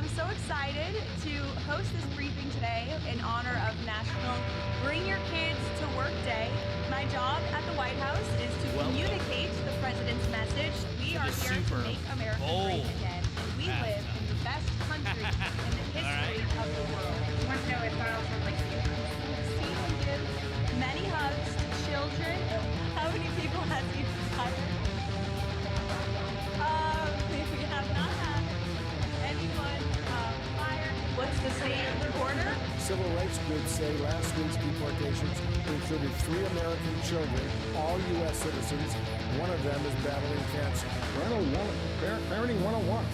I'm so excited to host this briefing today in honor of National Bring Your Kids to Work Day. My job at the White House is to communicate the president's message. We are here to make America great again. And we live in the best country in the history of the world. I want to know if I also like to see and give many hugs to children. How many people has he fired? We have not had anyone fired. What's the state reporter? Civil rights groups say last week's deportations included 3 American children, all U.S. citizens. One of them is battling cancer. Parenting 101.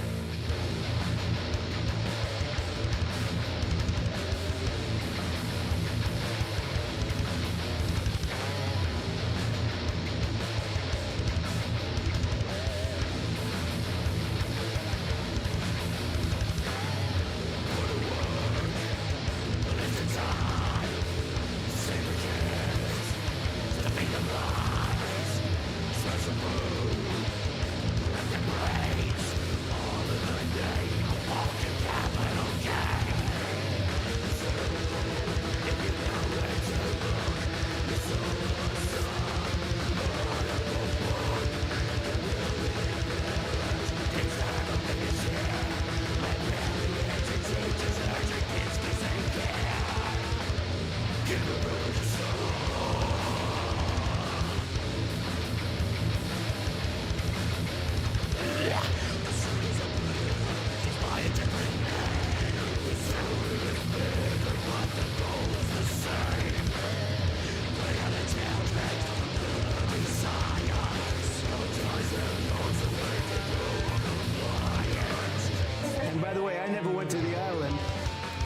And by the way, I never went to the island,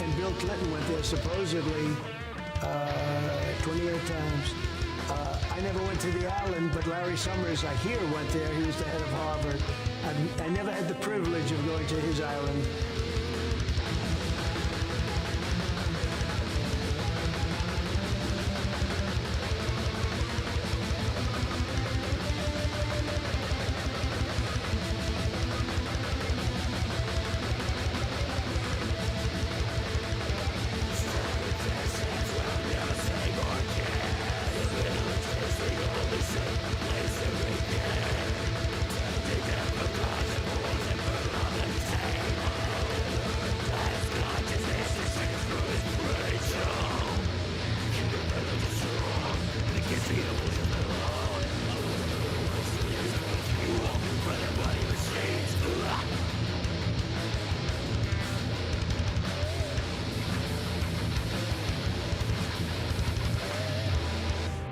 and Bill Clinton went there supposedly 28 times. I never went to the island, but Larry Summers, I hear, went there. He was the head of Harvard. I never had the privilege of going to his island.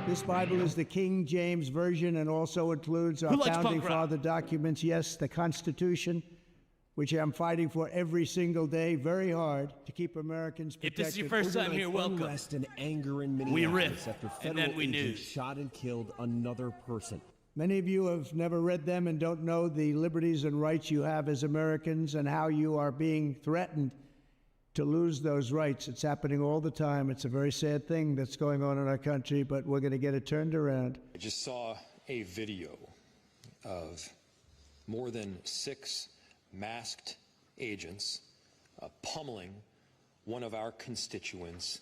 This Bible is the King James Version and also includes our Founding Father documents. Yes, the Constitution, which I'm fighting for every single day, very hard to keep Americans protected. If this is your first time here, welcome. Unrest and anger in Minneapolis we riff, after federal agents shot and killed another person. Many of you have never read them and don't know the liberties and rights you have as Americans and how you are being threatened to lose those rights. It's happening all the time. It's a very sad thing that's going on in our country, but we're going to get it turned around. I just saw a video of more than 6 masked agents pummeling one of our constituents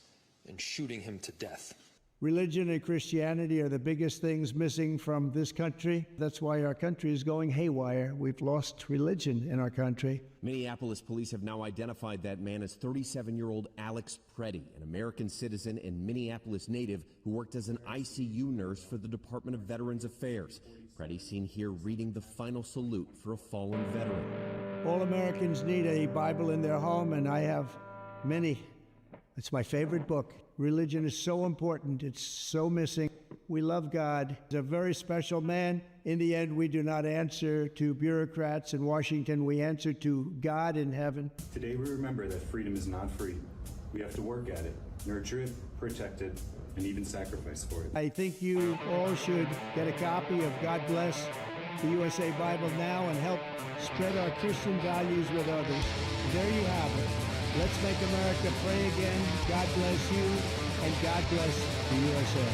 and shooting him to death. Religion and Christianity are the biggest things missing from this country. That's why our country is going haywire. We've lost religion in our country. Minneapolis police have now identified that man as 37-year-old Alex Preddy, an American citizen and Minneapolis native who worked as an ICU nurse for the Department of Veterans Affairs. Preddy seen here reading the final salute for a fallen veteran. All Americans need a Bible in their home, and I have many. It's my favorite book. Religion is so important. It's so missing. We love God. He's a very special man. In the end, we do not answer to bureaucrats in Washington. We answer to God in heaven. Today, we remember that freedom is not free. We have to work at it, nurture it, protect it, and even sacrifice for it. I think you all should get a copy of God Bless the USA Bible now and help spread our Christian values with others. There you have it. Let's make America pray again. God bless you, and God bless the USA.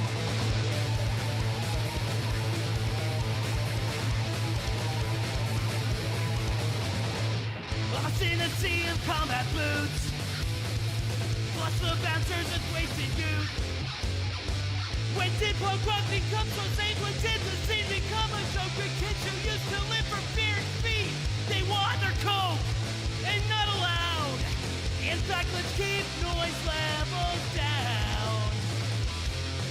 I in a sea of combat boots. Plus the bouncers and wasted youth. When did punk rock become so safe? When did the scene become a joke? The kids who used to live for fear and speed, they want their coke and not allowed. In fact, let's keep noise levels down.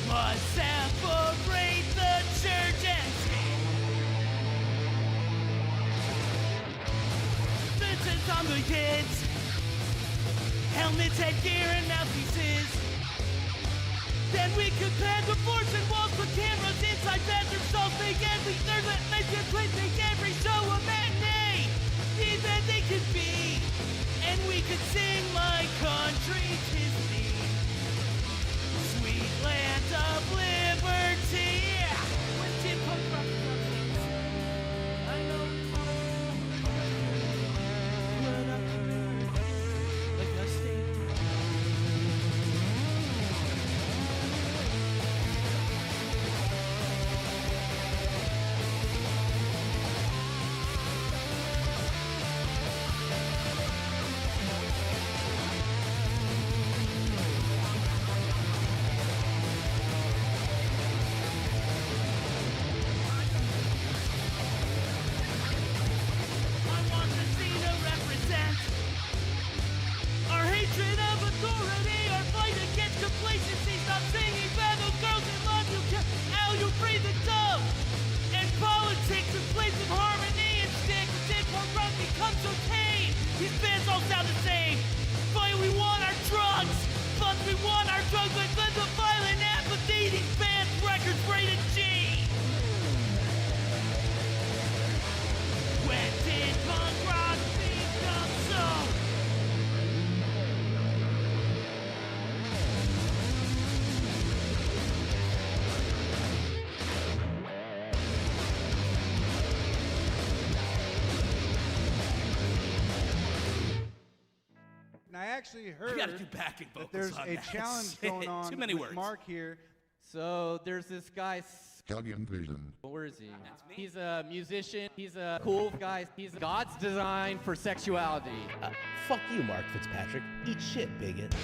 Must separate the church and state. Vincent's on the kids. Helmets, headgear, and mouthpieces. Then we could pan abortion walls with cameras inside bedrooms, so big every third that makes it place, make every show a matinee. Even they could be, and we could sing my country 'tis thee. Sweet land of liberty. When did punk rock become I know. But I'm like a state. I want the scene to represent our hatred of authority, our fight against complacency. Stop singing battle girls and love you, how you breathe the dove. And politics in place of harmony and stick. Did punk rock become so tame? These bands all sound the same. But we want our drugs, but we want our drugs with the violent apathy. These bands records rated G. When did punk rock become so? And I actually I heard gotta do backing that vocals there's on a that. challenge Shit, going on Too many with words. Mark here. So there's this guy. Hellion.Vision. Where is he? He's a musician. He's a cool guy. He's God's design for sexuality. Fuck you, Mark Fitzpatrick. Eat shit, bigot.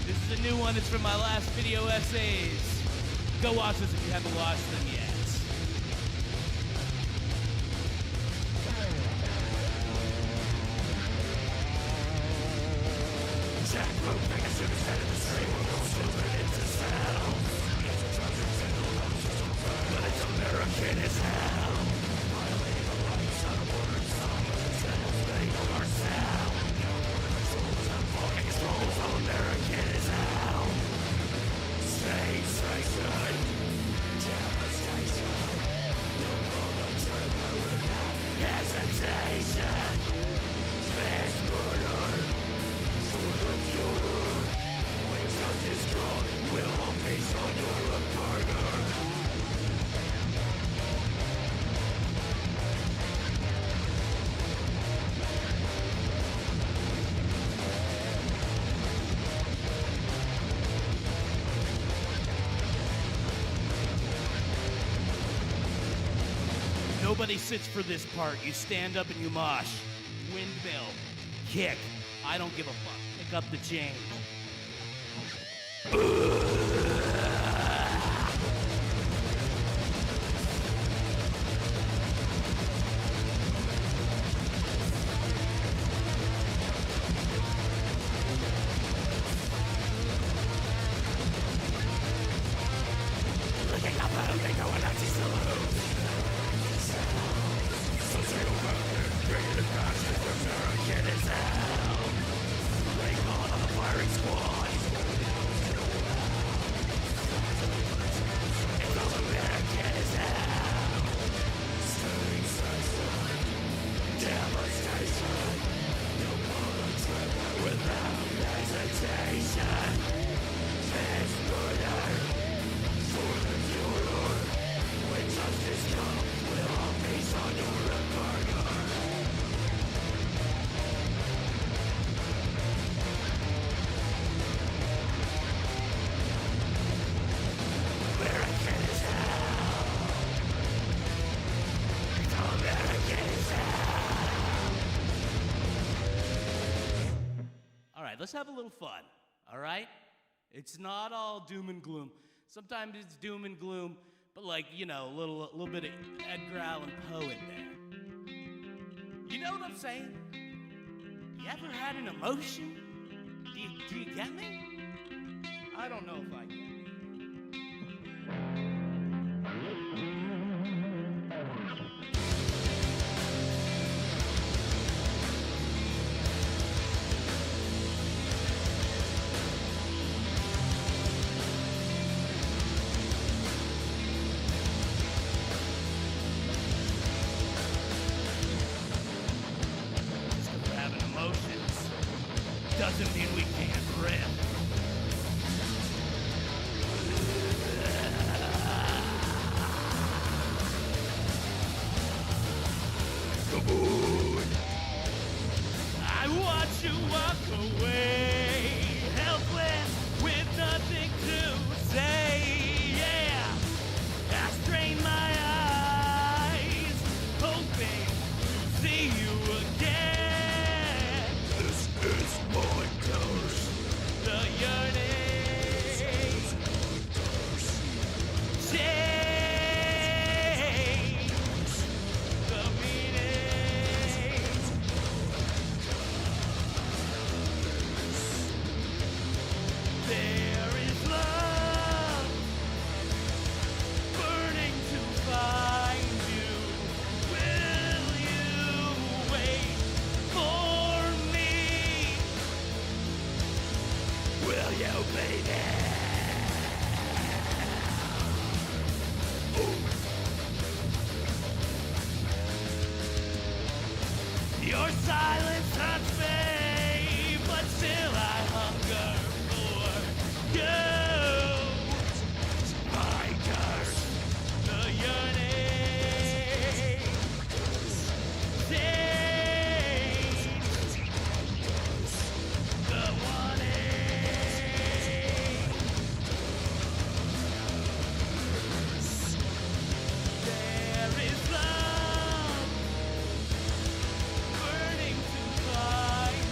This is a new one. It's from my last video essays. Go watch this if you haven't watched them yet. American as hell. Everybody sits for this part. You stand up and you mosh. Windmill. Kick. I don't give a fuck. Pick up the change. Let's have a little fun, all right? It's not all doom and gloom. Sometimes it's doom and gloom, but like, you know, a little bit of Edgar Allan Poe in there. You know what I'm saying? You ever had an emotion? Do you get me? I don't know if I get it. Doesn't mean we can't rip. I watch you walk away, helpless with nothing to say. Yeah, I strain my eyes, hoping to see you again. This is my curse. The yearning. Your silence hurts me, but still I hunger for you. My curse, the yearning, the wanting. There is love burning to find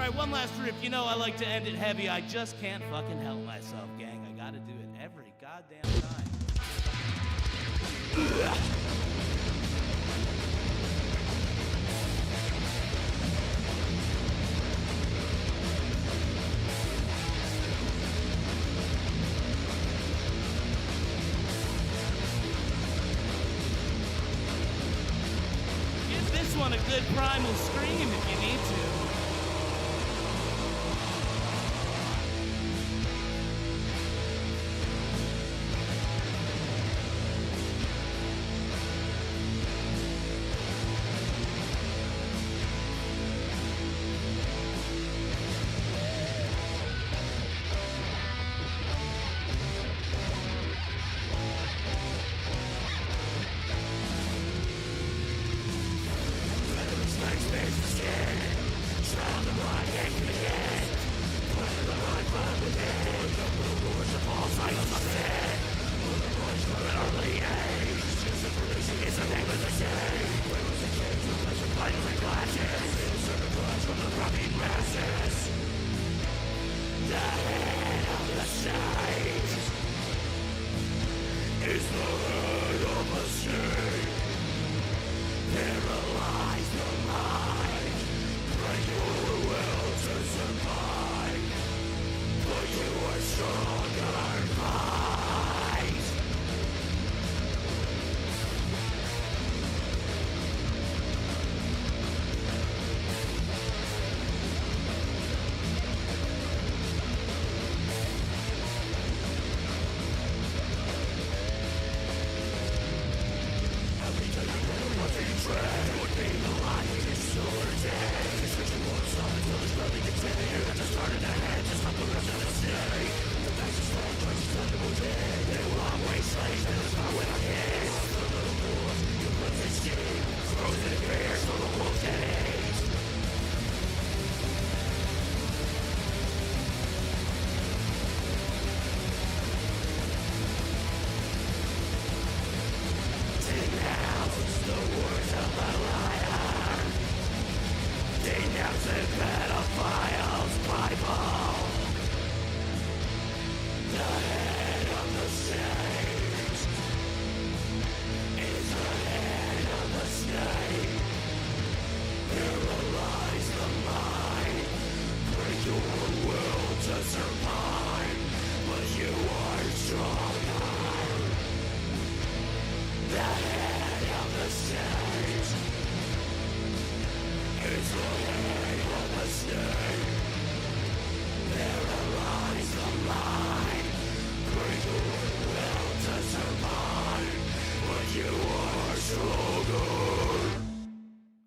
right, one last riff. You know I like to end it heavy. I just can't fucking help myself, gang. I gotta do it every goddamn time. Give this one a good primal scream if you need to.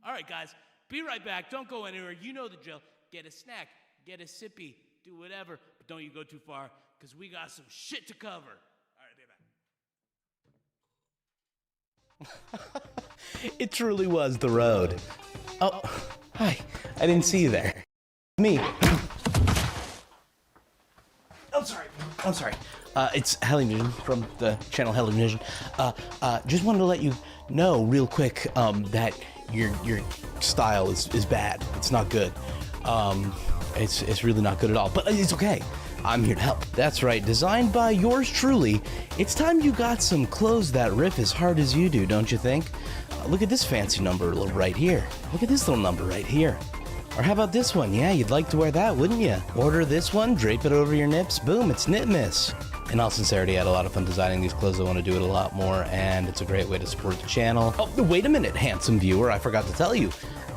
All right, guys, be right back. Don't go anywhere. You know the drill. Get a snack, get a sippy, do whatever, but don't you go too far, because we got some shit to cover. All right, be back. It truly was the road. Oh, hi. I didn't see you there. Me. I'm sorry. It's Hellion.Vision from the channel Hellion.Vision. Just wanted to let you know real quick that your style is bad. It's not good. It's really not good at all. But it's okay. I'm here to help. That's right. Designed by yours truly. It's time you got some clothes that riff as hard as you do, don't you think? Look at this fancy number right here. Look at this little number right here. Or how about this one? Yeah, you'd like to wear that, wouldn't you? Order this one, drape it over your nips, boom, it's Knitmas. In all sincerity, I had a lot of fun designing these clothes. I want to do it a lot more, and it's a great way to support the channel. Oh, wait a minute, handsome viewer, I forgot to tell you.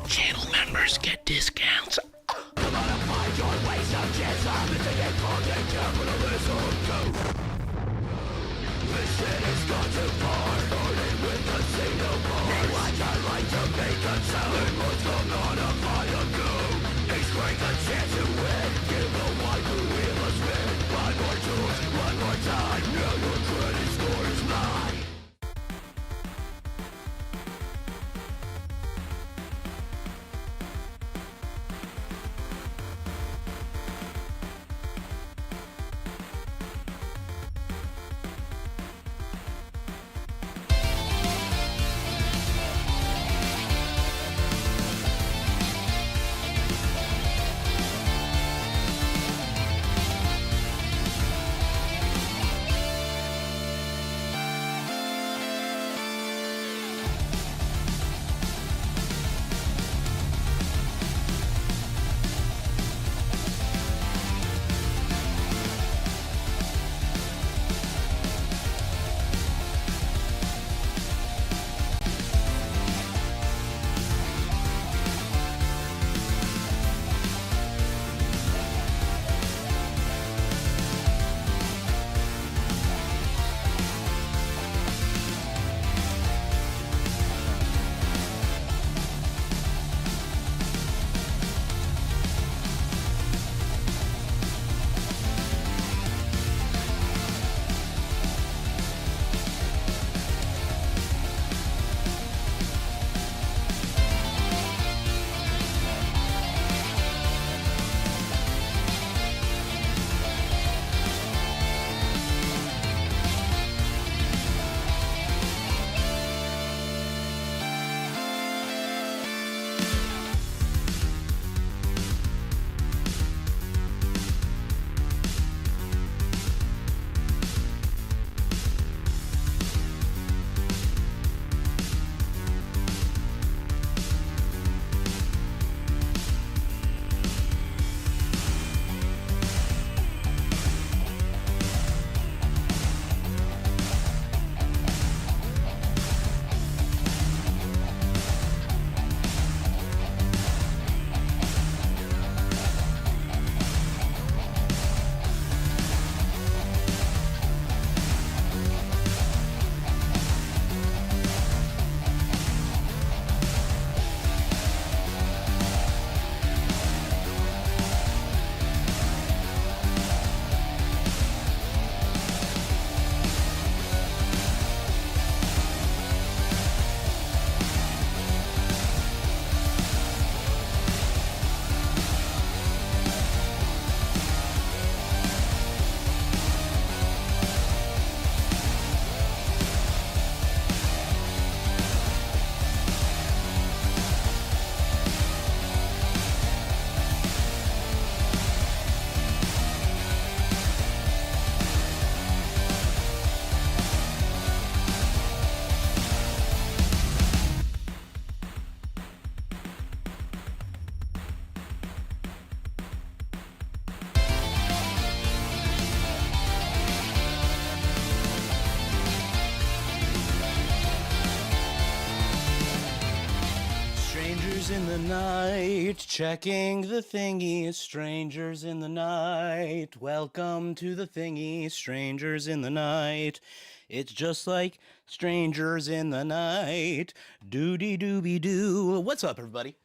Channel members get discounts. Strangers in the night, checking the thingy. Strangers in the night, welcome to the thingy. Strangers in the night, it's just like strangers in the night. Doody dooby doo. What's up, everybody?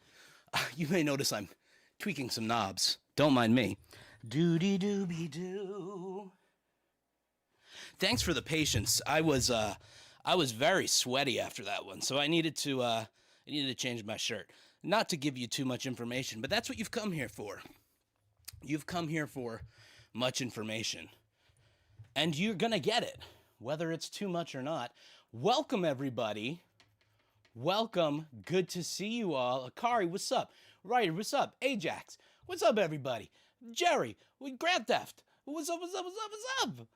You may notice I'm tweaking some knobs. Don't mind me. Doody dooby doo. Thanks for the patience. I was very sweaty after that one, so I needed to change my shirt. Not to give you too much information, but that's what you've come here for. You've come here for much information. And you're gonna get it, whether it's too much or not. Welcome, everybody. Welcome. Good to see you all. Akari, what's up? Ryder, what's up? Ajax, what's up, everybody? Jerry, Grand Theft, what's up, what's up, what's up, what's up?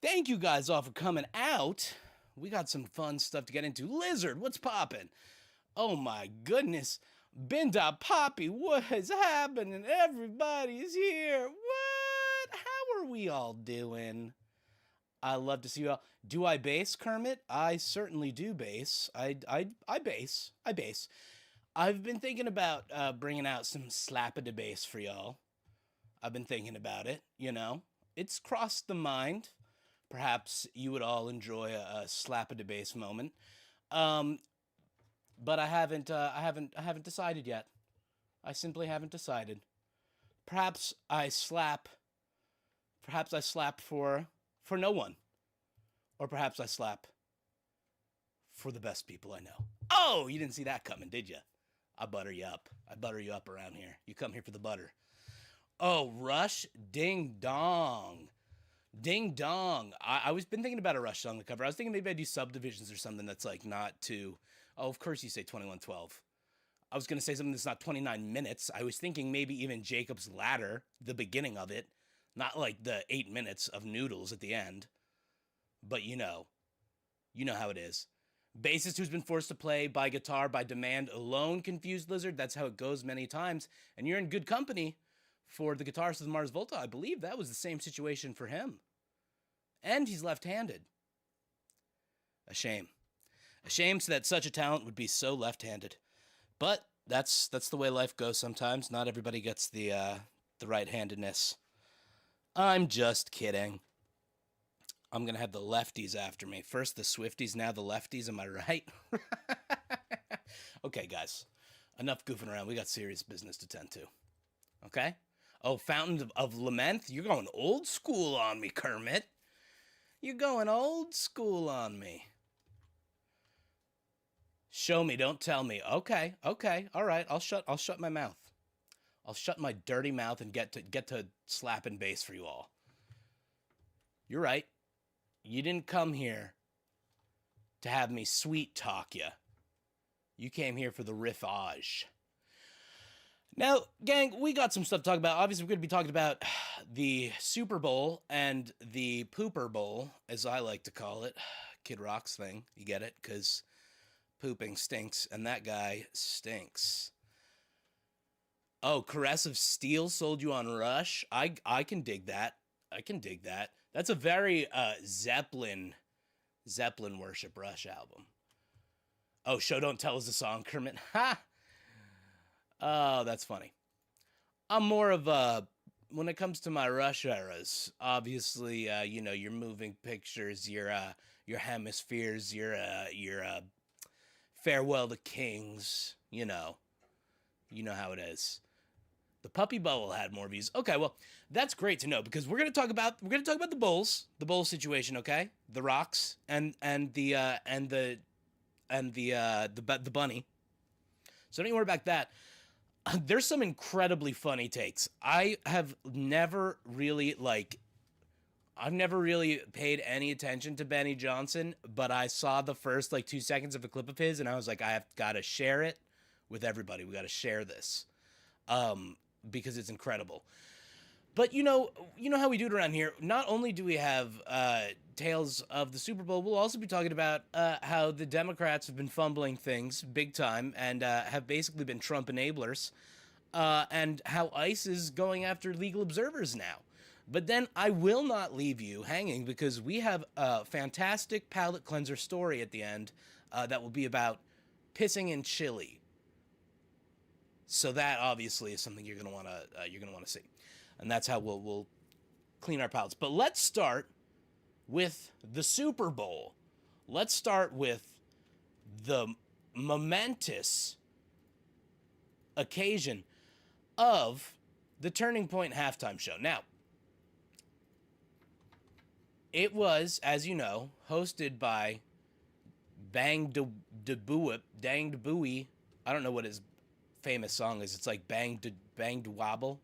Thank you guys all for coming out. We got some fun stuff to get into. Lizard, what's poppin'? Oh my goodness. Binda Poppy, what is happening? Everybody's here. What? How are we all doing? I love to see you all. Do I bass, Kermit? I certainly do bass. I bass. I've been thinking about bringing out some slap-a-da bass for y'all. I've been thinking about it, you know. It's crossed the mind. Perhaps you would all enjoy a slap-a-da bass moment. But I haven't decided yet. I simply haven't decided. Perhaps I slap for no one. Or perhaps I slap for the best people I know. Oh, you didn't see that coming, did you? I butter you up. I butter you up around here. You come here for the butter. Oh, Rush, ding dong. Ding dong. I was been thinking about a Rush song to cover. I was thinking maybe I'd do Subdivisions or something that's like not too... Oh, of course you say 2112. I was going to say something that's not 29 minutes. I was thinking maybe even Jacob's Ladder, the beginning of it. Not like the 8 minutes of noodles at the end. But you know how it is. Bassist who's been forced to play by guitar by demand alone, Confused Lizard. That's how it goes many times. And you're in good company for the guitarist of the Mars Volta. I believe that was the same situation for him. And he's left-handed. A shame. A shame that such a talent would be so left-handed. But that's the way life goes sometimes. Not everybody gets the right-handedness. I'm just kidding. I'm going to have the lefties after me. First the Swifties, now the lefties. Am I right? Okay, guys. Enough goofing around. We got serious business to tend to. Okay? Oh, Fountain of Lament? You're going old school on me, Kermit. You're going old school on me. Show me, don't tell me. Okay, all right. I'll shut my mouth. I'll shut my dirty mouth and get to slapping bass for you all. You're right. You didn't come here to have me sweet talk you. You came here for the riffage. Now, gang, we got some stuff to talk about. Obviously, we're going to be talking about the Super Bowl and the Pooper Bowl, as I like to call it. Kid Rock's thing. You get it? Because pooping stinks, and that guy stinks. Oh, Caress of Steel sold you on Rush? I can dig that. I can dig that. That's a very Zeppelin worship Rush album. Oh, Show Don't Tell is the song, Kermit. Ha! Oh, that's funny. I'm more of a, when it comes to my Rush eras, obviously, your moving pictures, your hemispheres, your Farewell to Kings, you know how it is. The Puppy Bowl had more views. Okay, well, that's great to know because we're gonna talk about the Bulls, the Bulls situation, okay? The Rocks and the bunny. So don't you worry about that. There's some incredibly funny takes. I've never really paid any attention to Benny Johnson, but I saw the first 2 seconds of a clip of his, and I was like, I have got to share it with everybody. We got to share this, because it's incredible. But you know how we do it around here. Not only do we have tales of the Super Bowl, we'll also be talking about how the Democrats have been fumbling things big time and have basically been Trump enablers, and how ICE is going after legal observers now. But then I will not leave you hanging because we have a fantastic palate cleanser story at the end that will be about pissing in chili. So that obviously is something you're gonna want to see, and that's how we'll clean our palates. But let's start with the Super Bowl. Let's start with the momentous occasion of the Turning Point halftime show. Now, it was, as you know, hosted by Danged Bowie. I don't know what his famous song is. It's like Banged Wobble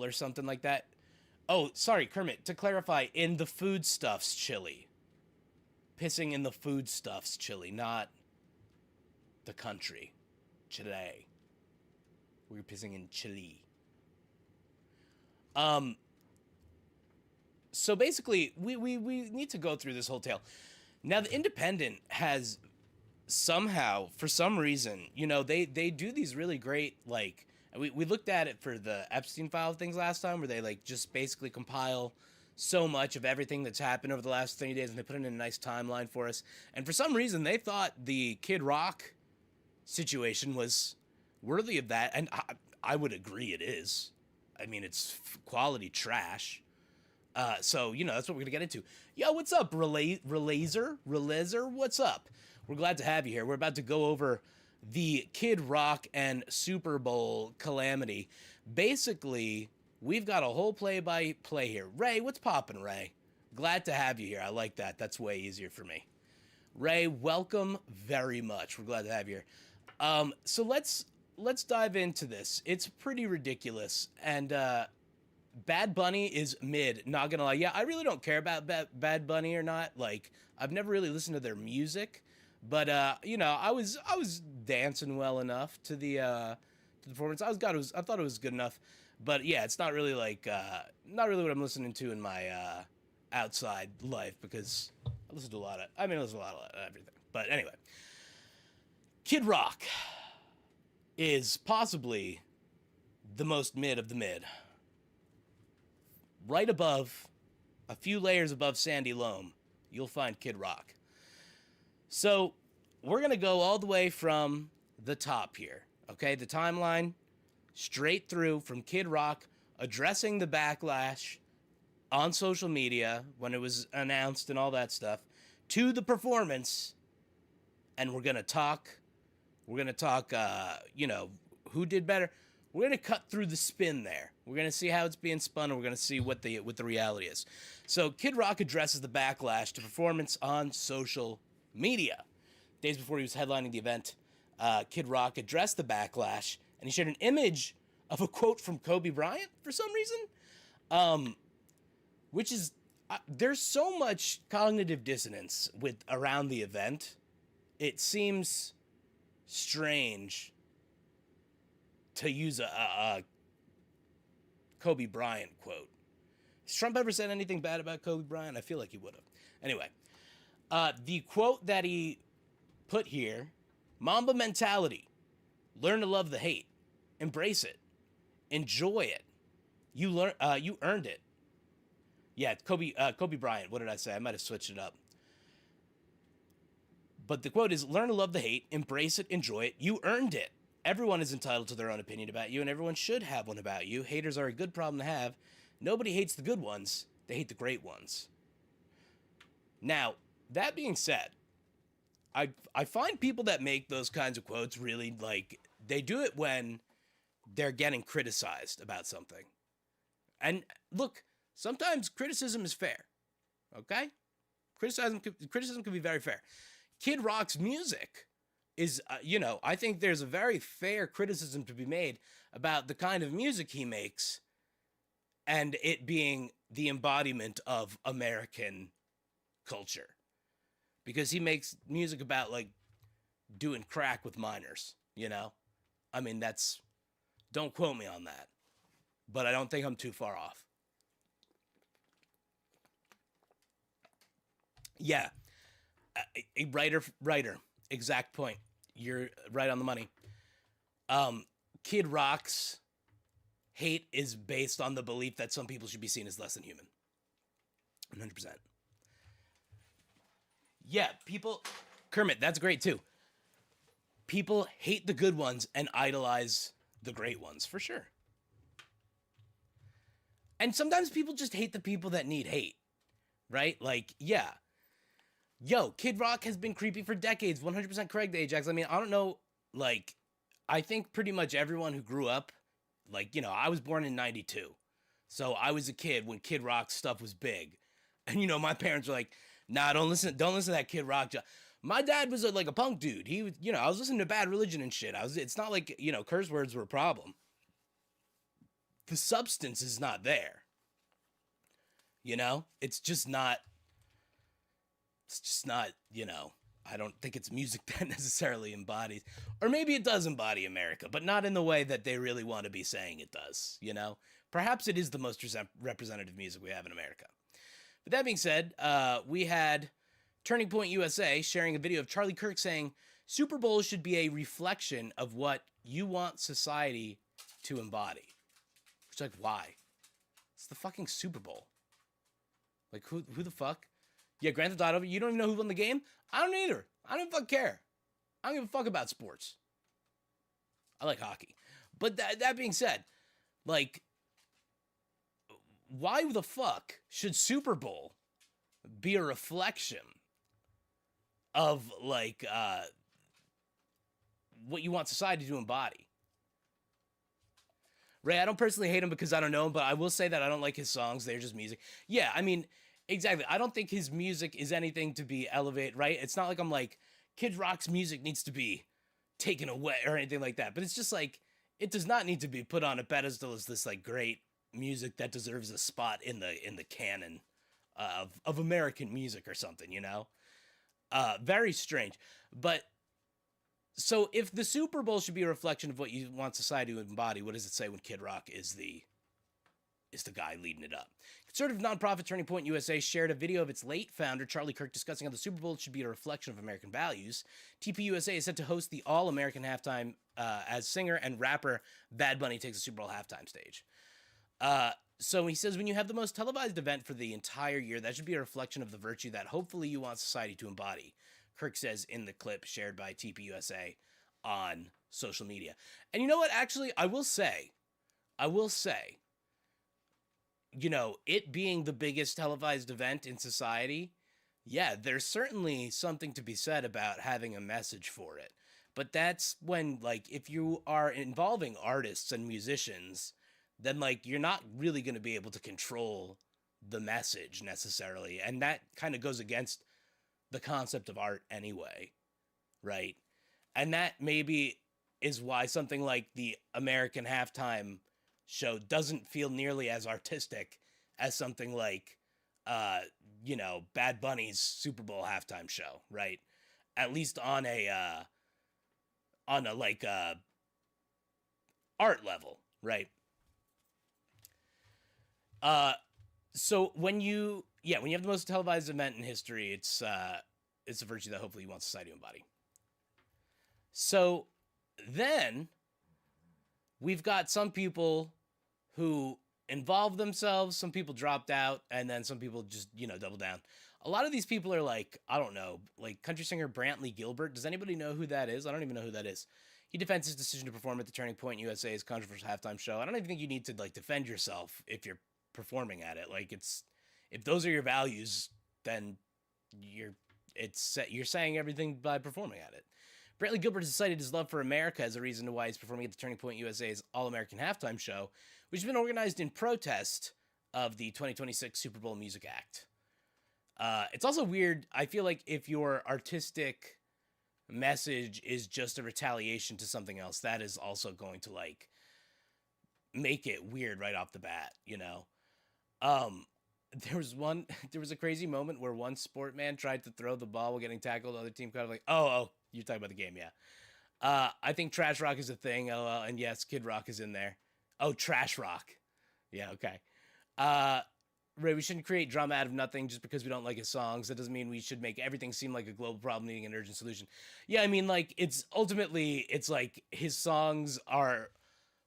or something like that. Oh, sorry, Kermit, to clarify, in the Foodstuffs chili. Pissing in the Foodstuffs chili, not the country. Chile. We're pissing in Chile. So basically, we need to go through this whole tale. Now, the Independent has somehow, for some reason, you know, they do these really great, like, we looked at it for the Epstein file things last time, where they, like, just basically compile so much of everything that's happened over the last 30 days, and they put it in a nice timeline for us. And for some reason, they thought the Kid Rock situation was worthy of that, and I would agree it is. I mean, it's quality trash. So, you know, that's what we're going to get into. Yo, what's up, Relazer? What's up? We're glad to have you here. We're about to go over the Kid Rock and Super Bowl calamity. Basically, we've got a whole play-by-play here. Ray, what's poppin', Ray? Glad to have you here. I like that. That's way easier for me. Ray, welcome very much. We're glad to have you here. So let's dive into this. It's pretty ridiculous, and Bad Bunny is mid, not gonna lie. Yeah, I really don't care about Bad Bunny or not. Like, I've never really listened to their music, but you know, I was dancing well enough to the performance. I thought it was good enough, but yeah, it's not really like not really what I'm listening to in my outside life, because I listen to a lot of everything. But anyway, Kid Rock is possibly the most mid of the mid. Right above, a few layers above Sandy Loam, you'll find Kid Rock. So, we're going to go all the way from the top here, okay? The timeline, straight through from Kid Rock addressing the backlash on social media when it was announced and all that stuff, to the performance, and we're going to talk, you know, who did better. We're going to cut through the spin there. We're going to see how it's being spun, and we're going to see what the reality is. So Kid Rock addresses the backlash to performance on social media. Days before he was headlining the event, Kid Rock addressed the backlash, and he shared an image of a quote from Kobe Bryant for some reason, which is, there's so much cognitive dissonance around the event. It seems strange to use a Kobe Bryant quote. Has Trump ever said anything bad about Kobe Bryant? I feel like he would have. Anyway, the quote that he put here: Mamba mentality. Learn to love the hate. Embrace it. Enjoy it. You earned it. Yeah, Kobe Bryant. What did I say? I might have switched it up. But the quote is, learn to love the hate. Embrace it. Enjoy it. You earned it. Everyone is entitled to their own opinion about you, and everyone should have one about you. Haters are a good problem to have. Nobody hates the good ones. They hate the great ones. Now, that being said, I find people that make those kinds of quotes really, like, they do it when they're getting criticized about something. And look, sometimes criticism is fair, okay? Criticism can be very fair. Kid Rock's music is, you know, I think there's a very fair criticism to be made about the kind of music he makes and it being the embodiment of American culture. Because he makes music about, like, doing crack with minors, you know? I mean, don't quote me on that, but I don't think I'm too far off. Yeah, a writer, exact point. You're right on the money. Kid Rock's hate is based on the belief that some people should be seen as less than human. 100%. Yeah, Kermit, that's great too. people hate the good ones and idolize the great ones, for sure. And sometimes people just hate the people that need hate, right? Like, yeah. Yo, Kid Rock has been creepy for decades. 100% correct, Ajax. I mean, I don't know, like, I think pretty much everyone who grew up, like, you know, I was born in 92. So I was a kid when Kid Rock stuff was big. And, you know, my parents were like, nah, don't listen to that Kid Rock. My dad was like a punk dude. He was, you know, I was listening to Bad Religion and shit. It's not like, you know, curse words were a problem. The substance is not there. You know, it's just not, you know, I don't think it's music that necessarily embodies, or maybe it does embody America, but not in the way that they really want to be saying it does, you know? Perhaps it is the most representative music we have in America. But that being said, we had Turning Point USA sharing a video of Charlie Kirk saying, Super Bowl should be a reflection of what you want society to embody. Which, like, why? It's the fucking Super Bowl. Like, who the fuck? Yeah, Grand Theft Auto, you don't even know who won the game? I don't either. I don't fucking care. I don't give a fuck about sports. I like hockey. But that being said, like, why the fuck should Super Bowl be a reflection of, like, what you want society to embody? Ray, I don't personally hate him because I don't know him, but I will say that I don't like his songs. They're just music. Yeah, I mean, exactly. I don't think his music is anything to be elevated, right? It's not like I'm like, Kid Rock's music needs to be taken away or anything like that. But it's just like, it does not need to be put on a pedestal as this like great music that deserves a spot in the canon of American music or something, you know? Very strange. But so if the Super Bowl should be a reflection of what you want society to embody, what does it say when Kid Rock is the guy leading it up? Conservative nonprofit Turning Point USA shared a video of its late founder, Charlie Kirk, discussing how the Super Bowl should be a reflection of American values. TPUSA is set to host the All-American halftime as singer and rapper Bad Bunny takes the Super Bowl halftime stage. So he says, when you have the most televised event for the entire year, that should be a reflection of the virtue that hopefully you want society to embody, Kirk says in the clip shared by TPUSA on social media. And you know what? Actually, I will say, you know, it being the biggest televised event in society, yeah, there's certainly something to be said about having a message for it. But that's when, like, if you are involving artists and musicians, then, like, you're not really going to be able to control the message necessarily. And that kind of goes against the concept of art anyway, right? And that maybe is why something like the American halftime show doesn't feel nearly as artistic as something like, you know, Bad Bunny's Super Bowl halftime show, right? At least on a like art level, right? So when you have the most televised event in history, it's a virtue that hopefully you want society to embody. So then we've got some people who involved themselves, some people dropped out, and then some people just, you know, double down. A lot of these people are like, I don't know, like country singer Brantley Gilbert. Does anybody know who that is? I don't even know who that is. He defends his decision to perform at the Turning Point USA's controversial halftime show. I don't even think you need to like defend yourself if you're performing at it. Like, it's, if those are your values, then you're saying everything by performing at it. Brantley Gilbert has cited his love for America as a reason to why he's performing at the Turning Point USA's All-American Halftime Show, which has been organized in protest of the 2026 Super Bowl Music Act. It's also weird. I feel like if your artistic message is just a retaliation to something else, that is also going to like make it weird right off the bat, you know? There was a crazy moment where one sport man tried to throw the ball while getting tackled. The other team kind of like, oh, you're talking about the game, yeah. I think trash rock is a thing, LOL, and yes, Kid Rock is in there. Oh, trash rock. Yeah, okay. Ray, we shouldn't create drama out of nothing just because we don't like his songs. That doesn't mean we should make everything seem like a global problem needing an urgent solution. Yeah, I mean, like, it's like his songs are,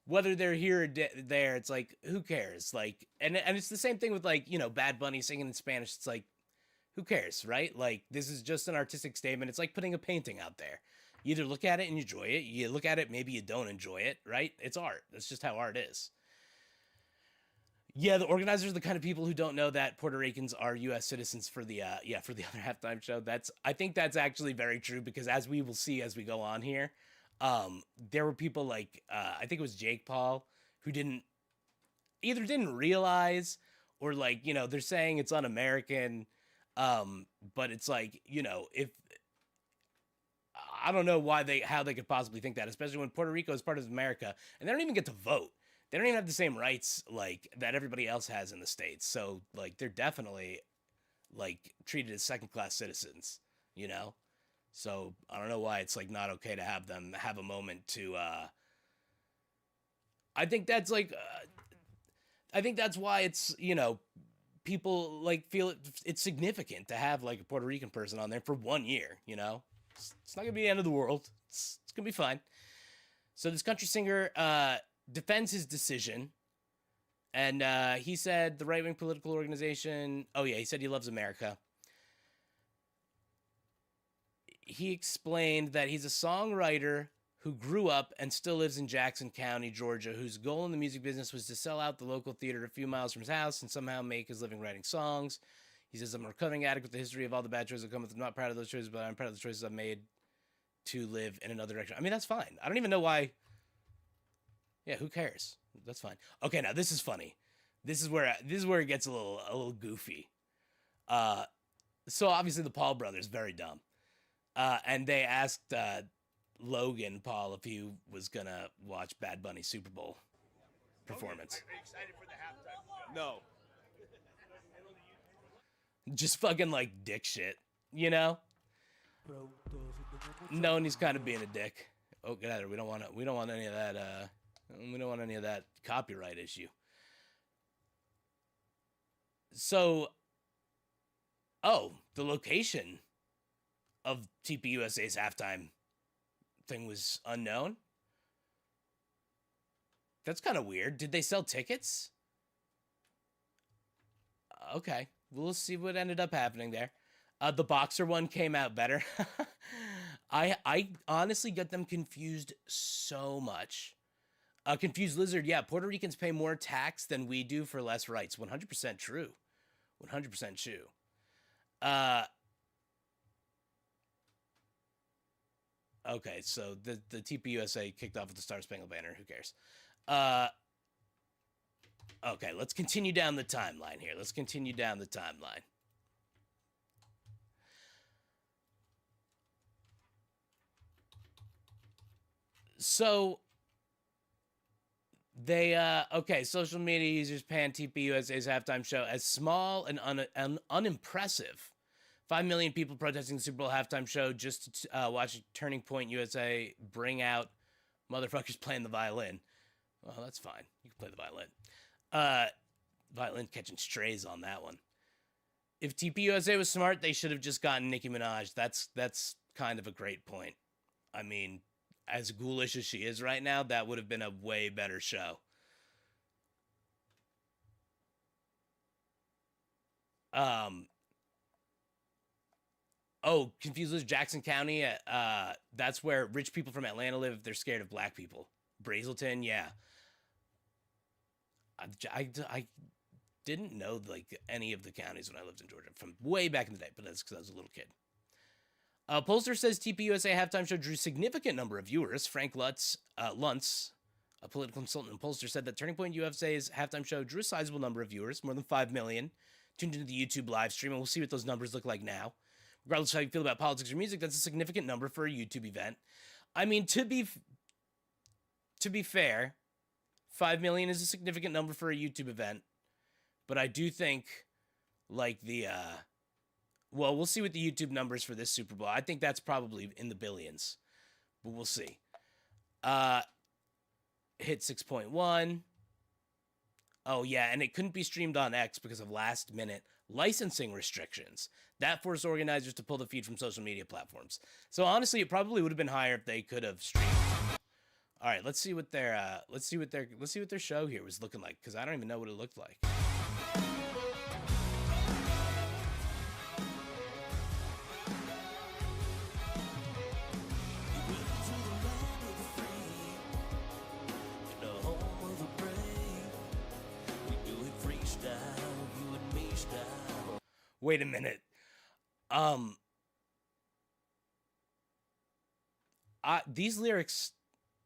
whether they're here or there, it's like, who cares? Like, and it's the same thing with, like, you know, Bad Bunny singing in Spanish. It's like, who cares, right? Like, this is just an artistic statement. It's like putting a painting out there. You either look at it and enjoy it. You look at it, maybe you don't enjoy it, right? It's art. That's just how art is. Yeah, the organizers are the kind of people who don't know that Puerto Ricans are U.S. citizens for the other halftime show. I think that's actually very true, because as we will see as we go on here, there were people like, I think it was Jake Paul, who didn't realize, or like, they're saying it's un-American, but it's like, if, I don't know how they could possibly think that, especially when Puerto Rico is part of America, and they don't even get to vote. They don't even have the same rights like that everybody else has in the States. So like they're definitely like treated as second-class citizens, So I don't know why it's like not okay to have them have a moment to. I think that's like. I think that's why it's people like feel it's significant to have like a Puerto Rican person on there for 1 year. It's not gonna be the end of the world. It's gonna be fine. So this country singer defends his decision, and he said the right-wing political organization. Oh yeah, he said he loves America. He explained that he's a songwriter who grew up and still lives in Jackson County, Georgia, whose goal in the music business was to sell out the local theater a few miles from his house and somehow make his living writing songs. He says, I'm a recovering addict with the history of all the bad choices that come with it. I'm not proud of those choices, but I'm proud of the choices I've made to live in another direction. I mean, that's fine. I don't even know why. Yeah, who cares? That's fine. Okay, now this is funny. This is where it gets a little goofy. So obviously the Paul brothers, very dumb. And they asked Logan Paul if he was gonna watch Bad Bunny's Super Bowl performance. Are you excited for the halftime show? No. Just fucking like dick shit, No, and he's kind of being a dick. Oh, get out of there. We don't want any of that. We don't want any of that copyright issue. So, the location of TPUSA's halftime thing was unknown. That's kind of weird. Did they sell tickets? Okay, we'll see what ended up happening there. The boxer one came out better. I honestly get them confused so much. Confused Lizard, yeah, Puerto Ricans pay more tax than we do for less rights. 100% true. 100% true. Okay, so the TPUSA kicked off with the Star Spangled Banner. Who cares? Okay, let's continue down the timeline here. So they social media users pan TPUSA's halftime show as small and unimpressive. 5 million people protesting the Super Bowl halftime show just to watch Turning Point USA bring out motherfuckers playing the violin. Well, that's fine. You can play the violin. Violin catching strays on that one. If TPUSA was smart, they should have just gotten Nicki Minaj. That's kind of a great point. I mean, as ghoulish as she is right now, that would have been a way better show. Confused with Jackson County. That's where rich people from Atlanta live if they're scared of black people. Brazelton, yeah. I didn't know like any of the counties when I lived in Georgia from way back in the day, but that's because I was a little kid. Pollster says TPUSA halftime show drew significant number of viewers. Frank Lutz, a political consultant and pollster, said that Turning Point USA's halftime show drew a sizable number of viewers, more than 5 million, tuned into the YouTube live stream, and we'll see what those numbers look like now. Regardless of how you feel about politics or music, that's a significant number for a YouTube event. I mean, to be fair, 5 million is a significant number for a YouTube event, but I do think, like we'll see what the YouTube numbers for this Super Bowl. I think that's probably in the billions, but we'll see. Hit 6.1. Oh, yeah, and it couldn't be streamed on X because of last-minute licensing restrictions. That forced organizers to pull the feed from social media platforms. So honestly, it probably would have been higher if they could have streamed. All right, let's see what their show here was looking like, because I don't even know what it looked like. Wait a minute. These lyrics,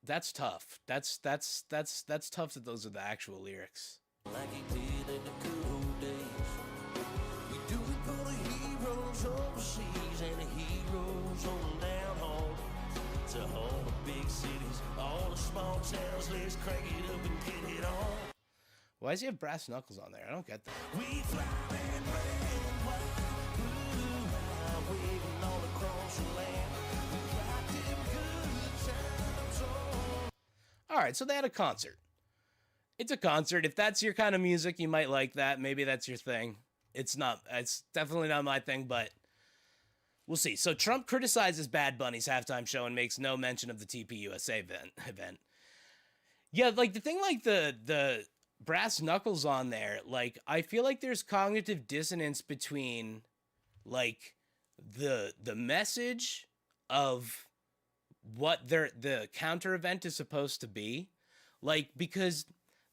that's tough. That's tough that those are the actual lyrics. Like he did in the good old days. We do it for the heroes overseas and the heroes on down home. To all the big cities, all the small towns, let's crank it up and get it on. Why does he have brass knuckles on there? I don't get that. We fly and rain, blue, waving all across the land. We got them good times on. All right, so they had a concert. It's a concert. If that's your kind of music, you might like that. Maybe that's your thing. It's definitely not my thing, but we'll see. So Trump criticizes Bad Bunny's halftime show and makes no mention of the TPUSA event. Yeah, like the thing, like the brass knuckles on there, like I feel like there's cognitive dissonance between like the message of what the counter event is supposed to be, like, because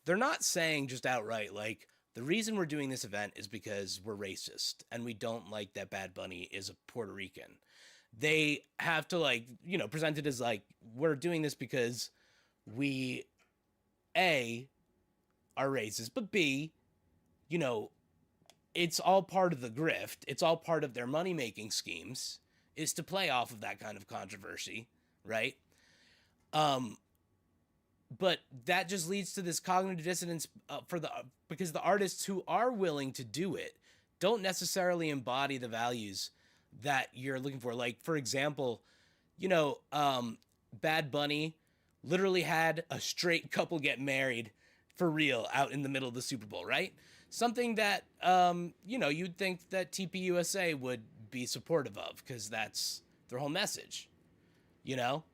they're not saying just outright like the reason we're doing this event is because we're racist and we don't like that Bad Bunny is a Puerto Rican. They have to, like, you know, present it as like we're doing this because we A, are racist, but B, you know, it's all part of the grift. It's all part of their money-making schemes, is to play off of that kind of controversy, right? But that just leads to this cognitive dissonance because the artists who are willing to do it don't necessarily embody the values that you're looking for. Like, for example, you know, Bad Bunny literally had a straight couple get married for real out in the middle of the Super Bowl, right? Something that, you know, you'd think that TPUSA would be supportive of because that's their whole message, you know?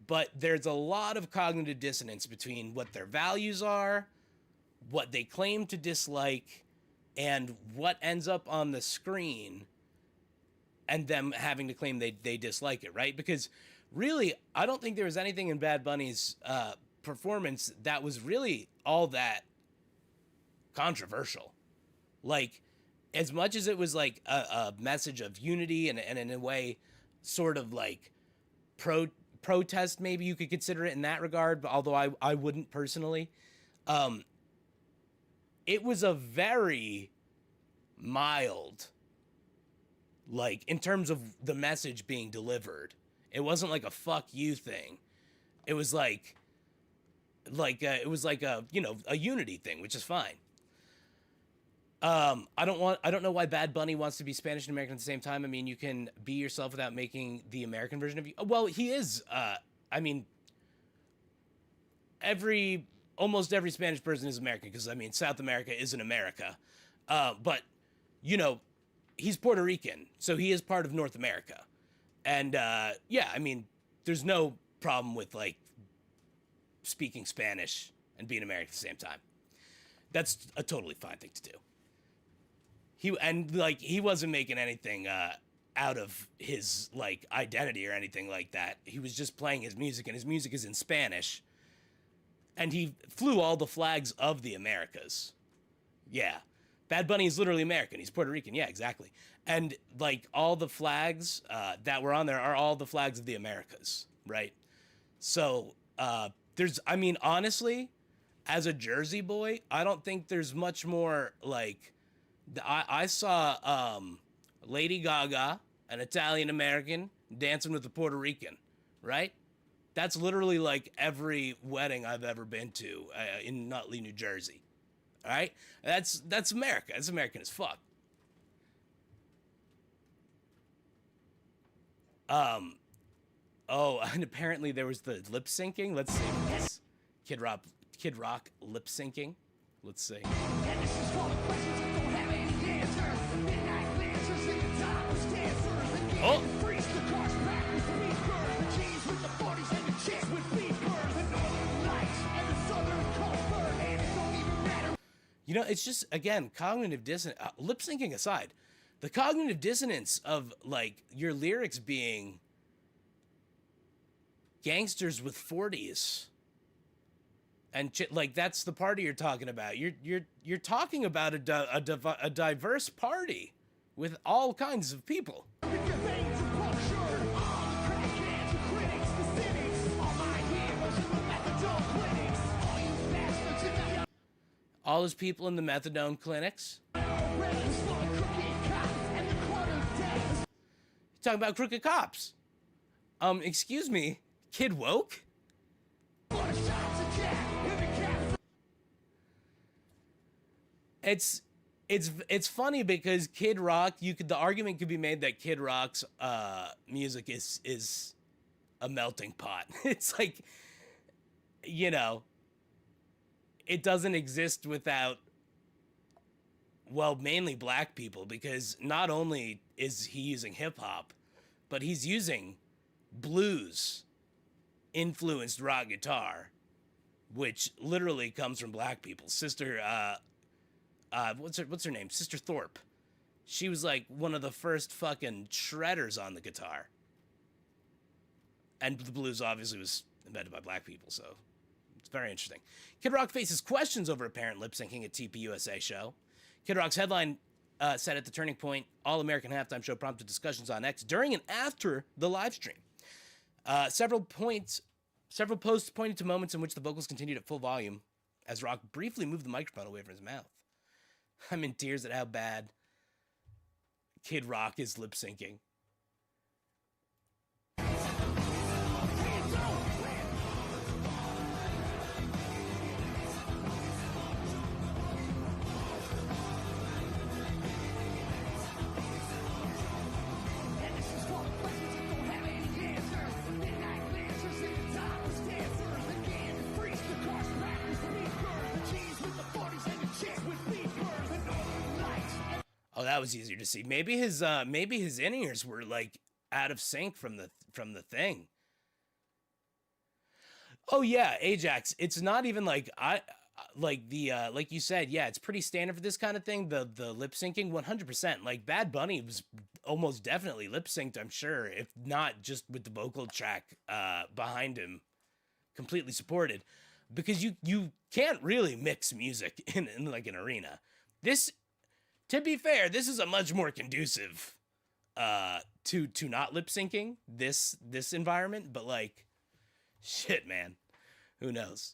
But there's a lot of cognitive dissonance between what their values are, what they claim to dislike, and what ends up on the screen and them having to claim they dislike it, right? Because really, I don't think there was anything in Bad Bunny's performance that was really all that controversial. Like, as much as it was like a message of unity and in a way sort of like protest, maybe you could consider it in that regard, but although I wouldn't personally, it was a very mild, like, in terms of the message being delivered. It wasn't like a fuck you thing. It was like it was like a, you know, a unity thing, which is fine. I don't know why Bad Bunny wants to be Spanish and American at the same time. I mean, you can be yourself without making the American version of you. Well, he is, I mean, almost every Spanish person is American because, I mean, South America isn't America. But, you know, he's Puerto Rican, so he is part of North America. And, yeah, I mean, there's no problem with, like, speaking Spanish and being American at the same time. That's a totally fine thing to do. He wasn't making anything out of his, like, identity or anything like that. He was just playing his music, and his music is in Spanish. And he flew all the flags of the Americas. Yeah. Bad Bunny is literally American. He's Puerto Rican. Yeah, exactly. And, like, all the flags that were on there are all the flags of the Americas, right? So, I mean, honestly, as a Jersey boy, I don't think there's much more, like, I saw Lady Gaga, an Italian American, dancing with a Puerto Rican, right? That's literally like every wedding I've ever been to in Nutley, New Jersey. All right? That's America. It's American as fuck. Oh, and apparently there was the lip syncing. Let's see this. Kid Rock lip syncing. Let's see. Oh. You know, it's just, again, cognitive dissonance. Lip syncing aside, the cognitive dissonance of, like, your lyrics being gangsters with 40s and like, that's the party you're talking about. You're talking about a diverse party, with all kinds of people. All his people in the methadone clinics. Talking about crooked cops. Excuse me, Kid Woke? It's funny because Kid Rock, the argument could be made that Kid Rock's music is a melting pot. It's like, you know, it doesn't exist without, well, mainly black people, because not only is he using hip hop, but he's using blues influenced rock guitar, which literally comes from black people. Sister, what's her name? Sister Thorpe. She was like one of the first fucking shredders on the guitar. And the blues obviously was invented by black people, so it's very interesting. Kid Rock faces questions over apparent lip syncing at TPUSA show. Kid Rock's headline said at the Turning Point, All-American Halftime Show prompted discussions on X during and after the live stream. Several posts pointed to moments in which the vocals continued at full volume as Rock briefly moved the microphone away from his mouth. I'm in tears at how bad Kid Rock is lip syncing. Oh, that was easier to see. Maybe his in-ears were like out of sync from the thing. Oh yeah, Ajax. It's not even like like you said, yeah, it's pretty standard for this kind of thing. The lip syncing 100%. Like Bad Bunny was almost definitely lip synced, I'm sure, if not just with the vocal track behind him completely supported. Because you can't really mix music in like an arena. To be fair, this is a much more conducive to not lip syncing this environment, but like, shit, man, who knows?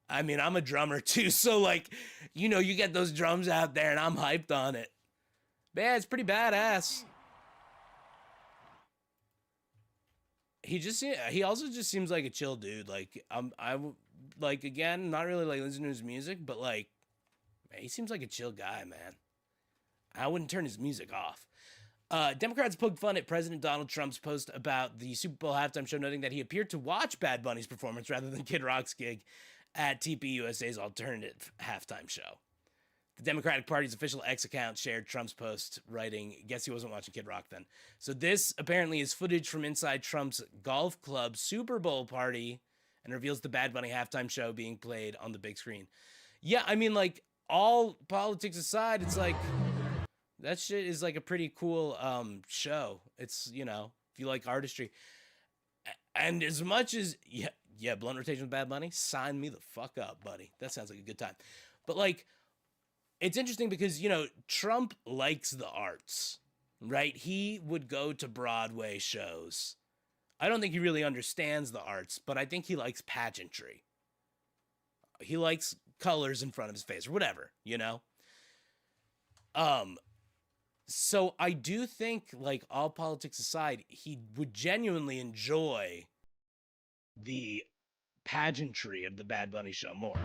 I mean, I'm a drummer too, so like, you know, you get those drums out there and I'm hyped on it. But yeah, it's pretty badass. He also just seems like a chill dude. Like, like, again, not really like listening to his music, but like, man, he seems like a chill guy, man. I wouldn't turn his music off. Democrats poked fun at President Donald Trump's post about the Super Bowl halftime show, noting that he appeared to watch Bad Bunny's performance rather than Kid Rock's gig at TPUSA's alternative halftime show. The Democratic Party's official X account shared Trump's post, writing, guess he wasn't watching Kid Rock then. So this apparently is footage from inside Trump's golf club Super Bowl party and reveals the Bad Bunny halftime show being played on the big screen. Yeah, I mean, like, all politics aside, it's like, that shit is like a pretty cool show. It's, you know, if you like artistry. And as much as, yeah, blunt rotation with Bad Bunny, sign me the fuck up, buddy. That sounds like a good time. But like, it's interesting because, you know, Trump likes the arts, right? He would go to Broadway shows. I don't think he really understands the arts, but I think he likes pageantry. He likes colors in front of his face or whatever, you know? So I do think, like, all politics aside, he would genuinely enjoy the pageantry of the Bad Bunny show more.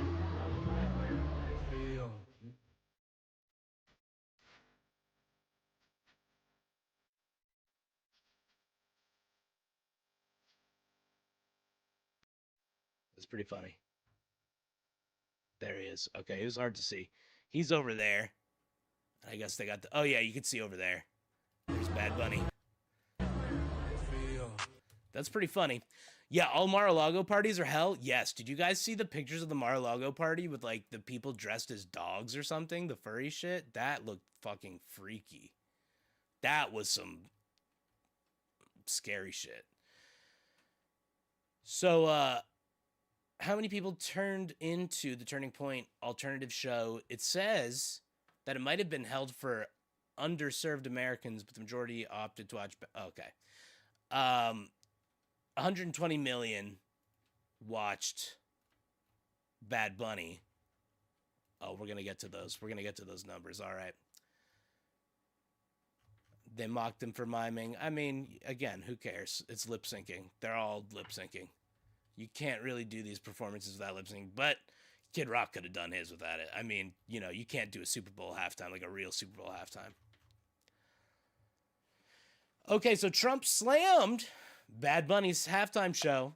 It's pretty funny. There he is. Okay, it was hard to see. He's over there. I guess they got the... Oh, yeah, you can see over there. There's Bad Bunny. That's pretty funny. Yeah, all Mar-a-Lago parties are hell. Yes. Did you guys see the pictures of the Mar-a-Lago party with like the people dressed as dogs or something? The furry shit? That looked fucking freaky. That was some scary shit. So, how many people turned into the Turning Point alternative show? It says that it might have been held for underserved Americans, but the majority opted to watch. Okay. 120 million watched Bad Bunny. Oh, we're going to get to those. We're going to get to those numbers. All right. They mocked him for miming. I mean, again, who cares? It's lip syncing. They're all lip syncing. You can't really do these performances without lip syncing, but Kid Rock could have done his without it. I mean, you know, you can't do a Super Bowl halftime, like a real Super Bowl halftime. Okay, so Trump slammed Bad Bunny's halftime show,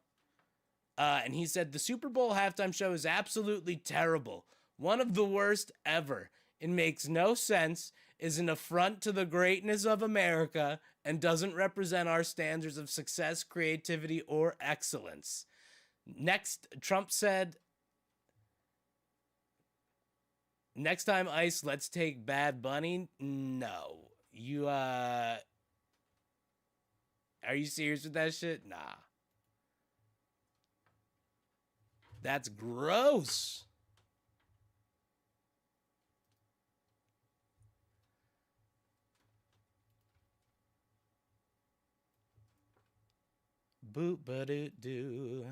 and he said the Super Bowl halftime show is absolutely terrible. One of the worst ever. It makes no sense, is an affront to the greatness of America, and doesn't represent our standards of success, creativity, or excellence. Next, Trump said, next time ICE, let's take Bad Bunny. No. You, are you serious with that shit? Nah. That's gross. Boop ba doo doo.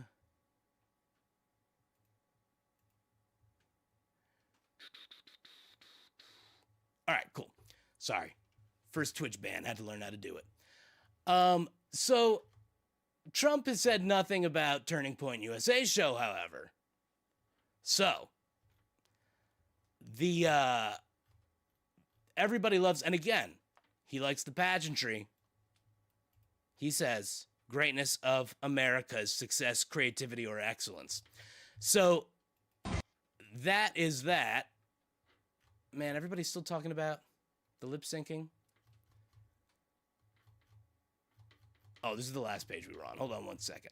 All right, cool. Sorry. First Twitch ban. Had to learn how to do it. So Trump has said nothing about Turning Point USA show, however. So the everybody loves, and again, he likes the pageantry. He says greatness of America's success, creativity, or excellence. So that is that. Man, everybody's still talking about the lip syncing. Oh, this is the last page we were on. Hold on one second.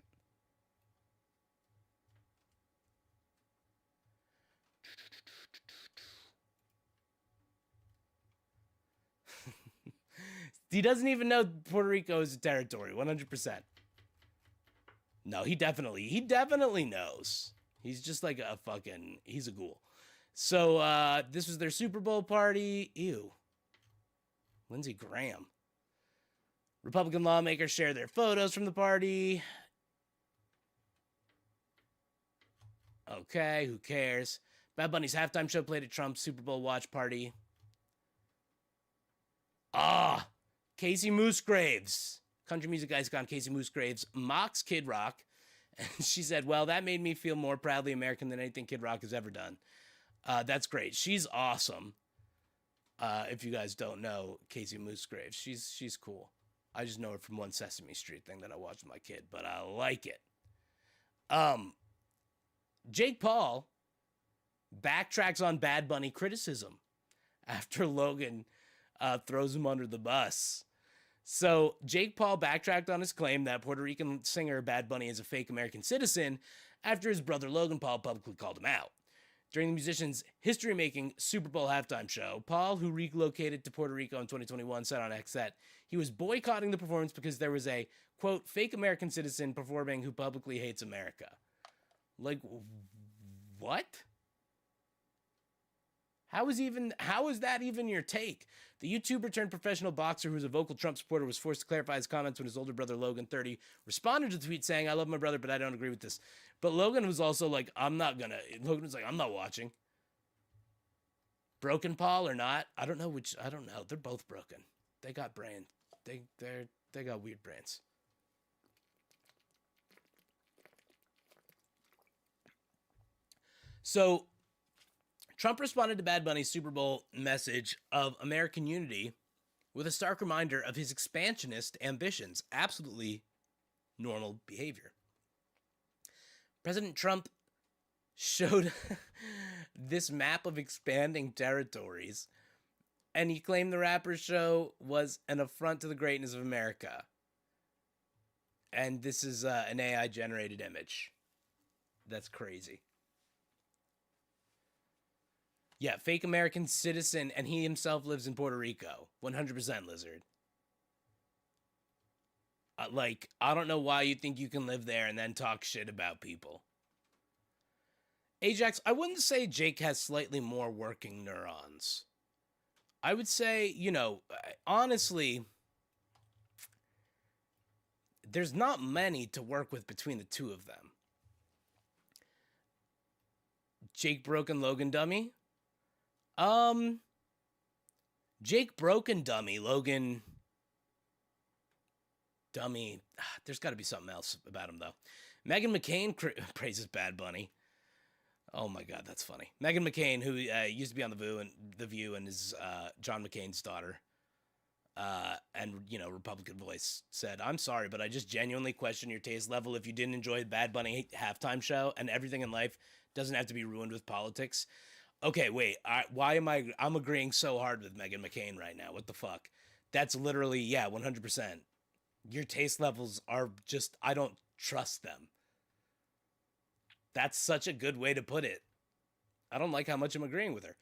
He doesn't even know Puerto Rico is a territory, 100%. No, he definitely knows. He's just like he's a ghoul. So, this was their Super Bowl party. Ew. Lindsey Graham. Republican lawmakers share their photos from the party. Okay, who cares? Bad Bunny's halftime show played at Trump's Super Bowl watch party. Casey Moosegraves. Country music icon Casey Moosegraves mocks Kid Rock. And she said, well, that made me feel more proudly American than anything Kid Rock has ever done. That's great. She's awesome. If you guys don't know Casey Moosegraves, she's cool. I just know her from one Sesame Street thing that I watched with my kid, but I like it. Jake Paul backtracks on Bad Bunny criticism after Logan throws him under the bus. So Jake Paul backtracked on his claim that Puerto Rican singer Bad Bunny is a fake American citizen after his brother Logan Paul publicly called him out. During the musician's history-making Super Bowl halftime show, Paul, who relocated to Puerto Rico in 2021, said on X that he was boycotting the performance because there was a, quote, fake American citizen performing who publicly hates America. Like, what? How is that even your take? The YouTuber turned professional boxer who was a vocal Trump supporter was forced to clarify his comments when his older brother Logan, 30, responded to the tweet saying, I love my brother, but I don't agree with this. But Logan was also like, Logan was like, I'm not watching. Broken Paul or not? I don't know. They're both broken. They got brain. They got weird brains. So Trump responded to Bad Bunny's Super Bowl message of American unity with a stark reminder of his expansionist ambitions. Absolutely normal behavior. President Trump showed this map of expanding territories, and he claimed the rapper's show was an affront to the greatness of America. And this is an AI generated image. That's crazy. Yeah, fake American citizen, and he himself lives in Puerto Rico. 100% lizard. Like, I don't know why you think you can live there and then talk shit about people. Ajax, I wouldn't say Jake has slightly more working neurons. I would say, you know, honestly, there's not many to work with between the two of them. Jake Broken Logan Dummy? Jake Broken Dummy, Logan Dummy. There's got to be something else about him, though. Meghan McCain praises Bad Bunny. Oh my God, that's funny. Meghan McCain, who used to be on The View, and is John McCain's daughter, and you know, Republican Voice said, "I'm sorry, but I just genuinely question your taste level if you didn't enjoy Bad Bunny halftime show, and everything in life doesn't have to be ruined with politics." Okay, wait. Why am I'm agreeing so hard with Meghan McCain right now? What the fuck? That's literally 100%. Your taste levels are just, I don't trust them. That's such a good way to put it. I don't like how much I'm agreeing with her.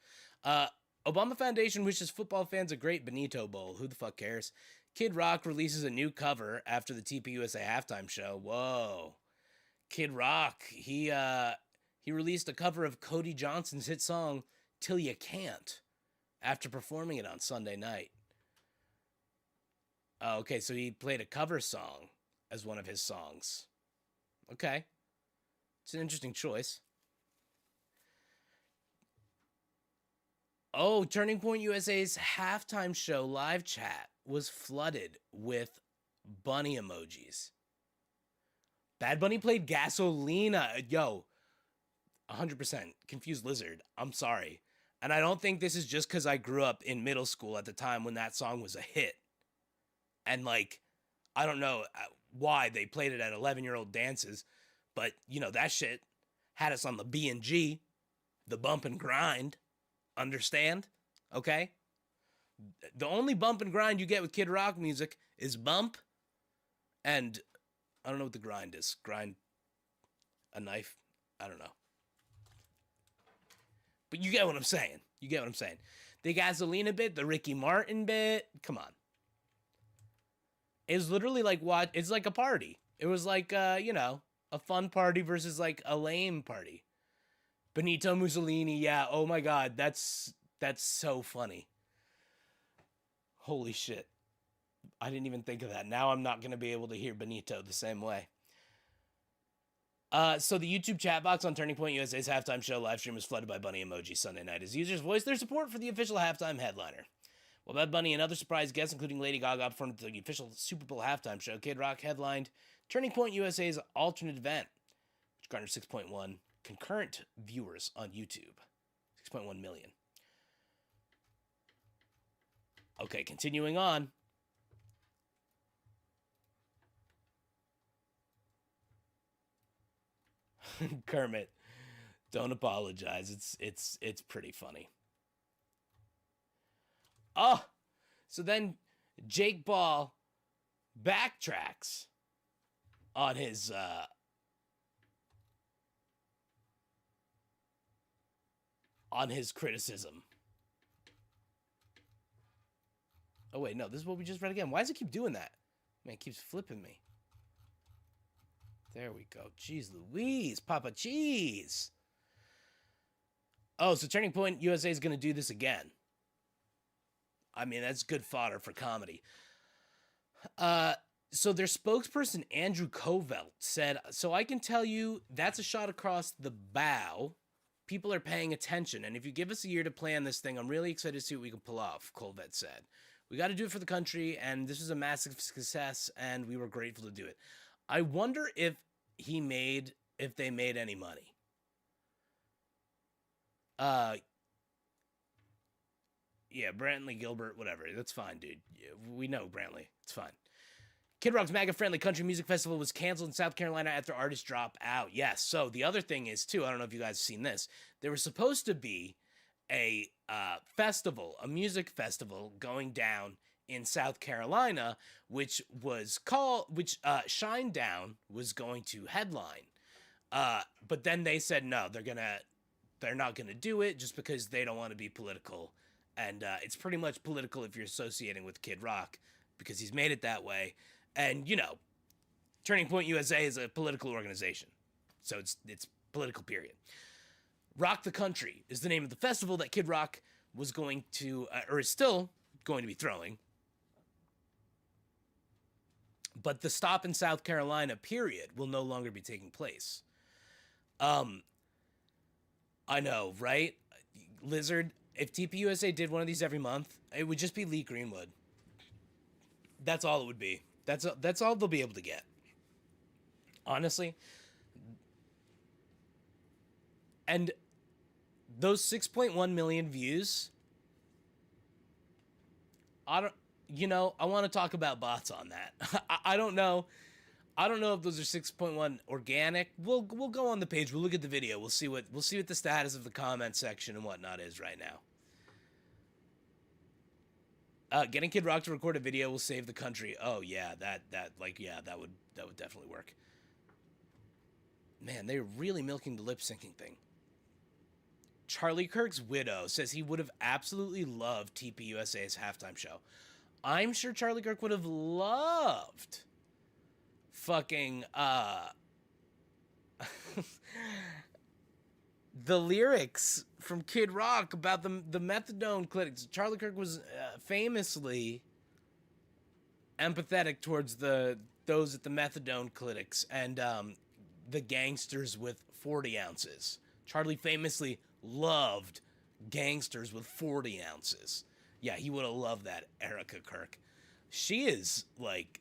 Obama Foundation wishes football fans a great Benito Bowl. Who the fuck cares? Kid Rock releases a new cover after the TPUSA halftime show. Whoa. Kid Rock, he released a cover of Cody Johnson's hit song, Till You Can't, after performing it on Sunday night. Oh, okay, so he played a cover song as one of his songs. Okay. It's an interesting choice. Oh, Turning Point USA's halftime show live chat was flooded with bunny emojis. Bad Bunny played Gasolina. Yo, 100% confused lizard. I'm sorry. And I don't think this is just because I grew up in middle school at the time when that song was a hit. And like, I don't know why they played it at 11-year-old dances, but you know, that shit had us on the B&G, the bump and grind. Understand? Okay? The only bump and grind you get with Kid Rock music is bump, and I don't know what the grind is. Grind a knife? I don't know. But you get what I'm saying. You get what I'm saying. The Gasolina bit, the Ricky Martin bit, come on. It was literally like what? It's like a party. It was like, you know, a fun party versus like a lame party. Benito Mussolini, yeah. Oh my God, that's so funny. Holy shit. I didn't even think of that. Now I'm not going to be able to hear Benito the same way. So the YouTube chat box on Turning Point USA's halftime show live stream was flooded by bunny emojis Sunday night as users voiced their support for the official halftime headliner. While Bad Bunny and other surprise guests, including Lady Gaga, performed at the official Super Bowl halftime show, Kid Rock headlined Turning Point USA's alternate event, which garnered 6.1 concurrent viewers on YouTube. 6.1 million. Okay, continuing on. Kermit, don't apologize. It's pretty funny. Oh, so then Jake Paul backtracks on his criticism. Oh wait, no, this is what we just read again. Why does it keep doing that? Man, it keeps flipping me. There we go. Jeez Louise, Papa Cheese. Oh, so Turning Point USA is going to do this again. I mean, that's good fodder for comedy. So their spokesperson, Andrew Covelt, said, "So I can tell you that's a shot across the bow. People are paying attention. And if you give us a year to plan this thing, I'm really excited to see what we can pull off," Covelt said. "We got to do it for the country, and this was a massive success, and we were grateful to do it." I wonder if they made any money. Yeah, Brantley Gilbert, whatever. That's fine, dude. Yeah, we know Brantley. It's fine. Kid Rock's MAGA-friendly country music festival was canceled in South Carolina after artists drop out. Yes, so the other thing is, too, I don't know if you guys have seen this. There was supposed to be a festival, a music festival going down in South Carolina, which Shinedown was going to headline. But then they said no, they're not gonna do it just because they don't want to be political. And it's pretty much political if you're associating with Kid Rock, because he's made it that way. And, Turning Point USA is a political organization. So it's political, period. Rock the Country is the name of the festival that Kid Rock was going to, or is still going to be throwing. But the stop in South Carolina, period, will no longer be taking place. I know, right? Lizard, if TPUSA did one of these every month, it would just be Lee Greenwood. That's all it would be. That's all they'll be able to get. Honestly. And those 6.1 million views, I want to talk about bots on that. I don't know. I don't know if those are 6.1 organic. We'll go on the page. We'll look at the video. We'll see what the status of the comment section and whatnot is right now. Getting Kid Rock to record a video will save the country. Oh yeah, that would definitely work. Man, they're really milking the lip syncing thing. Charlie Kirk's widow says he would have absolutely loved TPUSA's halftime show. I'm sure Charlie Kirk would have loved fucking the lyrics from Kid Rock about the methadone clinics. Charlie Kirk was famously empathetic towards those at the methadone clinics and the gangsters with 40 ounces. Charlie famously loved gangsters with 40 ounces. Yeah, he would have loved that, Erica Kirk. She is like,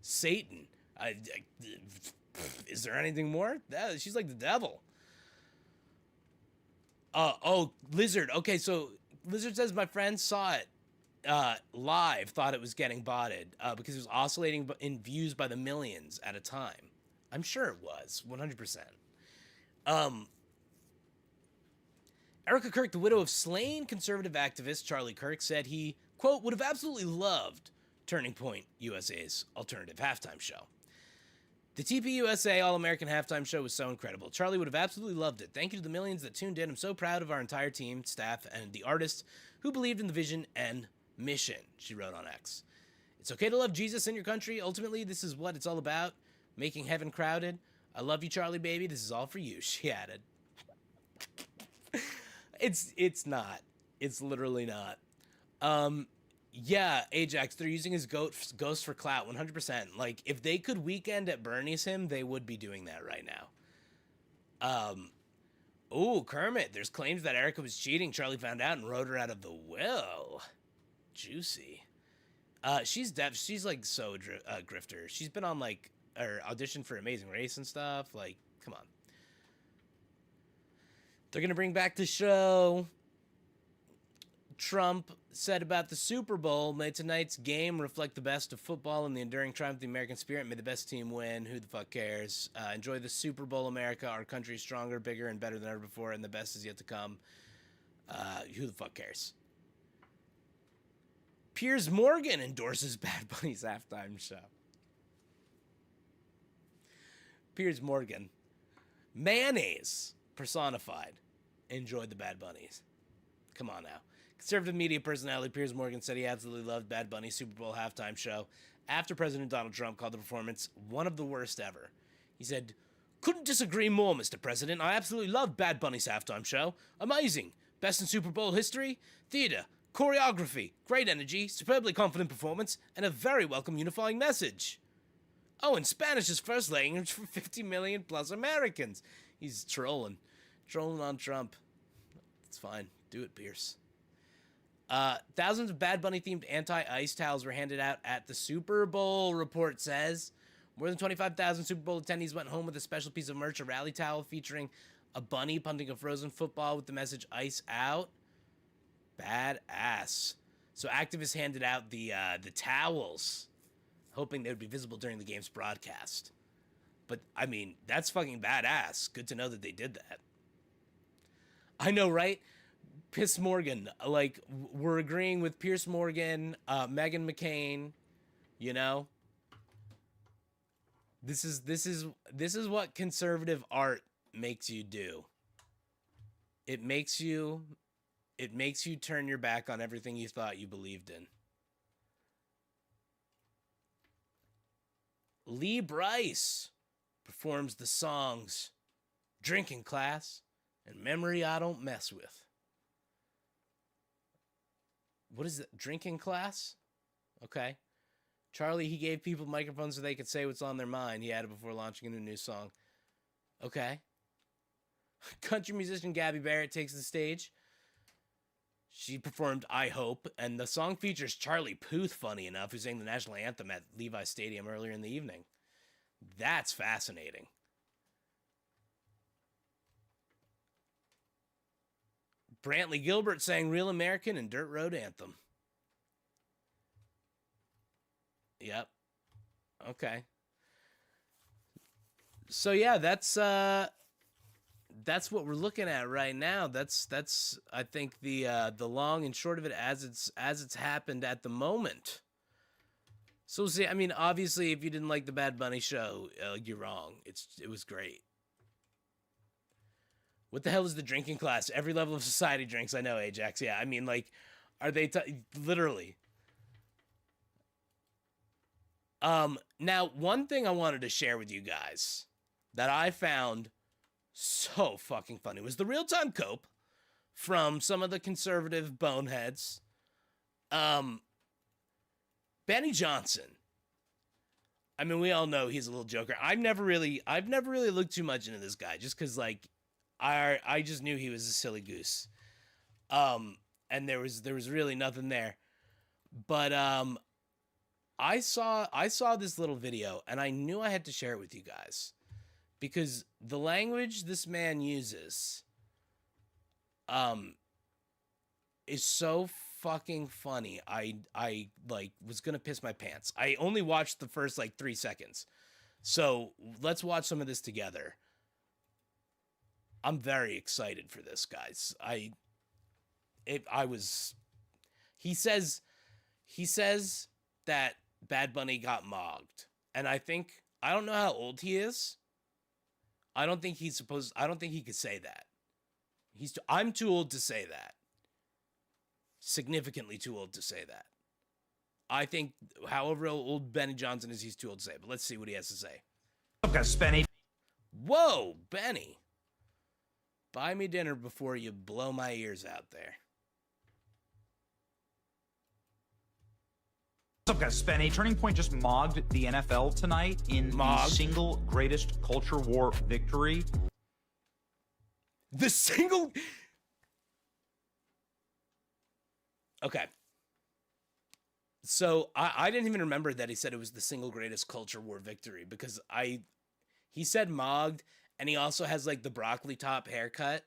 Satan. Is there anything more? She's like the devil. Lizard. Okay, so Lizard says my friend saw it live, thought it was getting botted because it was oscillating in views by the millions at a time. I'm sure it was, 100%. Erica Kirk, the widow of slain conservative activist Charlie Kirk, said he, quote, would have absolutely loved Turning Point USA's alternative halftime show. The TPUSA All-American Halftime Show was so incredible. Charlie would have absolutely loved it. Thank you to the millions that tuned in. I'm so proud of our entire team, staff, and the artists who believed in the vision and mission, she wrote on X. It's okay to love Jesus in your country. Ultimately, this is what it's all about, making heaven crowded. I love you, Charlie, baby. This is all for you, she added. It's not. It's literally not. Yeah, Ajax, they're using his ghost for clout, 100%. Like, if they could Weekend at Bernie's him, they would be doing that right now. Ooh, Kermit, there's claims that Erica was cheating. Charlie found out and wrote her out of the will. Juicy. She's like so grifter. She's been on like, or auditioned for Amazing Race and stuff. Like, come on. They're going to bring back the show. Trump said about the Super Bowl, may tonight's game reflect the best of football and the enduring triumph of the American spirit. May the best team win. Who the fuck cares? Enjoy the Super Bowl, America. Our country is stronger, bigger, and better than ever before, and the best is yet to come. Who the fuck cares? Piers Morgan endorses Bad Bunny's halftime show. Piers Morgan. Mayonnaise personified. Enjoyed the Bad Bunnies. Come on now. Conservative media personality Piers Morgan said he absolutely loved Bad Bunny's Super Bowl halftime show after President Donald Trump called the performance one of the worst ever. He said, couldn't disagree more, Mr. President. I absolutely loved Bad Bunny's halftime show. Amazing. Best in Super Bowl history. Theater. Choreography. Great energy. Superbly confident performance. And a very welcome unifying message. Oh, and Spanish's first language for 50 million plus Americans. He's trolling. Trolling on Trump. It's fine. Do it, Pierce. Thousands of Bad Bunny-themed anti-ice towels were handed out at the Super Bowl, report says. More than 25,000 Super Bowl attendees went home with a special piece of merch, a rally towel featuring a bunny punting a frozen football with the message, ice out. Badass. So activists handed out the towels, hoping they would be visible during the game's broadcast. But, I mean, that's fucking badass. Good to know that they did that. I know, right? Piss Morgan. Like, we're agreeing with Pierce Morgan, Meghan McCain, you know? This is what conservative art makes you do. It makes you turn your back on everything you thought you believed in. Lee Bryce performs the songs Drinking Class and Memory I Don't Mess With. What is it? Drinking Class? Okay. Charlie, he gave people microphones so they could say what's on their mind. He had it before launching a new song. Okay. Country musician Gabby Barrett takes the stage. She performed I Hope, and the song features Charlie Puth, funny enough, who sang the national anthem at Levi Stadium earlier in the evening. That's fascinating. Brantley Gilbert sang Real American and Dirt Road Anthem. Yep. Okay. So yeah, that's what we're looking at right now. That's I think the long and short of it as it's happened at the moment. So see, I mean, obviously, if you didn't like the Bad Bunny show, you're wrong. It was great. What the hell is the drinking class? Every level of society drinks. I know, Ajax. Yeah, I mean, like, are they literally? Now, one thing I wanted to share with you guys that I found so fucking funny was the real-time cope from some of the conservative boneheads. Benny Johnson. I mean, we all know he's a little joker. I've never really looked too much into this guy just because, like, I just knew he was a silly goose. And there was really nothing there. But I saw this little video and I knew I had to share it with you guys because the language this man uses is so fucking funny. I like was gonna piss my pants. I only watched the first like 3 seconds. So let's watch some of this together. I'm very excited for this, guys. He says that Bad Bunny got mogged. And I don't know how old he is. I don't think he could say that. I'm too old to say that. Significantly too old to say that. I think however old Benny Johnson is, he's too old to say it. But let's see what he has to say. What's up, guys? Benny. Whoa, Benny. Buy me dinner before you blow my ears out there. What's up, guys? Spenny. Turning Point just mogged the NFL tonight in the single greatest culture war victory. The single... Okay. So I didn't even remember that he said it was the single greatest culture war victory because he said mogged and he also has like the broccoli top haircut.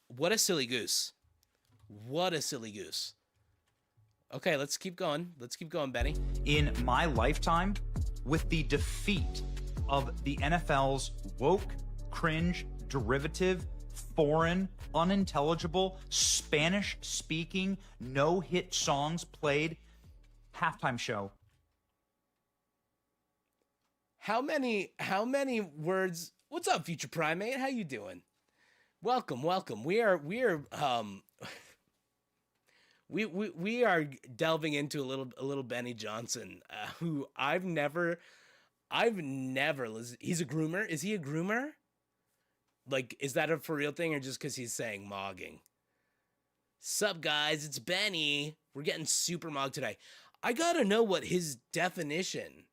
What a silly goose. What a silly goose. Okay, let's keep going. Let's keep going, Benny. In my lifetime, with the defeat of the NFL's woke, cringe, derivative, foreign, unintelligible, Spanish-speaking, no-hit songs played halftime show. How many words? What's up, Future Primate? How you doing? Welcome. We are we are delving into a little Benny Johnson, who I've never listened. He's a groomer. Is he a groomer? Like, is that a for real thing or just because he's saying mogging? Sup, guys? It's Benny. We're getting super mogged today. I gotta know what his definition,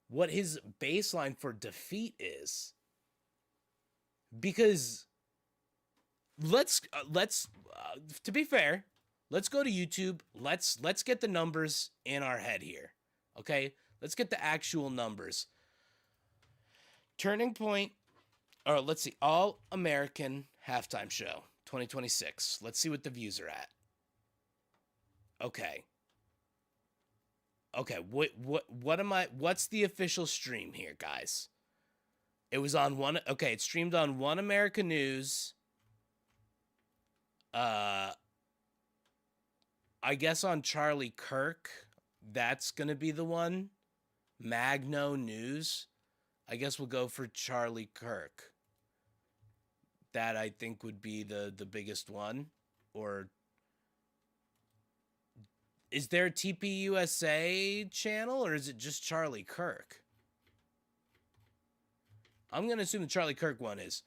what his baseline for defeat is, because let's to be fair, let's go to YouTube. Let's get the numbers in our head here. Okay? Let's get the actual numbers. Turning Point, or let's see, All American Halftime Show 2026. Let's see what the views are at. Okay. Okay, what's the official stream here, guys? It was on one. Okay, it streamed on One America News. I guess on Charlie Kirk. That's gonna be the one. Magno News. I guess we'll go for Charlie Kirk. That I think would be the biggest one. Or is there a TPUSA channel, or is it just Charlie Kirk? I'm going to assume the Charlie Kirk one is.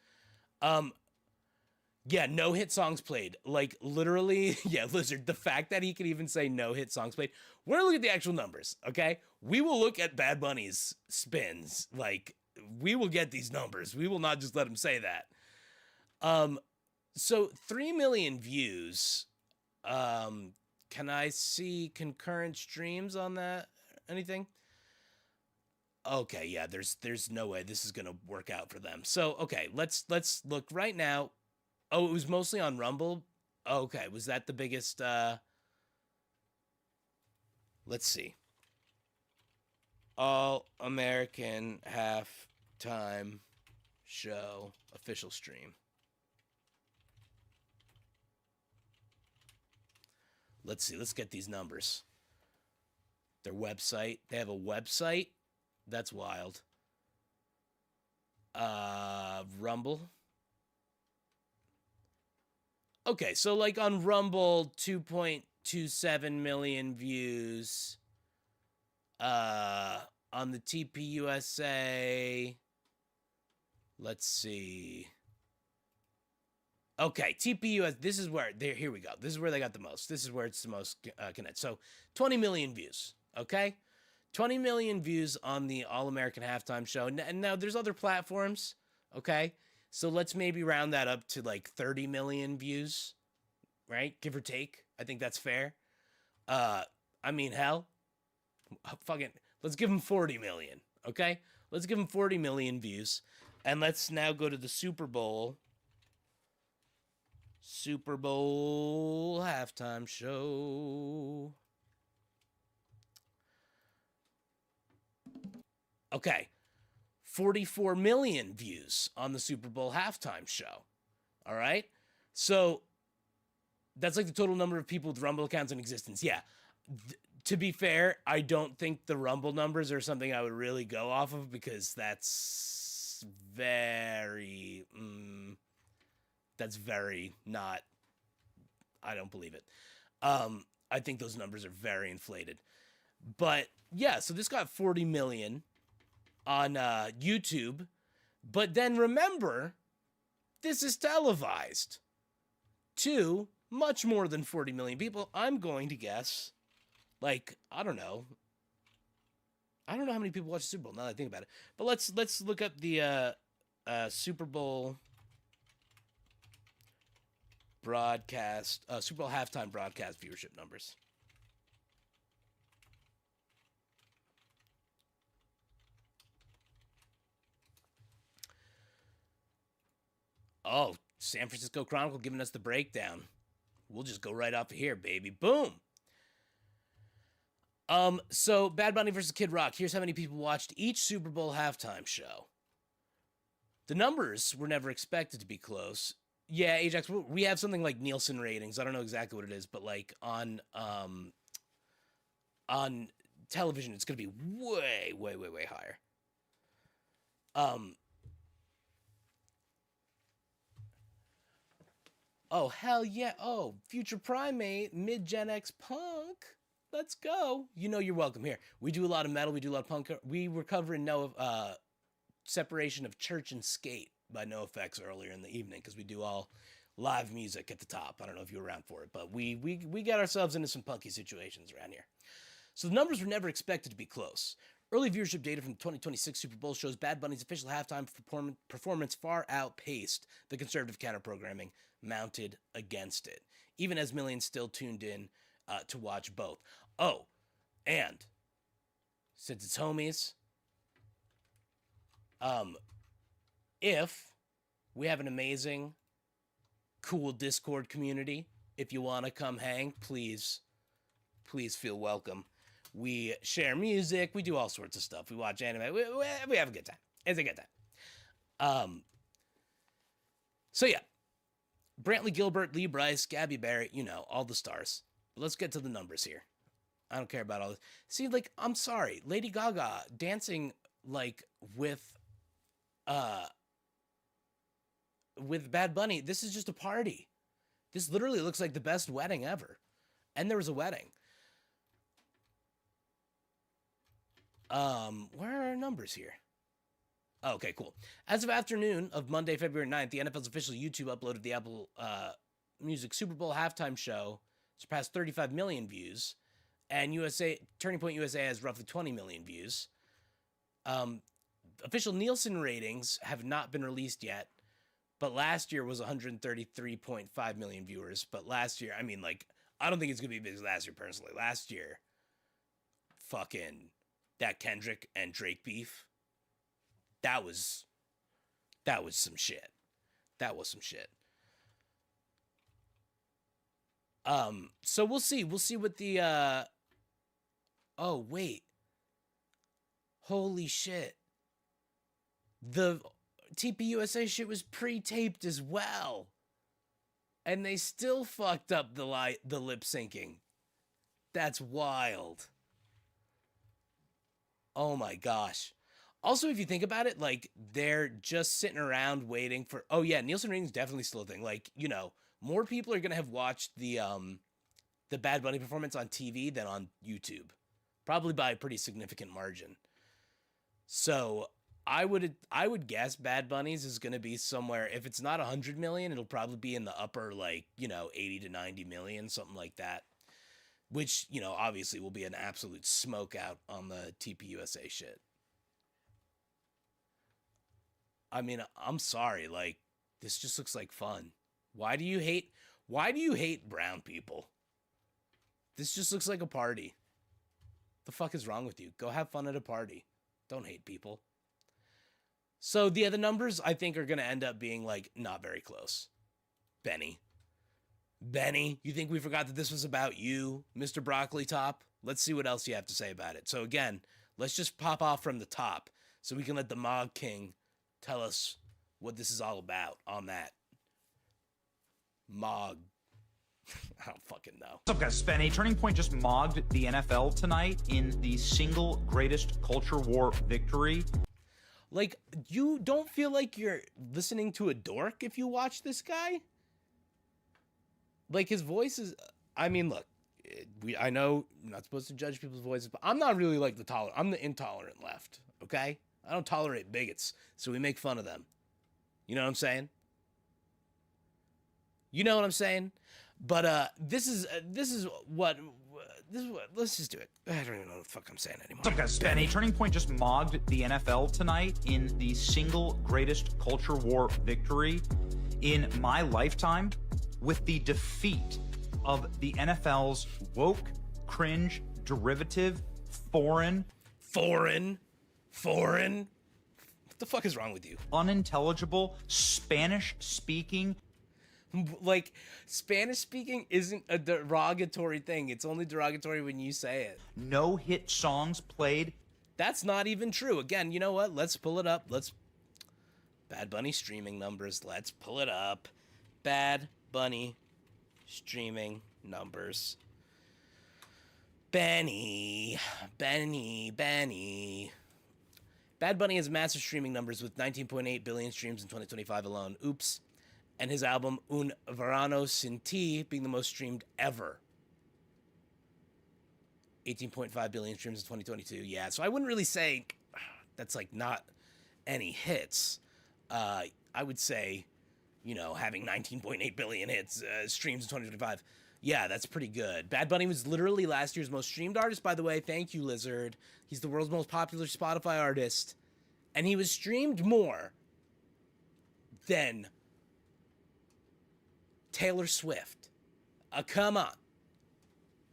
Yeah, no hit songs played. Like, literally, yeah, Lizard, the fact that he can even say no hit songs played. We're going to look at the actual numbers, okay? We will look at Bad Bunny's spins. Like, we will get these numbers. We will not just let him say that. So 3 million views. Can I see concurrent streams on that? Anything? Okay, yeah, there's no way this is gonna work out for them. So okay, let's look right now. Oh, it was mostly on Rumble. Okay, was that the biggest? Let's see. All American Halftime Show official stream. Let's see. Let's get these numbers. Their website. They have a website. That's wild. Rumble. Okay, so like on Rumble, 2.27 million views. On the TPUSA, let's see. Okay, TPUS, this is where, here we go. This is where they got the most. This is where it's the most connected. So 20 million views, okay? 20 million views on the All-American Halftime Show. And now there's other platforms, okay? So let's maybe round that up to like 30 million views, right? Give or take. I think that's fair. I mean, hell, fucking, let's give them 40 million, okay? Let's give them 40 million views. And let's now go to the Super Bowl. Super Bowl halftime show. Okay. 44 million views on the Super Bowl halftime show. All right? So that's like the total number of people with Rumble accounts in existence. Yeah. To be fair, I don't think the Rumble numbers are something I would really go off of because that's very not, I don't believe it. I think those numbers are very inflated. But yeah, so this got 40 million on YouTube. But then remember, this is televised to much more than 40 million people. I'm going to guess, like, I don't know how many people watch the Super Bowl now that I think about it. But let's look up the Super Bowl broadcast, Super Bowl halftime broadcast viewership numbers. Oh, San Francisco Chronicle giving us the breakdown. We'll just go right off of here, baby. Boom. So Bad Bunny versus Kid Rock. Here's how many people watched each Super Bowl halftime show. The numbers were never expected to be close. Yeah, Ajax, we have something like Nielsen ratings. I don't know exactly what it is, but like on television, it's going to be way, way, way, way higher. Oh, hell yeah. Oh, Future Primate, Mid-Gen X Punk. Let's go. You know you're welcome here. We do a lot of metal. We do a lot of punk. We were covering Separation of Church and Skate by NoFX earlier in the evening because we do all live music at the top. I don't know if you were around for it, but we got ourselves into some punky situations around here. So the numbers were never expected to be close. Early viewership data from the 2026 Super Bowl shows Bad Bunny's official halftime performance far outpaced the conservative counter-programming mounted against it, even as millions still tuned in to watch both. Oh, and since it's homies, if we have an amazing, cool Discord community, if you want to come hang, please feel welcome. We share music. We do all sorts of stuff. We watch anime. We have a good time. It's a good time. So yeah, Brantley Gilbert, Lee Brice, Gabby Barrett, you know, all the stars. But let's get to the numbers here. I don't care about all this. See, like, I'm sorry, Lady Gaga dancing like with Bad Bunny. This is just a party. This literally looks like the best wedding ever. And there was a wedding. Where are our numbers here? Oh, okay, cool. As of afternoon of Monday, February 9th, the NFL's official YouTube uploaded the Apple Music Super Bowl halftime show, surpassed 35 million views, and Turning Point USA has roughly 20 million views. Official Nielsen ratings have not been released yet, but last year was 133.5 million viewers. But last year, I mean, like, I don't think it's going to be big as last year, personally. Last year, fucking that Kendrick and Drake beef, that was some shit. That was some shit. So we'll see. We'll see what the, oh, wait. Holy ship. The TPUSA shit was pre-taped as well. And they still fucked up the lip syncing. That's wild. Oh my gosh. Also, if you think about it, like, they're just sitting around waiting for... Oh, yeah, Nielsen ratings definitely still a thing. Like, you know, more people are going to have watched the Bad Bunny performance on TV than on YouTube. Probably by a pretty significant margin. So, I would guess Bad Bunny's is going to be somewhere... If it's not 100 million, it'll probably be in the upper, like, you know, 80 to 90 million, something like that. Which, you know, obviously will be an absolute smoke out on the TPUSA shit. I mean, I'm sorry, like, this just looks like fun. Why do you hate brown people? This just looks like a party. The fuck is wrong with you? Go have fun at a party. Don't hate people. So the other numbers, I think, are going to end up being, like, not very close. Benny, you think we forgot that this was about you, Mr. Broccoli Top? Let's see what else you have to say about it. So again, let's just pop off from the top so we can let the Mog King tell us what this is all about on that. Mog. I don't fucking know. What's up, guys? Spenny. Turning Point just mogged the NFL tonight in the single greatest culture war victory. Like, you don't feel like you're listening to a dork if you watch this guy? Like, his voice is... I mean, look, I know I'm not supposed to judge people's voices, but I'm not really like I'm the intolerant left, okay? I don't tolerate bigots, so we make fun of them. You know what I'm saying? You know what I'm saying? But this is what let's just do it. I don't even know what the fuck I'm saying anymore. What's up, guys? Spenny. Turning Point just mogged the NFL tonight in the single greatest culture war victory in my lifetime, with the defeat of the NFL's woke, cringe, derivative, foreign. What the fuck is wrong with you? Unintelligible, Spanish-speaking. Like, Spanish-speaking isn't a derogatory thing. It's only derogatory when you say it. No hit songs played. That's not even true. Again, you know what? Let's pull it up. Bad Bunny streaming numbers. Let's pull it up. Bad Bunny streaming numbers. Benny. Bad Bunny has massive streaming numbers with 19.8 billion streams in 2025 alone. Oops. And his album Un Verano Sin Ti being the most streamed ever. 18.5 billion streams in 2022. Yeah, so I wouldn't really say that's like not any hits. I would say, you know, having 19.8 billion hits streams in 2025. Yeah, that's pretty good. Bad Bunny was literally last year's most streamed artist, by the way. Thank you, Lizard. He's the world's most popular Spotify artist. And he was streamed more than Taylor Swift. Come on.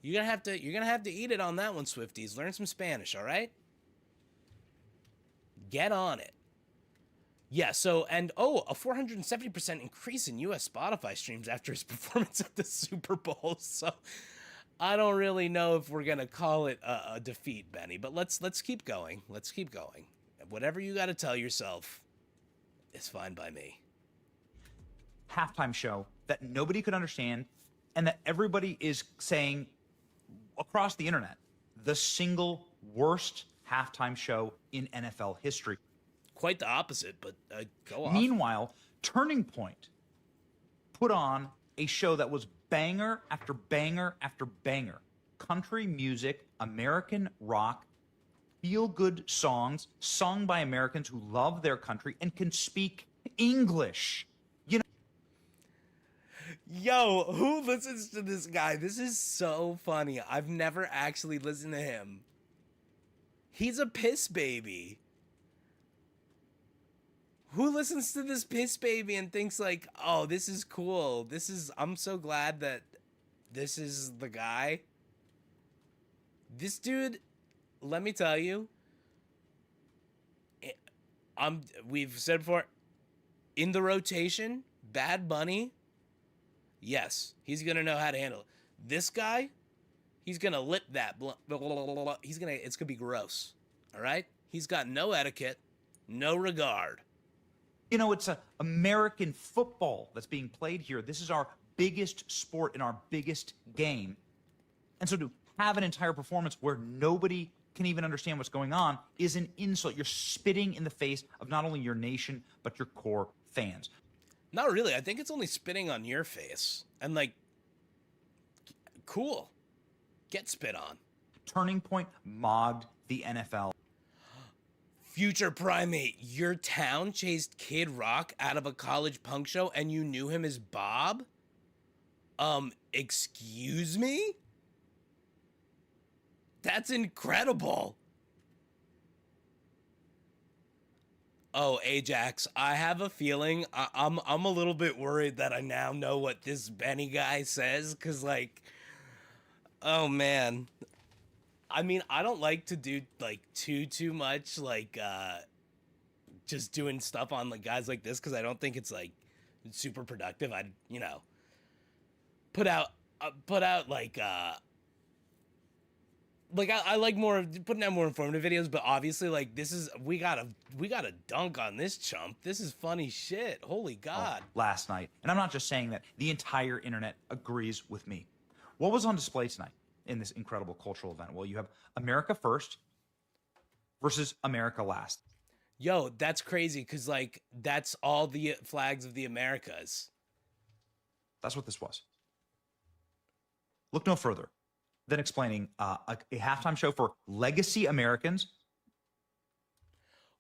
You're gonna have to eat it on that one, Swifties. Learn some Spanish, all right? Get on it. Yeah, so, and, a 470% increase in U.S. Spotify streams after his performance at the Super Bowl. So, I don't really know if we're going to call it a defeat, Benny, but let's keep going. Let's keep going. Whatever you got to tell yourself, is fine by me. Halftime show that nobody could understand and that everybody is saying across the internet, the single worst halftime show in NFL history. Quite the opposite, but go off. Meanwhile, Turning Point put on a show that was banger after banger after banger. Country music, American rock, feel-good songs sung by Americans who love their country and can speak English. You know, yo, who listens to this guy? This is so funny. I've never actually listened to him. He's a piss baby. Who listens to this piss baby and thinks like, oh, this is cool. I'm so glad that this is the guy. This dude, let me tell you, we've said before, in the rotation, Bad Bunny, yes, he's gonna know how to handle it. This guy, he's gonna lip that. It's gonna be gross. All right, he's got no etiquette, no regard. You know, it's American football that's being played here. This is our biggest sport and our biggest game. And so to have an entire performance where nobody can even understand what's going on is an insult. You're spitting in the face of not only your nation, but your core fans. Not really. I think it's only spitting on your face. And like, cool. Get spit on. Turning Point mogged the NFL. Future Primate, your town chased Kid Rock out of a college punk show and you knew him as Bob? Excuse me? That's incredible. Oh, Ajax, I have a feeling I'm a little bit worried that I now know what this Benny guy says, cause like, oh man. I mean, I don't like to do like too much like just doing stuff on like guys like this, cause I don't think it's like super productive. I'd, you know, put out like I like more putting out more informative videos, but obviously like this is we gotta dunk on this chump. This is funny shit. Holy God. Last night, and I'm not just saying that, the entire internet agrees with me. What was on display tonight in this incredible cultural event? Well, you have America First versus America Last. Yo, that's crazy, because like that's all the flags of the Americas. That's what this was. Look no further than explaining a halftime show for legacy Americans.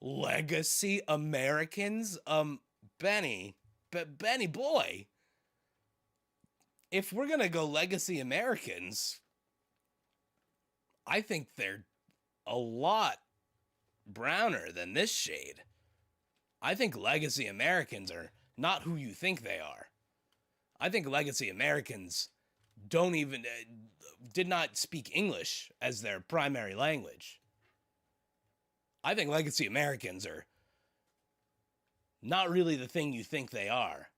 Legacy Americans? Benny boy, if we're gonna go legacy Americans, I think they're a lot browner than this shade. I think legacy Americans are not who you think they are. I think legacy Americans don't even did not speak English as their primary language. I think legacy Americans are not really the thing you think they are.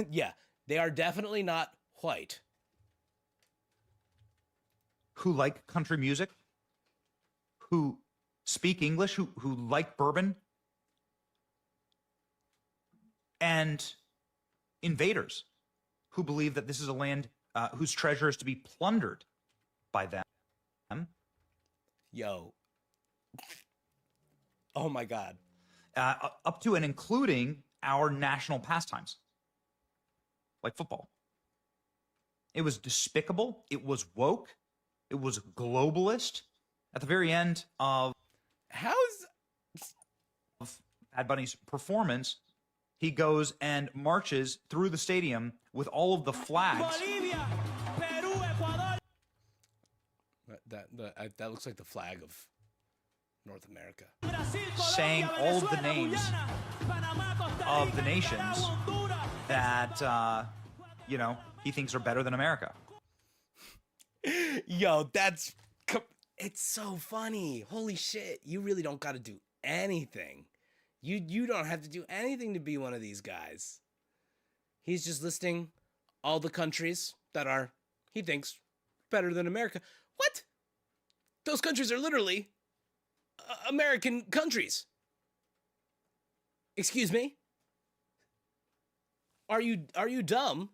Yeah, they are definitely not white. Who like country music, who speak English, who like bourbon, and invaders who believe that this is a land whose treasure is to be plundered by them. Yo. Oh my God. Up to and including our national pastimes, like football. It was despicable. It was woke. It was globalist. At the very end of Bad Bunny's performance, he goes and marches through the stadium with all of the flags. Bolivia, Peru, Ecuador. That looks like the flag of North America. Saying all of the names of the nations that, you know, he thinks are better than America. Yo, it's so funny. Holy shit. You really don't got to do anything. You don't have to do anything to be one of these guys. He's just listing all the countries that are, he thinks, better than America. What? Those countries are literally American countries. Excuse me? Are you dumb?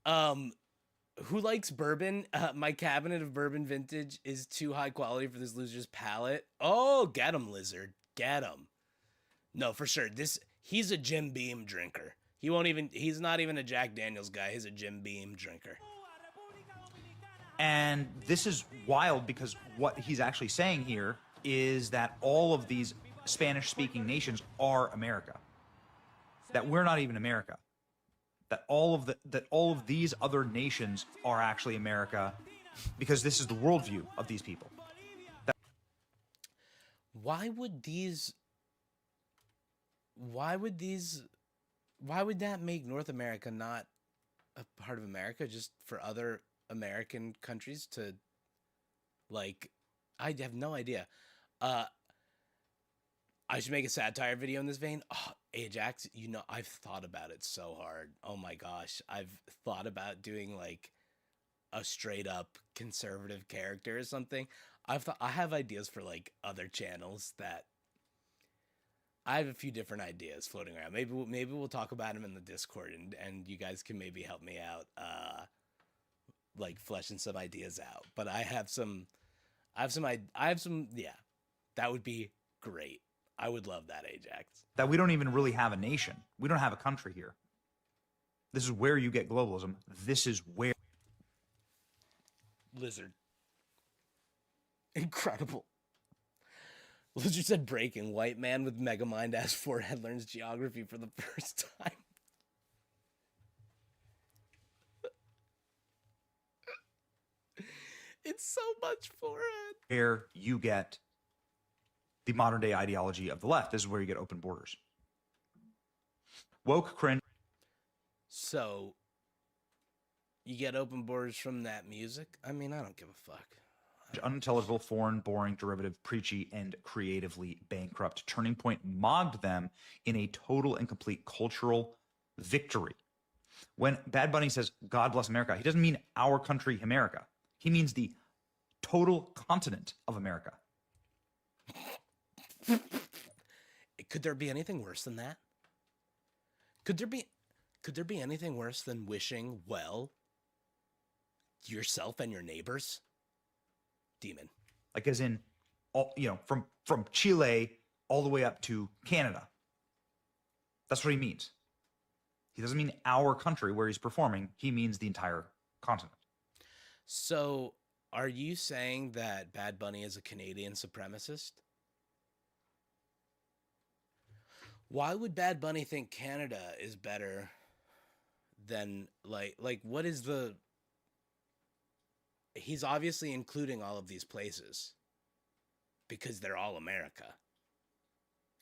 Who likes bourbon? My cabinet of bourbon vintage is too high quality for this loser's palate. Oh, get him, Lizard. Get him. No, for sure. He's a Jim Beam drinker. He's not even a Jack Daniels guy. He's a Jim Beam drinker. And this is wild because what he's actually saying here is that all of these Spanish-speaking nations are America. That we're not even America. That all of these other nations are actually America, because this is the worldview of these people. Why would that make North America not a part of America, just for other American countries to, like, I have no idea. I should make a satire video in this vein. Oh, Ajax, I've thought about it so hard. Oh my gosh. I've thought about doing like a straight up conservative character or something. I have ideas for like other channels that I have a few different ideas floating around. Maybe we'll talk about them in the Discord and you guys can maybe help me out, like fleshing some ideas out. But I have some, yeah, that would be great. I would love that, Ajax. That we don't even really have a nation. We don't have a country here. This is where you get globalism. This is where... Lizard. Incredible. Lizard said breaking. White man with Megamind as forehead learns geography for the first time. It's so much forehead. Where you get the modern day ideology of the left. This is where you get open borders. Woke cringe. So, you get open borders from that music? I mean, I don't give a fuck. Unintelligible, foreign, boring, derivative, preachy, and creatively bankrupt. Turning Point mocked them in a total and complete cultural victory. When Bad Bunny says, God bless America, he doesn't mean our country, America. He means the total continent of America. Could there be anything worse than that? Could there be anything worse than wishing well yourself and your neighbors? Demon. Like as in, all, from Chile all the way up to Canada. That's what he means. He doesn't mean our country where he's performing. He means the entire continent. So, are you saying that Bad Bunny is a Canadian supremacist? Why would Bad Bunny think Canada is better than, like what is the... He's obviously including all of these places because they're all America.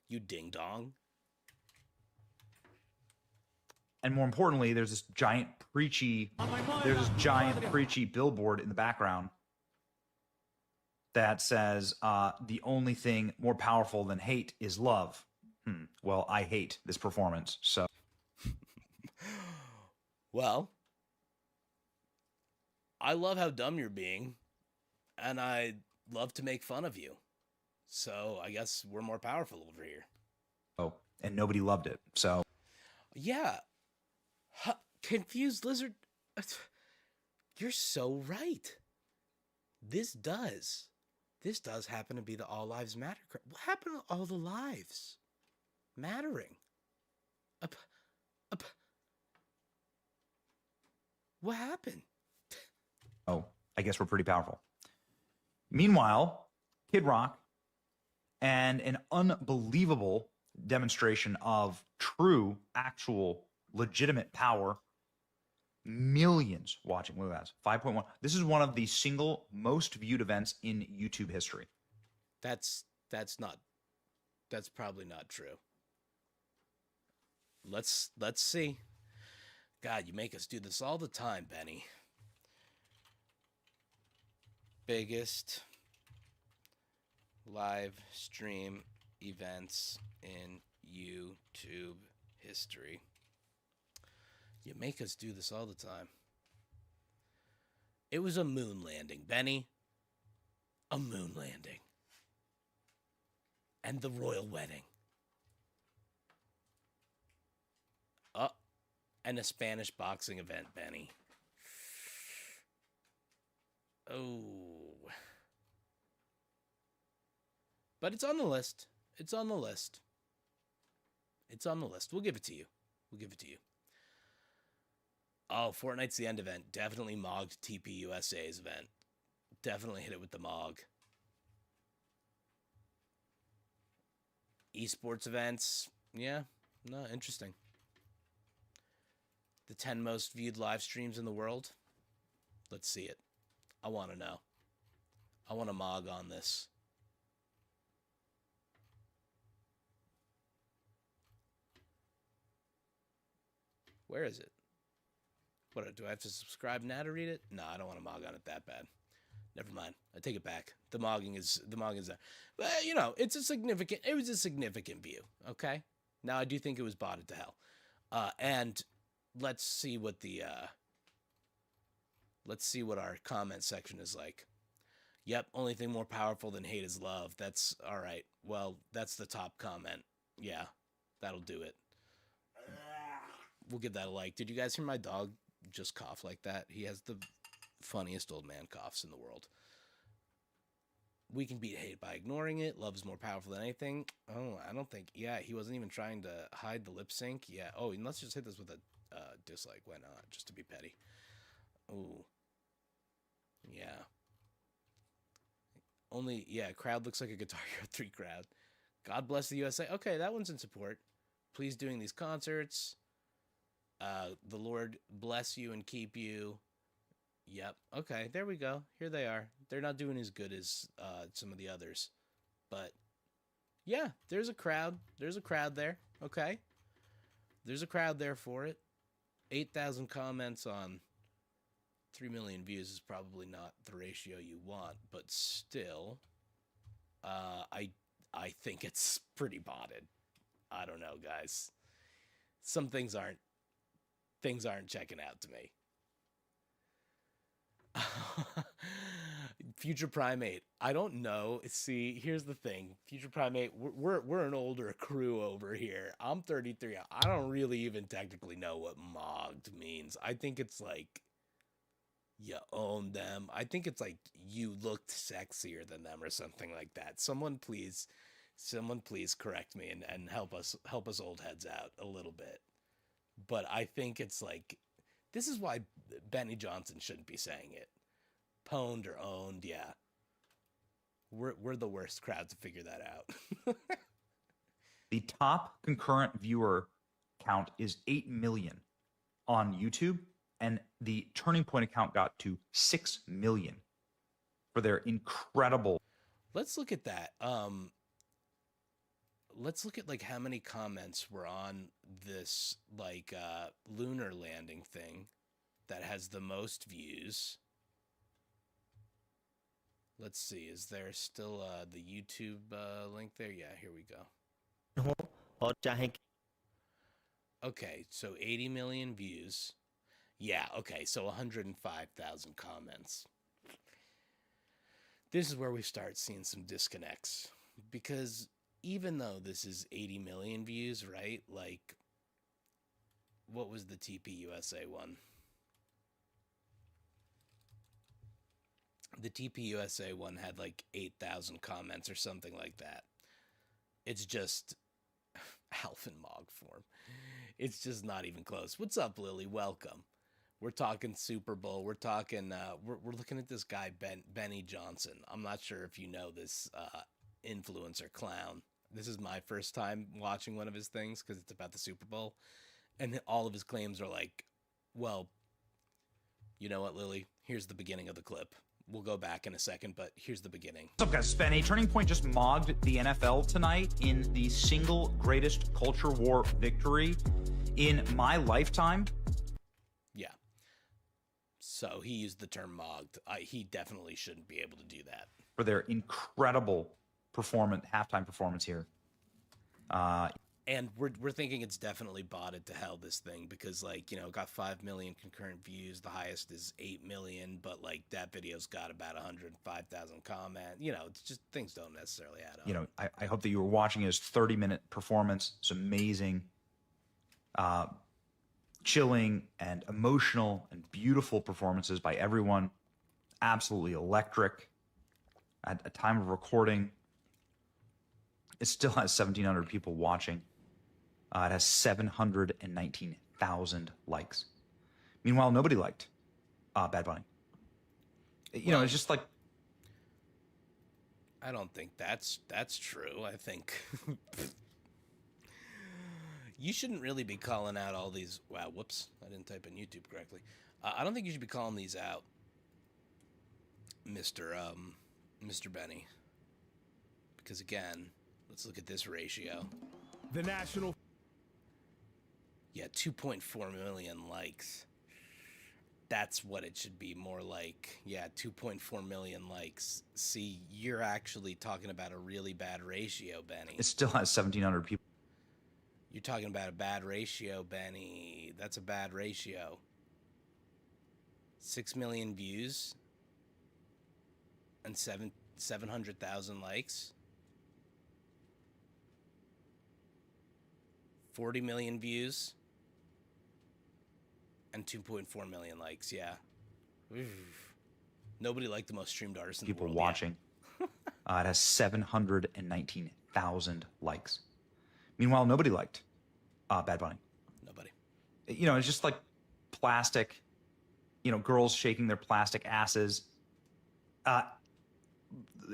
You ding-dong. And more importantly, there's this giant preachy billboard in the background that says, the only thing more powerful than hate is love. Well, I hate this performance, so. Well, I love how dumb you're being, and I love to make fun of you. So I guess we're more powerful over here. Oh, and nobody loved it, so. Yeah. Confused Lizard. You're so right. This does happen to be the All Lives Matter. What happened to all the lives mattering? What happened? Oh, I guess we're pretty powerful. Meanwhile, Kid Rock and an unbelievable demonstration of true, actual, legitimate power. Millions watching. Look at that. 5.1. This is one of the single most viewed events in YouTube history. That's probably not true. Let's see. God, you make us do this all the time, Benny. Biggest live stream events in YouTube history. You make us do this all the time. It was a moon landing, Benny. A moon landing. And the royal wedding. And a Spanish boxing event, Benny. Oh. But it's on the list. It's on the list. It's on the list. We'll give it to you. We'll give it to you. Oh, Fortnite's the End event. Definitely mogged TP USA's event. Definitely hit it with the mog. Esports events. Yeah. No, interesting. The 10 most viewed live streams in the world. Let's see it. I want to know. I want to mog on this. Where is it? What, do I have to subscribe now to read it? No, I don't want to mog on it that bad. Never mind. I take it back. The mogging is there. But, you know, it was a significant view, okay? Now, I do think it was botted to hell. And let's see what our comment section is like. Yep, only thing more powerful than hate is love. That's all right. Well, that's the top comment. Yeah, that'll do it. We'll give that a like. Did you guys hear my dog just cough like that? He has the funniest old man coughs in the world. We can beat hate by ignoring it. Love is more powerful than anything. Oh, I don't think. Yeah, he wasn't even trying to hide the lip sync. Yeah. Oh, and let's just hit this with a dislike. Why not? Just to be petty. Ooh. Yeah. Crowd looks like a Guitar Hero 3 crowd. God bless the USA. Okay, that one's in support. Please doing these concerts. The Lord bless you and keep you. Yep. Okay, there we go. Here they are. They're not doing as good as some of the others. But, yeah, there's a crowd. There's a crowd there. Okay. There's a crowd there for it. 8,000 comments on 3 million views is probably not the ratio you want, but still, I think it's pretty botted. I don't know, guys. Some things aren't checking out to me. Future Primate. I don't know. See, here's the thing. Future Primate, we're an older crew over here. I'm 33. I don't really even technically know what mogged means. I think it's like you own them. I think it's like you looked sexier than them or something like that. Someone please correct me and help us old heads out a little bit. But I think it's like, this is why Benny Johnson shouldn't be saying it. Pwned or owned, yeah. We're the worst crowd to figure that out. The top concurrent viewer count is 8 million on YouTube, and the Turning Point account got to 6 million for their incredible. Let's look at that. Let's look at like how many comments were on this like lunar landing thing that has the most views. Let's see, is there still the YouTube link there? Yeah, here we go. Okay, so 80 million views. Yeah, okay, so 105,000 comments. This is where we start seeing some disconnects. Because even though this is 80 million views, right? Like, what was the TP USA one? The TP USA one had like 8,000 comments or something like that. It's just Alpha and Mog form. It's just not even close. What's up, Lily? Welcome. We're talking Super Bowl. We're talking. We're looking at this guy Benny Johnson. I'm not sure if you know this influencer clown. This is my first time watching one of his things because it's about the Super Bowl, and all of his claims are like, "Well, you know what, Lily? Here's the beginning of the clip." We'll go back in a second, but here's the beginning. What's up, guys? Benny. Turning Point just mogged the NFL tonight in the single greatest culture war victory in my lifetime. Yeah. So he used the term mogged. He definitely shouldn't be able to do that. For their incredible halftime performance here. And we're thinking it's definitely botted to hell, this thing, because, like, you know, it got 5 million concurrent views. The highest is 8 million, but, like, that video's got about 105,000 comments. You know, it's just, things don't necessarily add up. You know, I hope that you were watching his 30-minute performance. It's amazing. chilling and emotional and beautiful performances by everyone. Absolutely electric. At a time of recording, it still has 1,700 people watching. It has 719,000 likes. Meanwhile, nobody liked Bad Bunny. You know, it's just like... I don't think that's true. I think you shouldn't really be calling out all these... Wow, whoops. I didn't type in YouTube correctly. I don't think you should be calling these out, Mr. Benny. Because again, let's look at this ratio. The national... Yeah, 2.4 million likes. That's what it should be more like. Yeah, 2.4 million likes. See, you're actually talking about a really bad ratio, Benny. It still has 1,700 people. You're talking about a bad ratio, Benny. That's a bad ratio. 6 million views and 700,000 likes. 40 million views and 2.4 million likes. Yeah. Oof. Nobody liked the most streamed artist in the world. People watching. It has 719,000 likes. Meanwhile, nobody liked Bad Bunny. Nobody. You know, it's just like plastic, you know, girls shaking their plastic asses.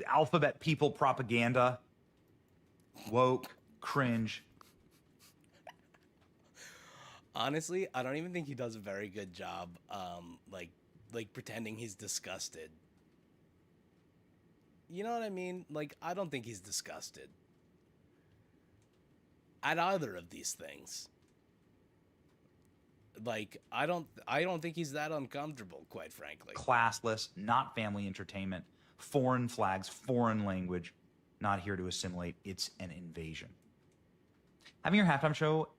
Alphabet people propaganda. Woke, cringe. Honestly, I don't even think he does a very good job, like pretending he's disgusted. You know what I mean? Like, I don't think he's disgusted at either of these things. Like, I don't think he's that uncomfortable, quite frankly. Classless, not family entertainment, foreign flags, foreign language, not here to assimilate. It's an invasion. Having your halftime show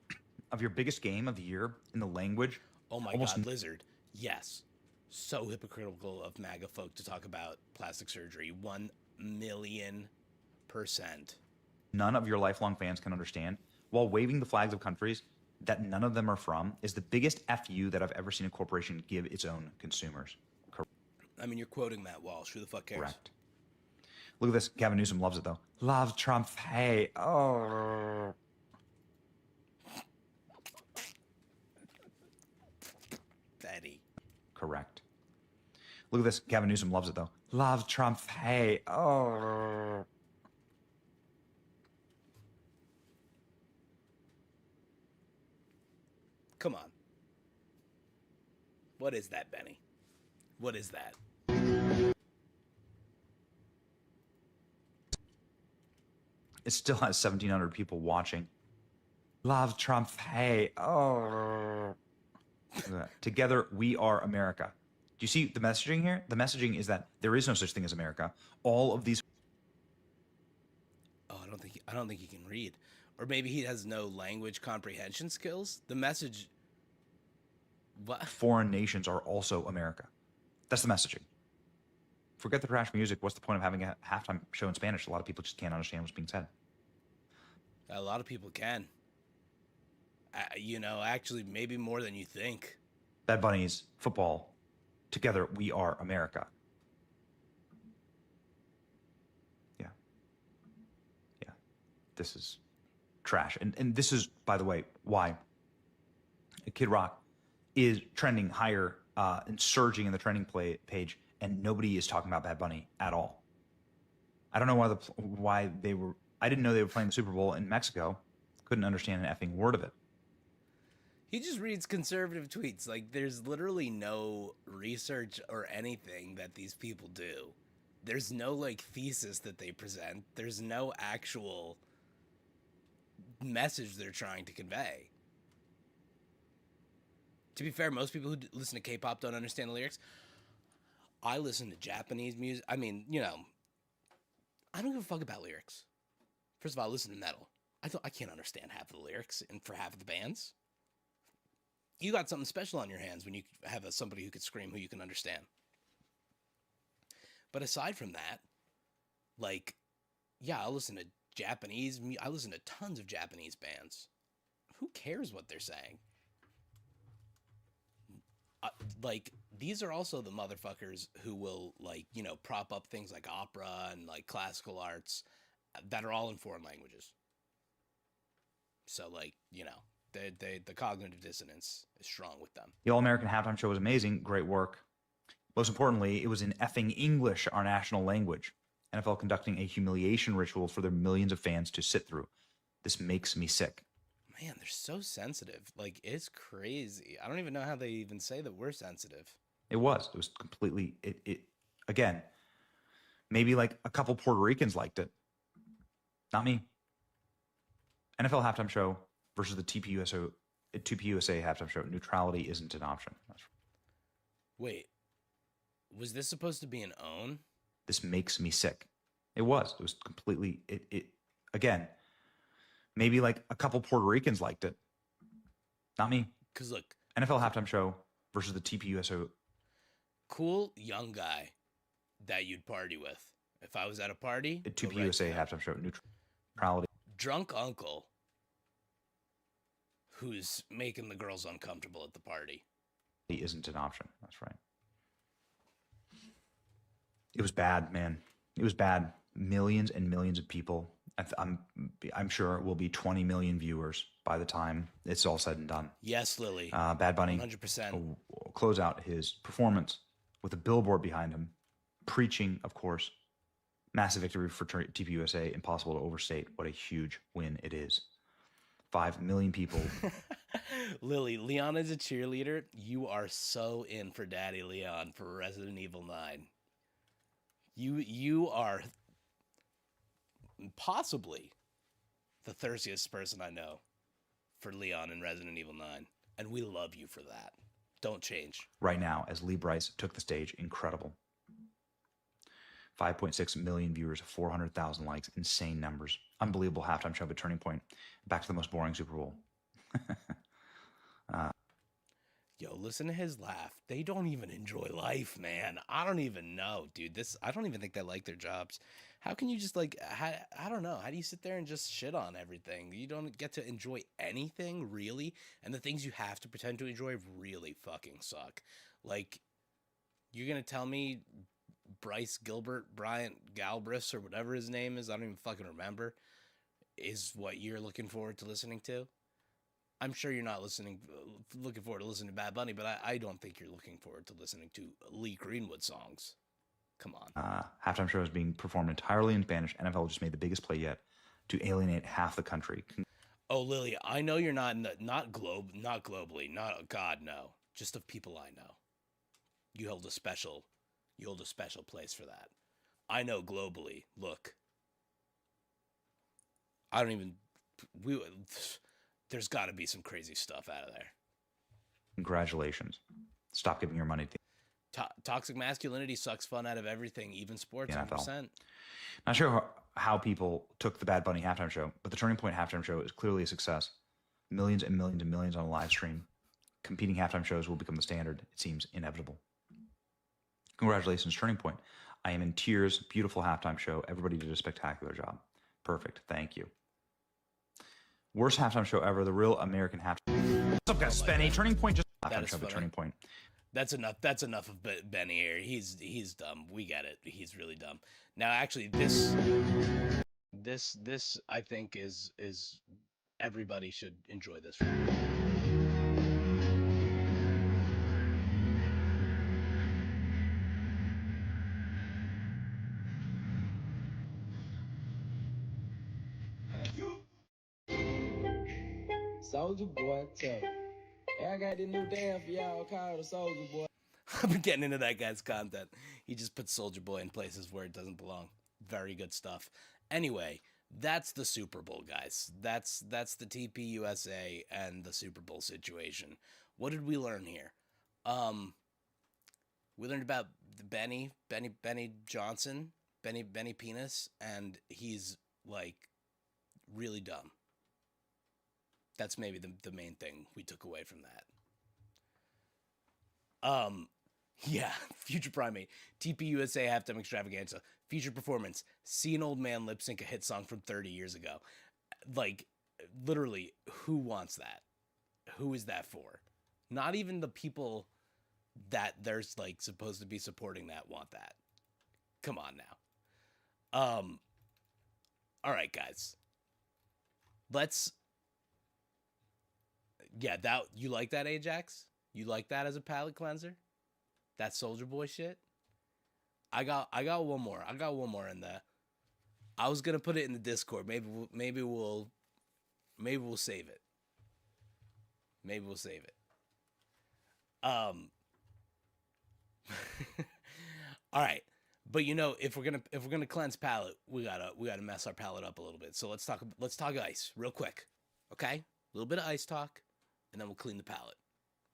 of your biggest game of the year in the language. Oh my God, Lizard. Yes. So hypocritical of MAGA folk to talk about plastic surgery. 1,000,000%. None of your lifelong fans can understand, while waving the flags of countries that none of them are from, is the biggest FU that I've ever seen a corporation give its own consumers. I mean, you're quoting Matt Walsh. Who the fuck cares? Correct. Look at this. Gavin Newsom loves it, though. Love Trump. Hey. Oh. Betty. Correct. Look at this. Gavin Newsom loves it, though. Love Trump. Hey. Oh. Come on. What is that, Benny? What is that? It still has 1,700 people watching. Love Trump. Hey. Oh. Together, we are America. Do you see the messaging here? The messaging is that there is no such thing as America. All of these... Oh, I don't think he can read. Or maybe he has no language comprehension skills. The message... What? Foreign nations are also America. That's the messaging. Forget the trash music. What's the point of having a halftime show in Spanish? A lot of people just can't understand what's being said. A lot of people can. You know, actually, maybe more than you think. Bad Bunny's football. Together, we are America. Yeah. Yeah. This is trash. And this is, by the way, why Kid Rock is trending higher and surging in the trending page, and nobody is talking about Bad Bunny at all. I don't know why they were... I didn't know they were playing the Super Bowl in Mexico. Couldn't understand an effing word of it. He just reads conservative tweets. Like, there's literally no research or anything that these people do. There's no, like, thesis that they present. There's no actual message they're trying to convey. To be fair, most people who listen to K-pop don't understand the lyrics. I listen to Japanese music. I mean, you know, I don't give a fuck about lyrics. First of all, I listen to metal. I can't understand half of the lyrics and for half of the bands. You got something special on your hands when you have somebody who could scream who you can understand. But aside from that, like, yeah, I listen to Japanese. I listen to tons of Japanese bands. Who cares what they're saying? like these are also the motherfuckers who will like, you know, prop up things like opera and like classical arts that are all in foreign languages. So like, you know, the cognitive dissonance is strong with them. The All-American Halftime Show was amazing. Great work. Most importantly, it was in effing English, our national language. NFL conducting a humiliation ritual for their millions of fans to sit through. This makes me sick. Man, they're so sensitive. Like, it's crazy. I don't even know how they even say that we're sensitive. It was completely, again, maybe like a couple Puerto Ricans liked it. Not me. NFL halftime show versus the TPUSA halftime show. Neutrality isn't an option. Wait, was this supposed to be an own? This makes me sick. It was completely, again, maybe like a couple Puerto Ricans liked it. Not me. Because look, NFL halftime show versus the TPUSA. Cool young guy that you'd party with. If I was at a party, TPUSA halftime show. Neutrality. Drunk uncle who's making the girls uncomfortable at the party. He isn't an option. That's right. It was bad, man. It was bad. Millions and millions of people. I'm sure it will be 20 million viewers by the time it's all said and done. Yes, Lily. Bad Bunny 100%. will close out his performance with a billboard behind him, preaching, of course. Massive victory for TPUSA. Impossible to overstate what a huge win it is. 5 million people. Lily, Leon is a cheerleader. You are so in for Daddy Leon for Resident Evil 9. You are possibly the thirstiest person I know for Leon in Resident Evil 9. And we love you for that. Don't change. Right now, as Lee Bryce took the stage, incredible. 5.6 million viewers, 400,000 likes, insane numbers. Unbelievable halftime show, but turning point. Back to the most boring Super Bowl. Yo, listen to his laugh. They don't even enjoy life, man. I don't even know, dude. I don't even think they like their jobs. How can you just like, I don't know. How do you sit there and just shit on everything? You don't get to enjoy anything, really? And the things you have to pretend to enjoy really fucking suck. Like, you're going to tell me Bryce Gilbert, Bryant Galbraith, or whatever his name is, I don't even fucking remember, is what you're looking forward to listening to? I'm sure you're not looking forward to listening to Bad Bunny, but I don't think you're looking forward to listening to Lee Greenwood songs. Come on. Halftime show is being performed entirely in Spanish. NFL just made the biggest play yet to alienate half the country. Oh, Lily, I know you're not globally, not God, no. Just of people I know. You hold a special place for that. I know globally. Look, there's got to be some crazy stuff out of there. Congratulations. Stop giving your money to toxic masculinity sucks fun out of everything, even sports. 100%. Not sure how people took the Bad Bunny halftime show, but the Turning Point halftime show is clearly a success. Millions and millions and millions on a live stream. Competing halftime shows will become the standard. It seems inevitable. Congratulations, Turning Point. I am in tears. Beautiful halftime show. Everybody did a spectacular job. Perfect. Thank you. Worst halftime show ever. The Real American halftime. What's up, guys? Benny. Turning Point. Just halftime show, but Turning Point. That's enough. That's enough of Benny here. He's dumb. We get it. He's really dumb. Now, actually, this I think is everybody should enjoy this. Soldier Boy, tell me. Hey, I got this new dance for y'all called the Soldier Boy. I've been getting into that guy's content. He just puts Soldier Boy in places where it doesn't belong. Very good stuff. Anyway, that's the Super Bowl, guys. That's the TPUSA and the Super Bowl situation. What did we learn here? We learned about Benny Johnson, Benny Penis, and he's like really dumb. That's maybe the main thing we took away from that. Yeah, Future Primate, TPUSA halftime extravaganza, featured performance, see an old man lip sync a hit song from 30 years ago. Like, literally, who wants that? Who is that for? Not even the people that there's like supposed to be supporting that want that. Come on now. All right, guys. That you like that, Ajax? You like that as a palate cleanser? That Soldier Boy shit? I got one more. I got one more in there. I was gonna put it in the Discord. Maybe we'll save it. Maybe we'll save it. All right. But if we're gonna cleanse palate, we gotta mess our palate up a little bit. So let's talk ice real quick, okay? A little bit of ice talk, and then we'll clean the palate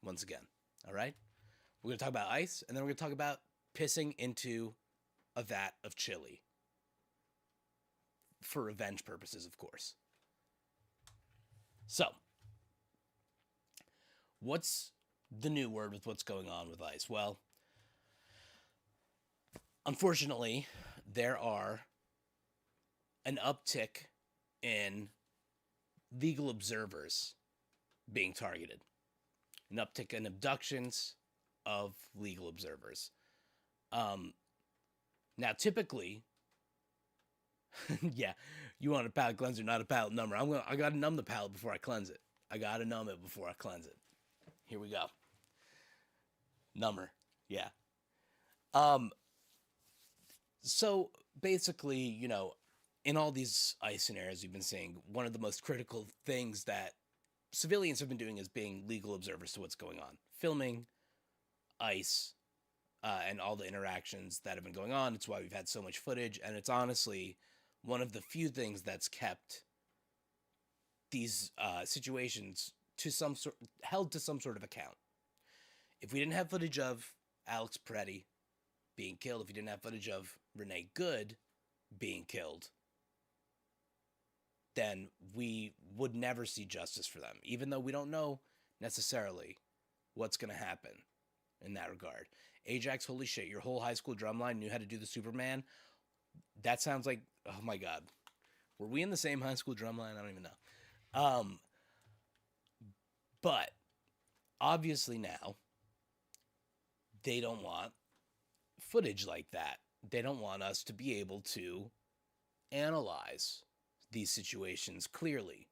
once again. All right? We're gonna talk about ice, and then we're gonna talk about pissing into a vat of chili for revenge purposes, of course. So, what's the new word with what's going on with ice? Well, unfortunately, there are an uptick in legal observers being targeted, an uptick in abductions of legal observers. Now, typically, yeah, you want a palate cleanser, not a palate number. I gotta numb the palate before I cleanse it. I gotta numb it before I cleanse it. Here we go. Number, yeah. So basically, in all these ice scenarios you've been seeing, one of the most critical things that civilians have been doing is being legal observers to what's going on, filming ice, and all the interactions that have been going on. It's why we've had so much footage, and it's honestly one of the few things that's kept these situations held to some sort of account. If we didn't have footage of Alex Peretti being killed, if we didn't have footage of Renee Good being killed, then we would never see justice for them, even though we don't know necessarily what's going to happen in that regard. Ajax, holy shit, your whole high school drumline knew how to do the Superman? That sounds like, oh my God. Were we in the same high school drumline? I don't even know. But obviously now, they don't want footage like that. They don't want us to be able to analyze these situations clearly.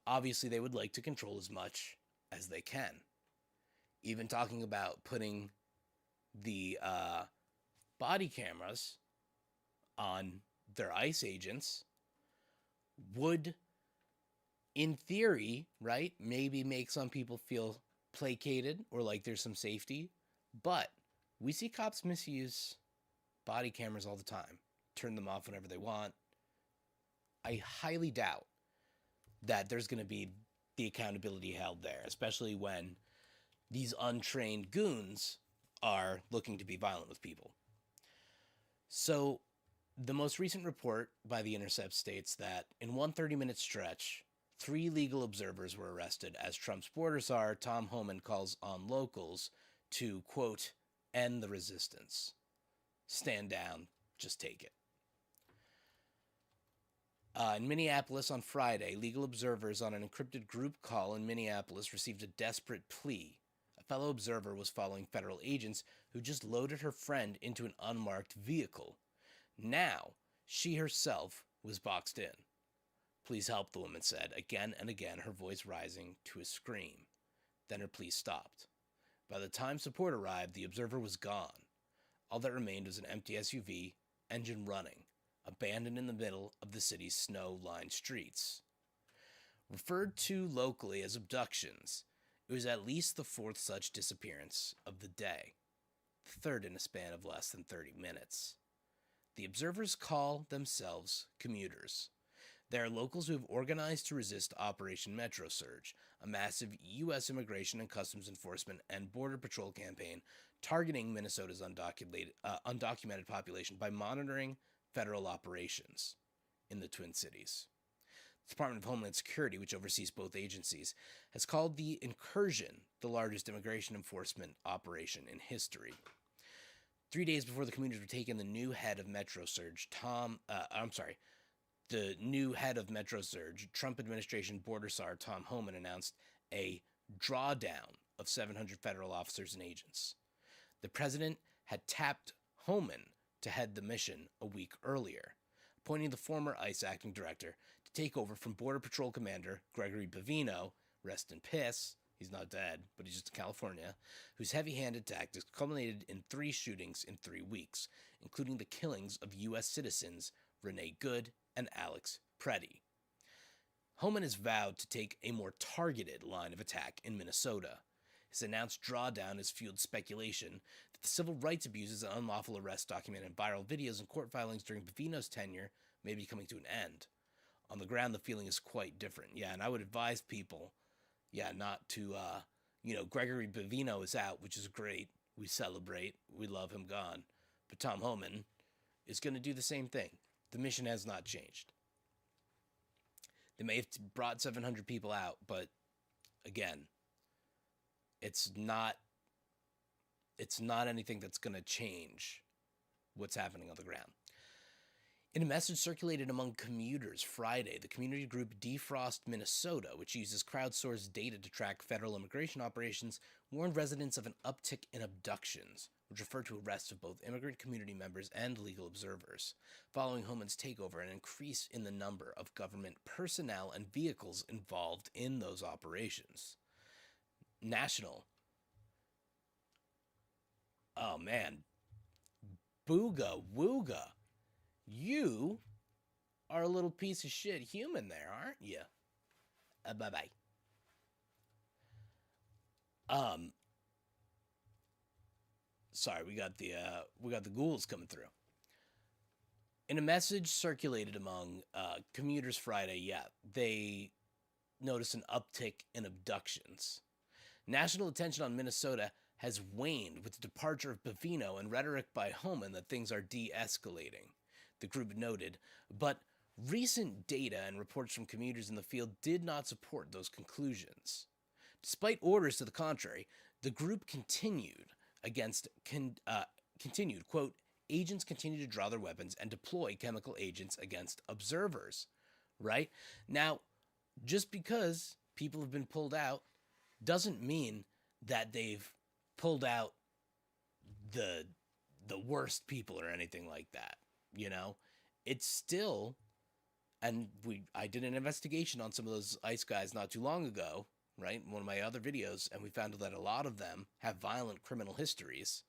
Obviously, they would like to control as much as they can. Even talking about putting the body cameras on their ICE agents would, in theory, right, maybe make some people feel placated or like there's some safety. But we see cops misuse body cameras all the time, turn them off whenever they want. I highly doubt that there's going to be the accountability held there, especially when these untrained goons are looking to be violent with people. So the most recent report by The Intercept states that in one 30-minute stretch, 3 legal observers were arrested as Trump's border czar, Tom Homan, calls on locals to, quote, end the resistance. Stand down, just take it. In Minneapolis on Friday, legal observers on an encrypted group call in Minneapolis received a desperate plea. A fellow observer was following federal agents who just loaded her friend into an unmarked vehicle. Now, she herself was boxed in. Please help, the woman said, again and again, her voice rising to a scream. Then her plea stopped. By the time support arrived, the observer was gone. All that remained was an empty SUV, engine running, abandoned in the middle of the city's snow-lined streets. Referred to locally as abductions, it was at least the 4th such disappearance of the day, the 3rd in a span of less than 30 minutes. The observers call themselves commuters. They are locals who have organized to resist Operation Metro Surge, a massive U.S. Immigration and Customs Enforcement and Border Patrol campaign targeting Minnesota's undocumented population by monitoring federal operations in the Twin Cities. The Department of Homeland Security, which oversees both agencies, has called the incursion the largest immigration enforcement operation in history. 3 days before the commuters were taken, the new head of Metro Surge, Trump administration border czar Tom Homan announced a drawdown of 700 federal officers and agents. The president had tapped Homan to head the mission a week earlier, appointing the former ICE acting director to take over from Border Patrol Commander Gregory Bavino, rest in piss, he's not dead, but he's just in California, whose heavy-handed tactics culminated in 3 shootings in 3 weeks, including the killings of U.S. citizens Renee Good and Alex Preddy. Homan has vowed to take a more targeted line of attack in Minnesota. His announced drawdown has fueled speculation that the civil rights abuses and unlawful arrests documented in viral videos and court filings during Bavino's tenure may be coming to an end. On the ground, the feeling is quite different. Yeah, and I would advise people, not to, Gregory Bavino is out, which is great. We celebrate. We love him gone. But Tom Homan is going to do the same thing. The mission has not changed. They may have brought 700 people out, but again, it's not anything that's going to change what's happening on the ground. In a message circulated among commuters Friday, the community group Defrost Minnesota, which uses crowdsourced data to track federal immigration operations, warned residents of an uptick in abductions, which refer to arrests of both immigrant community members and legal observers, following Homan's takeover and an increase in the number of government personnel and vehicles involved in those operations. National. Oh man. Booga wooga. You are a little piece of shit human there, aren't you? Bye-bye. Sorry, we got the ghouls coming through. In a message circulated among commuters Friday, they noticed an uptick in abductions. National attention on Minnesota has waned with the departure of Bavino and rhetoric by Homan that things are de-escalating, the group noted, but recent data and reports from commuters in the field did not support those conclusions. Despite orders to the contrary, the group continued, quote, agents continue to draw their weapons and deploy chemical agents against observers, right? Now, just because people have been pulled out doesn't mean that they've pulled out the worst people or anything like that. It's still, and I did an investigation on some of those ICE guys not too long ago, right? In one of my other videos, and we found that a lot of them have violent criminal histories,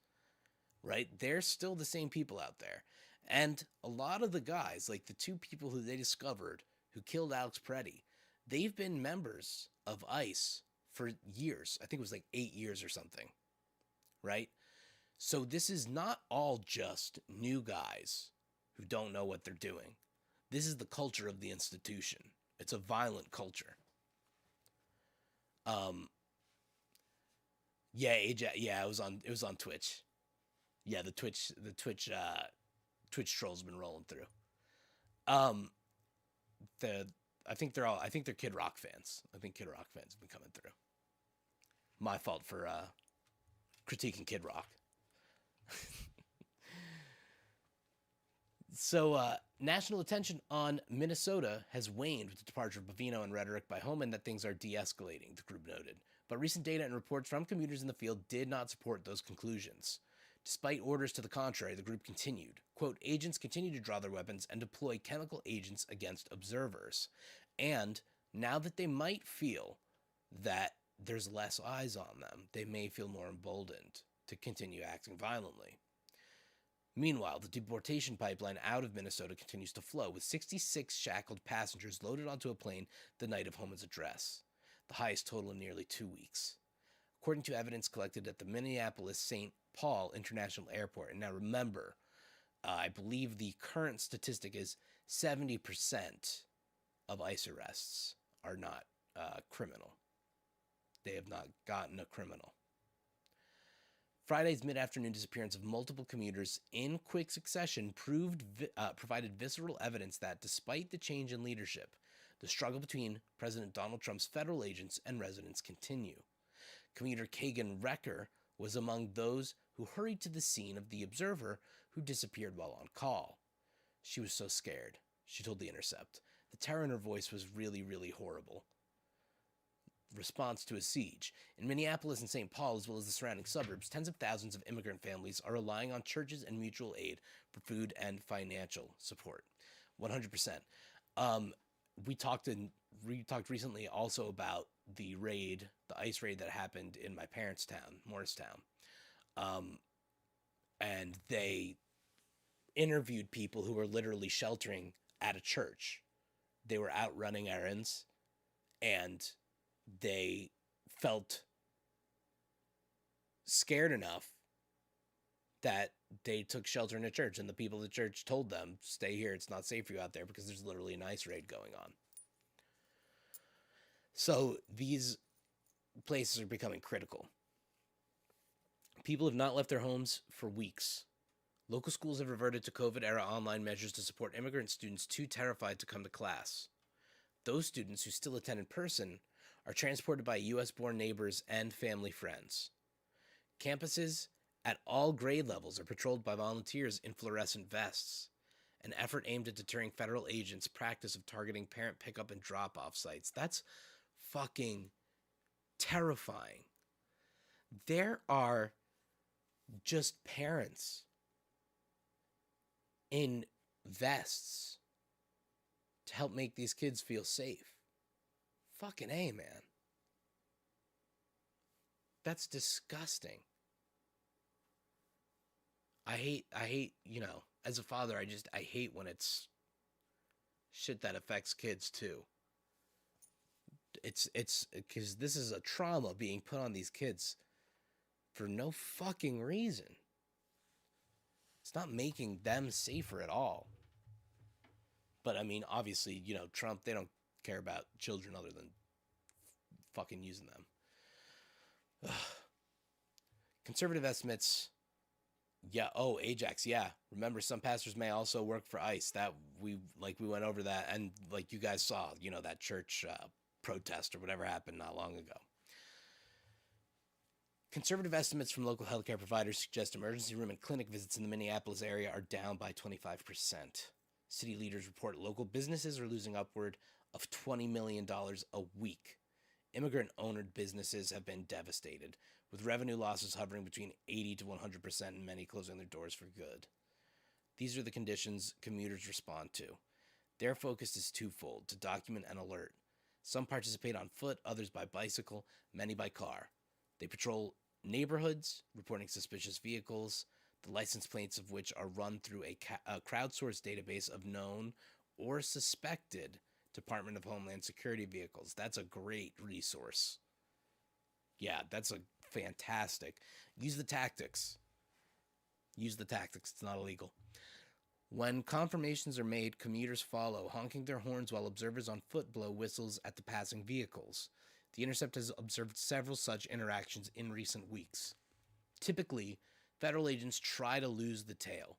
right? They're still the same people out there. And a lot of the guys, like the 2 people who they discovered who killed Alex Preddy, they've been members of ICE for years. I think it was like 8 years or something, right? So this is not all just new guys who don't know what they're doing. This is the culture of the institution. It's a violent culture. It was on Twitch. Yeah, the Twitch trolls have been rolling through. I think they're Kid Rock fans. I think Kid Rock fans have been coming through. My fault for critiquing Kid Rock. So, national attention on Minnesota has waned with the departure of Bavino and rhetoric by Homan that things are de-escalating, the group noted. But recent data and reports from commuters in the field did not support those conclusions. Despite orders to the contrary, the group continued. Quote, agents continue to draw their weapons and deploy chemical agents against observers. And now that they might feel that there's less eyes on them, they may feel more emboldened to continue acting violently. Meanwhile, the deportation pipeline out of Minnesota continues to flow, with 66 shackled passengers loaded onto a plane the night of Homan's address, the highest total in nearly 2 weeks. According to evidence collected at the Minneapolis-St. Paul International Airport, and now remember, I believe the current statistic is 70% of ICE arrests are not criminal. They have not gotten a criminal. Friday's mid-afternoon disappearance of multiple commuters in quick succession provided visceral evidence that, despite the change in leadership, the struggle between President Donald Trump's federal agents and residents continue. Commuter Kagan Recker was among those who hurried to the scene of the observer who disappeared while on call. She was so scared, she told The Intercept. The terror in her voice was really, really horrible. response to a siege. In Minneapolis and St. Paul, as well as the surrounding suburbs, tens of thousands of immigrant families are relying on churches and mutual aid for food and financial support. 100%. We talked recently also about the ICE raid that happened in my parents' town, Morristown. And they interviewed people who were literally sheltering at a church. They were out running errands, and they felt scared enough that they took shelter in a church, and the people of the church told them, stay here, it's not safe for you out there because there's literally an ICE raid going on. So these places are becoming critical. People have not left their homes for weeks. Local schools have reverted to COVID-era online measures to support immigrant students too terrified to come to class. Those students who still attend in person are transported by U.S.-born neighbors and family friends. Campuses at all grade levels are patrolled by volunteers in fluorescent vests, an effort aimed at deterring federal agents' practice of targeting parent pickup and drop-off sites. That's fucking terrifying. There are just parents in vests to help make these kids feel safe. Fucking A, man. That's disgusting. I hate, as a father, I hate when it's shit that affects kids too. It's because this is a trauma being put on these kids for no fucking reason. It's not making them safer at all. But I mean, obviously, Trump, they don't care about children other than fucking using them. Ugh. Conservative estimates. Yeah. Oh, Ajax. Yeah. Remember, some pastors may also work for ICE. That we went over that, and you guys saw, that church protest or whatever happened not long ago. Conservative estimates from local healthcare providers suggest emergency room and clinic visits in the Minneapolis area are down by 25%. City leaders report local businesses are losing upward of $20 million a week. Immigrant-owned businesses have been devastated, with revenue losses hovering between 80 to 100% and many closing their doors for good. These are the conditions commuters respond to. Their focus is twofold: to document and alert. Some participate on foot, others by bicycle, many by car. They patrol neighborhoods, reporting suspicious vehicles, the license plates of which are run through a crowdsourced database of known or suspected Department of Homeland Security vehicles. That's a great resource. Yeah, that's a fantastic. Use the tactics. Use the tactics. It's not illegal. When confirmations are made, commuters follow, honking their horns while observers on foot blow whistles at the passing vehicles. The Intercept has observed several such interactions in recent weeks. Typically, federal agents try to lose the tail.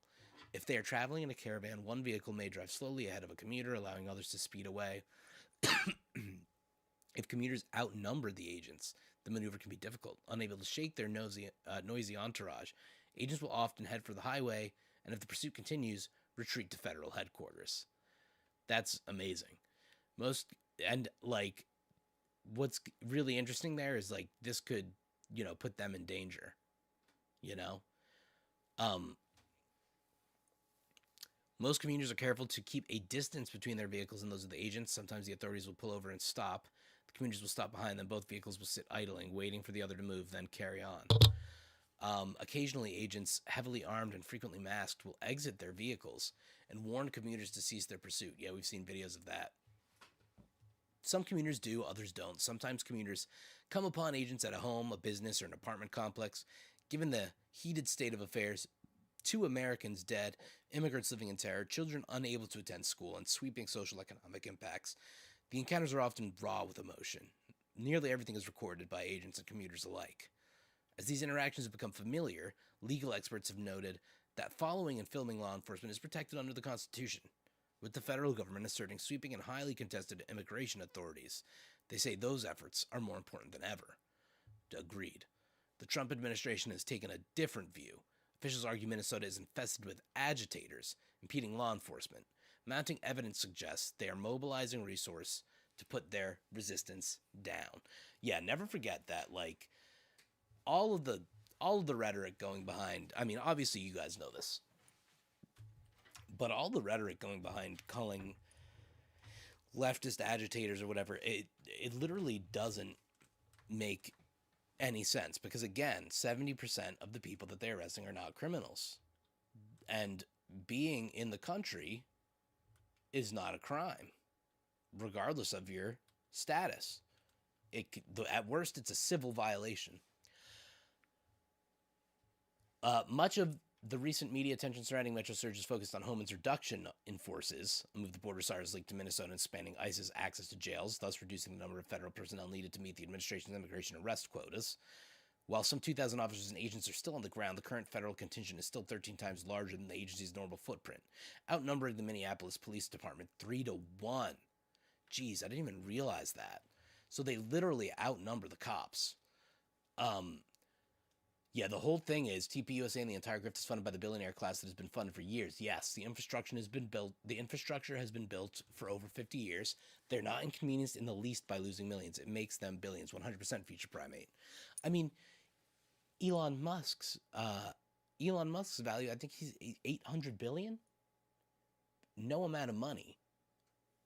If they are traveling in a caravan, one vehicle may drive slowly ahead of a commuter, allowing others to speed away. If commuters outnumber the agents, the maneuver can be difficult. Unable to shake their noisy entourage, agents will often head for the highway, and if the pursuit continues, retreat to federal headquarters. That's amazing. What's really interesting there is this could, put them in danger. Most commuters are careful to keep a distance between their vehicles and those of the agents. Sometimes the authorities will pull over and stop. The commuters will stop behind them. Both vehicles will sit idling, waiting for the other to move, then carry on. Occasionally, agents, heavily armed and frequently masked, will exit their vehicles and warn commuters to cease their pursuit. Yeah, we've seen videos of that. Some commuters do, others don't. Sometimes commuters come upon agents at a home, a business, or an apartment complex. Given the heated state of affairs, 2 Americans dead, immigrants living in terror, children unable to attend school, and sweeping social economic impacts, the encounters are often raw with emotion. Nearly everything is recorded by agents and commuters alike. As these interactions have become familiar, legal experts have noted that following and filming law enforcement is protected under the Constitution, with the federal government asserting sweeping and highly contested immigration authorities. They say those efforts are more important than ever. Agreed. The Trump administration has taken a different view. Officials argue Minnesota is infested with agitators, impeding law enforcement. Mounting evidence suggests they are mobilizing resources to put their resistance down. Yeah, never forget that, like, all of the rhetoric going behind, I mean, obviously you guys know this, but all the rhetoric going behind calling leftist agitators or whatever, it literally doesn't make any sense, because again, 70% of the people that they're arresting are not criminals, and being in the country is not a crime, regardless of your status. At worst, it's a civil violation. Much of the recent media attention surrounding Metro Surge is focused on Homan's reduction in forces, a move the border SARS linked to Minnesota and expanding ICE's access to jails, thus reducing the number of federal personnel needed to meet the administration's immigration arrest quotas. While some 2,000 officers and agents are still on the ground, the current federal contingent is still 13 times larger than the agency's normal footprint, outnumbering the Minneapolis Police Department 3-1. Jeez, I didn't even realize that. So they literally outnumber the cops. Yeah, the whole thing is TPUSA and the entire grift is funded by the billionaire class that has been funded for years. Yes, the infrastructure has been built. The infrastructure has been built for over 50 years. They're not inconvenienced in the least by losing millions. It makes them billions, 100% future primate. I mean, Elon Musk's value, I think he's 800 billion. No amount of money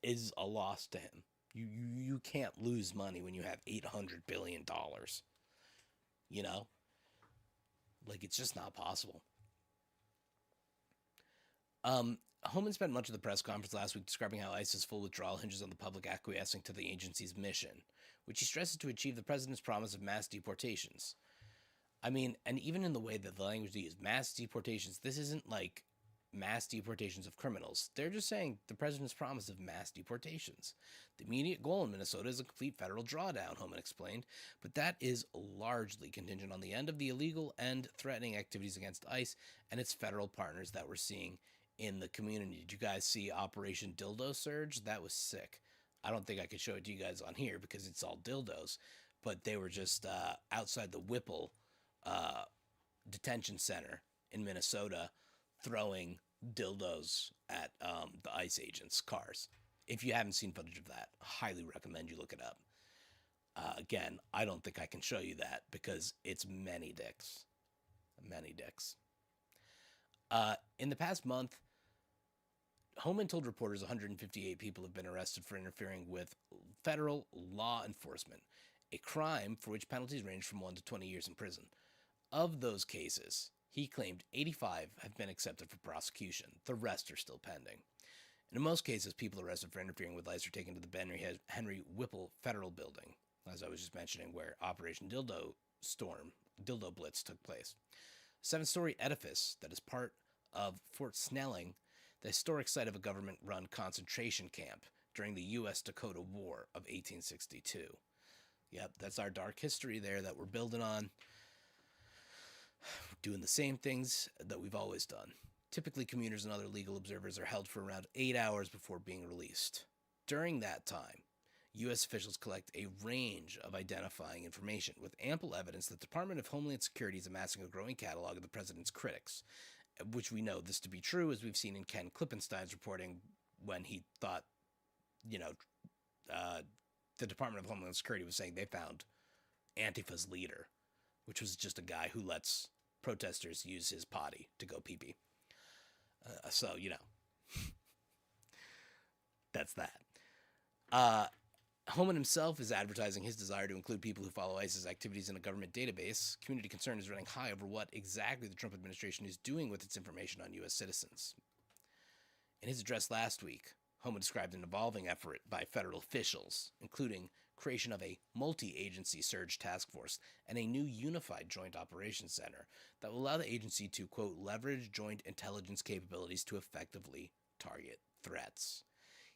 is a loss to him. You can't lose money when you have $800 billion. You know? Like, it's just not possible. Homan spent much of the press conference last week describing how ICE's full withdrawal hinges on the public acquiescing to the agency's mission, which he stresses to achieve the president's promise of mass deportations. I mean, and even in the way that the language they use, mass deportations, this isn't like mass deportations of criminals. They're just saying the president's promise of mass deportations. The immediate goal in Minnesota is a complete federal drawdown, Homan explained, but that is largely contingent on the end of the illegal and threatening activities against ICE and its federal partners that we're seeing in the community. Did you guys see Operation Dildo Surge? That was sick. I don't think I could show it to you guys on here because it's all dildos, but they were just outside the Whipple detention center in Minnesota throwing dildos at the ICE agents' cars. If you haven't seen footage of that, highly recommend you look it up. Again, I don't think I can show you that because it's many dicks. Many dicks. In the past month, Homan told reporters 158 people have been arrested for interfering with federal law enforcement, a crime for which penalties range from 1 to 20 years in prison. Of those cases, he claimed 85 have been accepted for prosecution. The rest are still pending. And in most cases, people arrested for interfering with ICE are taken to the Henry Whipple Federal Building, as I was just mentioning, where Operation Dildo Blitz took place. A 7-story edifice that is part of Fort Snelling, the historic site of a government-run concentration camp during the U.S. Dakota War of 1862. Yep, that's our dark history there that we're building on. We're doing the same things that we've always done. Typically, commuters and other legal observers are held for around 8 hours before being released. During that time, U.S. officials collect a range of identifying information with ample evidence that the Department of Homeland Security is amassing a growing catalog of the president's critics, which we know this to be true, as we've seen in Ken Klippenstein's reporting when he thought, the Department of Homeland Security was saying they found Antifa's leader, which was just a guy who lets protesters use his potty to go pee-pee. So, that's that. Homan himself is advertising his desire to include people who follow ICE's activities in a government database. Community concern is running high over what exactly the Trump administration is doing with its information on U.S. citizens. In his address last week, Homan described an evolving effort by federal officials, including creation of a multi-agency surge task force and a new unified joint operations center that will allow the agency to, quote, leverage joint intelligence capabilities to effectively target threats.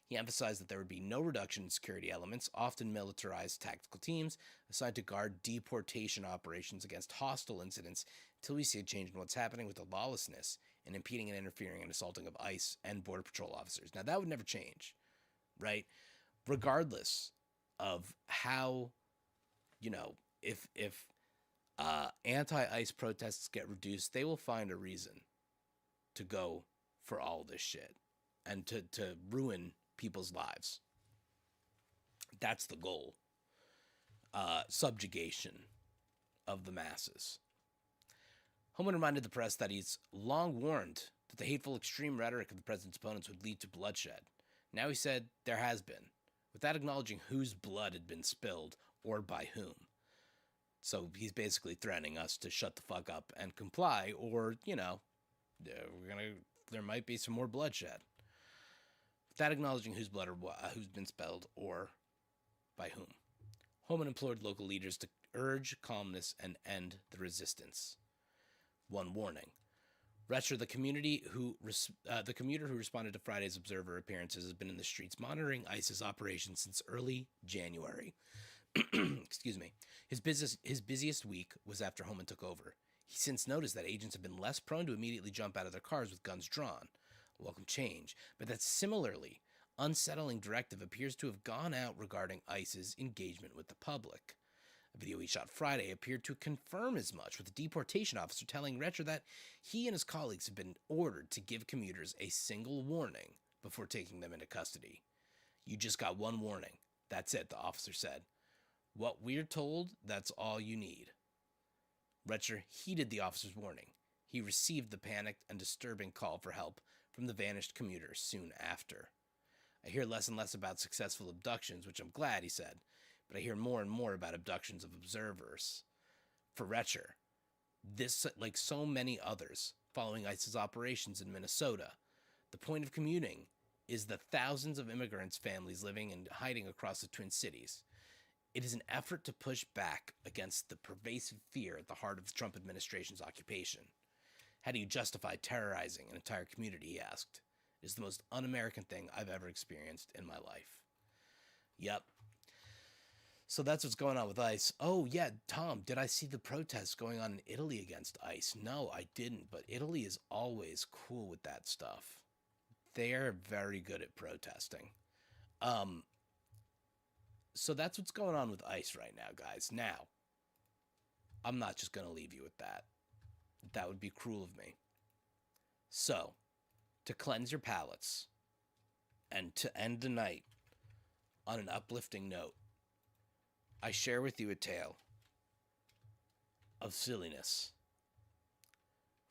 He emphasized that there would be no reduction in security elements, often militarized tactical teams, assigned to guard deportation operations against hostile incidents until we see a change in what's happening with the lawlessness and impeding and interfering and assaulting of ICE and Border Patrol officers. Now, that would never change, right? Regardless of how, if anti-ICE protests get reduced, they will find a reason to go for all this shit and to ruin people's lives. That's the goal. Subjugation of the masses. Homan reminded the press that he's long warned that the hateful extreme rhetoric of the president's opponents would lead to bloodshed. Now he said there has been, without acknowledging whose blood had been spilled or by whom. So he's basically threatening us to shut the fuck up and comply, or, there might be some more bloodshed. Without acknowledging whose blood or who's been spilled or by whom. Homan implored local leaders to urge calmness and end the resistance. One warning. Retcher, the commuter who responded to Friday's Observer appearances, has been in the streets monitoring ICE's operations since early January. Excuse me. His busiest week was after Homan took over. He since noticed that agents have been less prone to immediately jump out of their cars with guns drawn. A welcome change. But that similarly unsettling directive appears to have gone out regarding ICE's engagement with the public. A video he shot Friday appeared to confirm as much, with a deportation officer telling Retcher that he and his colleagues have been ordered to give commuters a single warning before taking them into custody. You just got one warning. That's it, the officer said. What we're told, that's all you need. Retcher heeded the officer's warning. He received the panicked and disturbing call for help from the vanished commuter soon after. I hear less and less about successful abductions, which I'm glad, he said, but I hear more and more about abductions of observers. For Retcher, this, like so many others following ICE's operations in Minnesota, the point of commuting is the thousands of immigrants' families living and hiding across the Twin Cities. It is an effort to push back against the pervasive fear at the heart of the Trump administration's occupation. How do you justify terrorizing an entire community, he asked. It is the most un-American thing I've ever experienced in my life. Yep. So that's what's going on with ICE. Oh, yeah, Tom, did I see the protests going on in Italy against ICE? No, I didn't, but Italy is always cool with that stuff. They're very good at protesting. So that's what's going on with ICE right now, guys. Now, I'm not just going to leave you with that. That would be cruel of me. So, to cleanse your palates and to end the night on an uplifting note, I share with you a tale of silliness.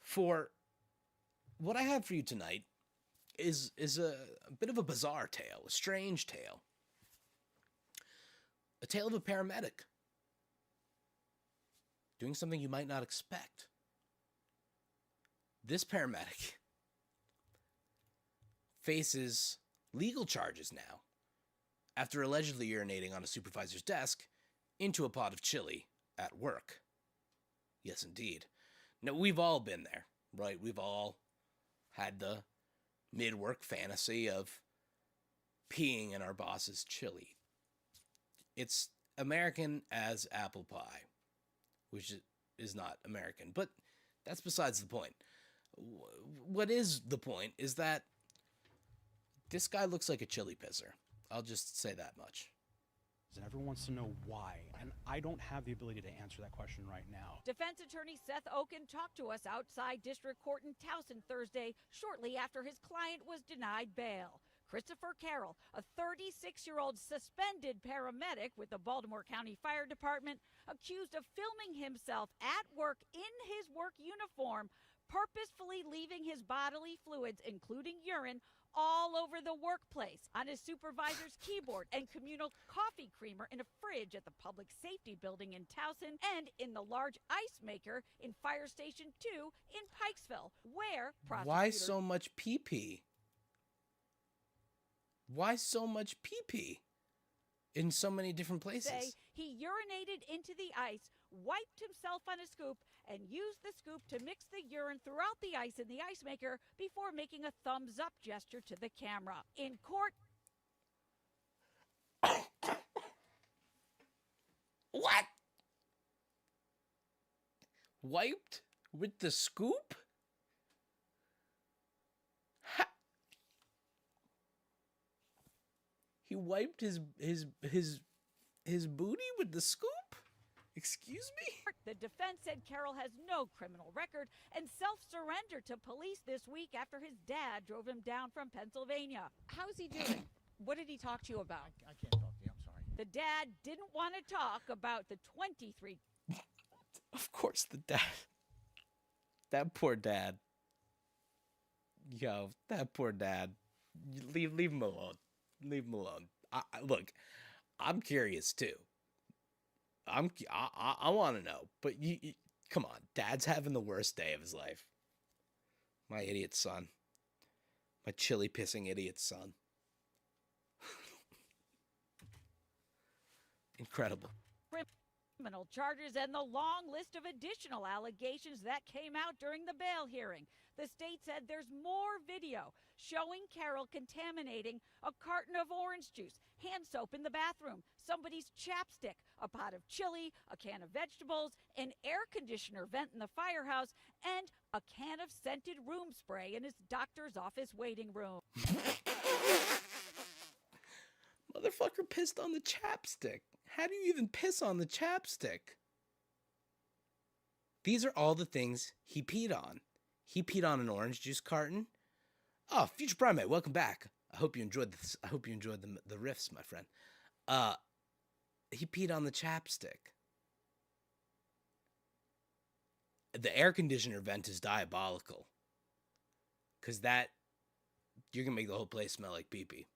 For what I have for you tonight is a bit of a bizarre tale, a strange tale. A tale of a paramedic doing something you might not expect. This paramedic faces legal charges now after allegedly urinating on a supervisor's desk into a pot of chili at work. Yes, indeed. Now, we've all been there, right? We've all had the mid-work fantasy of peeing in our boss's chili. It's American as apple pie, which is not American, but that's besides the point. What is the point is that this guy looks like a chili pisser. I'll just say that much. And everyone wants to know why, and I don't have the ability to answer that question right now. Defense attorney Seth Oken talked to us outside District Court in Towson Thursday, shortly after his client was denied bail. Christopher Carroll, a 36-year-old suspended paramedic with the Baltimore County Fire Department, accused of filming himself at work in his work uniform, purposefully leaving his bodily fluids, including urine, all over the workplace, on his supervisor's keyboard, and communal coffee creamer in a fridge at the Public Safety Building in Towson, and in the large ice maker in Fire Station 2 in Pikesville, where prosecutors... Why so much pee-pee? Why so much pee-pee in so many different places? Say he urinated into the ice, wiped himself on a scoop, and used the scoop to mix the urine throughout the ice in the ice maker before making a thumbs-up gesture to the camera. In court... What? Wiped with the scoop? He wiped his booty with the scoop? Excuse me? The defense said Carroll has no criminal record and self-surrendered to police this week after his dad drove him down from Pennsylvania. How's he doing? What did he talk to you about? I can't talk to you, I'm sorry. The dad didn't want to talk about the 23. Of course, the dad. That poor dad. Yo, that poor dad. Leave him alone. Leave him alone. Look, I'm curious too. I want to know, but you come on. Dad's having the worst day of his life. My idiot son. My chili pissing idiot son. Incredible. Criminal charges and the long list of additional allegations that came out during the bail hearing. The state said there's more video showing Carroll contaminating a carton of orange juice, hand soap in the bathroom, somebody's chapstick, a pot of chili, a can of vegetables, an air conditioner vent in the firehouse, and a can of scented room spray in his doctor's office waiting room. Motherfucker pissed on the chapstick. How do you even piss on the chapstick? These are all the things he peed on. He peed on an orange juice carton. Oh, Future Primate, welcome back. I hope you enjoyed this. I hope you enjoyed the riffs, my friend. He peed on the chapstick. The air conditioner vent is diabolical. Because you're going to make the whole place smell like pee-pee.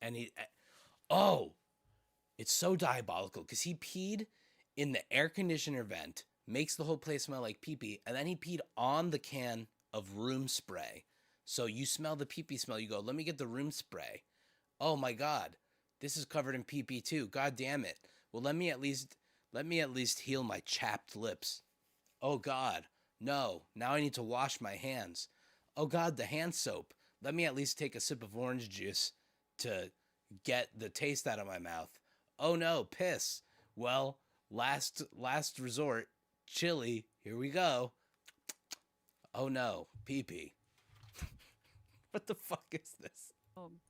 And it's so diabolical because he peed in the air conditioner vent, makes the whole place smell like pee-pee, and then he peed on the can of room spray. So you smell the pee-pee smell, you go, let me get the room spray. Oh my God, this is covered in pee-pee too. God damn it. Well, let me at least heal my chapped lips. Oh God, no, now I need to wash my hands. Oh God, the hand soap. Let me at least take a sip of orange juice to get the taste out of my mouth. Oh no, piss. Well, last resort, chili. Here we go. Oh no, pee-pee. What the fuck is this?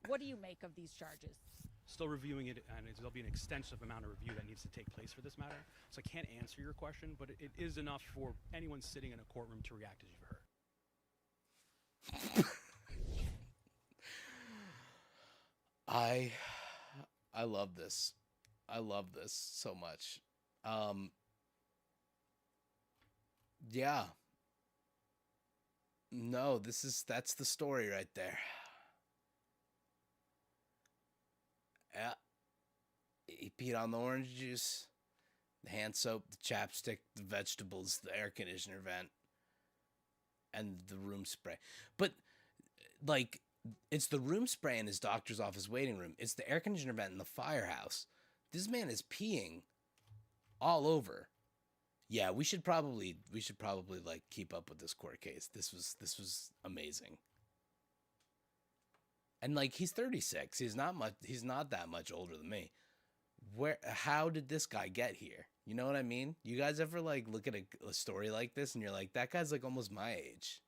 What do you make of these charges? Still reviewing it, and there'll be an extensive amount of review that needs to take place for this matter. So I can't answer your question, but it is enough for anyone sitting in a courtroom to react as you've heard. I love this. I love this so much. Yeah. No, that's the story right there. Yeah. He peed on the orange juice, the hand soap, the chapstick, the vegetables, the air conditioner vent, and the room spray. But, like, it's the room spray in his doctor's office waiting room. It's the air conditioner vent in the firehouse. This man is peeing all over. Yeah, we should probably like keep up with this court case. This was amazing. And like he's 36. He's not that much older than me. How did this guy get here? You know what I mean? You guys ever like look at a story like this and you're like, that guy's like almost my age.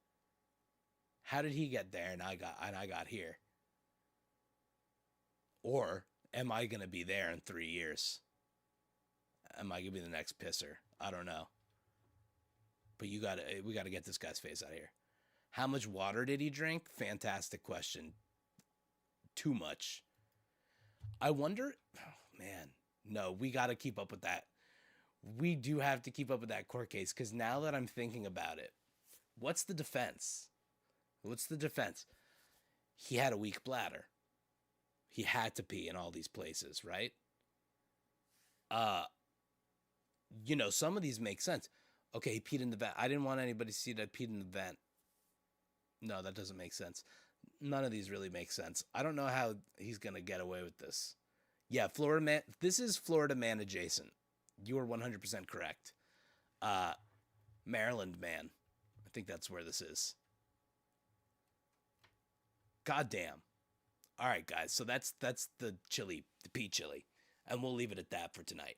How did he get there and I got here? Or am I going to be there in 3 years? Am I going to be the next pisser? I don't know. But we got to get this guy's face out of here. How much water did he drink? Fantastic question. Too much. I wonder, oh man, no, we got to keep up with that. We do have to keep up with that court case because now that I'm thinking about it, what's the defense? What's the defense? He had a weak bladder. He had to pee in all these places, right? You know, some of these make sense. Okay, he peed in the vent. I didn't want anybody to see that I peed in the vent. No, that doesn't make sense. None of these really make sense. I don't know how he's going to get away with this. Yeah, Florida man. This is Florida man adjacent. You are 100% correct. Maryland man. I think that's where this is. God damn. All right, guys. So that's the chili, the pea chili. And we'll leave it at that for tonight.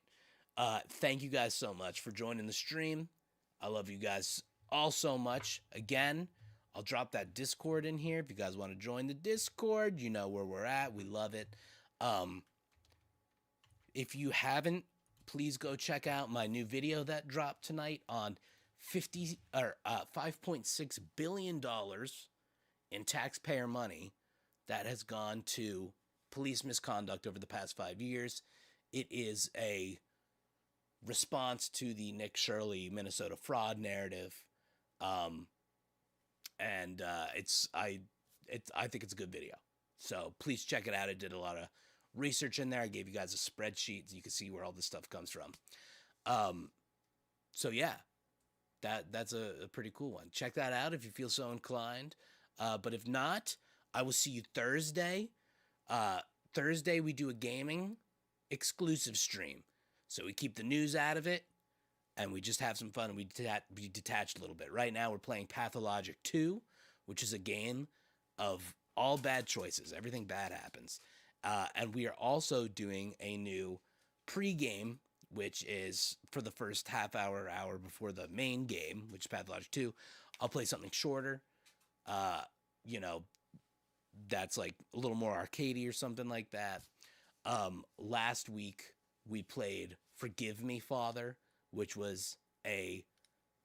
Thank you guys so much for joining the stream. I love you guys all so much. Again, I'll drop that Discord in here. If you guys want to join the Discord, you know where we're at. We love it. If you haven't, please go check out my new video that dropped tonight on $5.6 billion in taxpayer money that has gone to police misconduct over the past 5 years. It is a response to the Nick Shirley Minnesota fraud narrative. I think it's a good video. So please check it out. I did a lot of research in there. I gave you guys a spreadsheet so you can see where all this stuff comes from. So yeah, that's a pretty cool one. Check that out if you feel so inclined. But if not, I will see you Thursday. Thursday we do a gaming exclusive stream. So we keep the news out of it, and we just have some fun, and we detach a little bit. Right now we're playing Pathologic 2, which is a game of all bad choices. Everything bad happens. And we are also doing a new pregame, which is for the first half hour before the main game, which is Pathologic 2. I'll play something shorter. That's like a little more arcadey or something like that. Last week we played Forgive Me, Father, which was a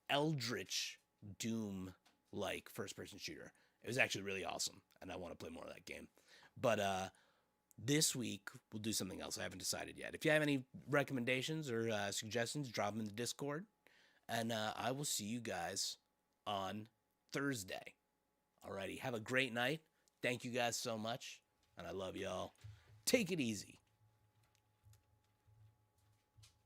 Eldritch Doom-like first-person shooter. It was actually really awesome, and I want to play more of that game. But this week we'll do something else. I haven't decided yet. If you have any recommendations or suggestions, drop them in the Discord, and I will see you guys on Thursday. Alrighty, have a great night. Thank you guys so much, and I love y'all. Take it easy.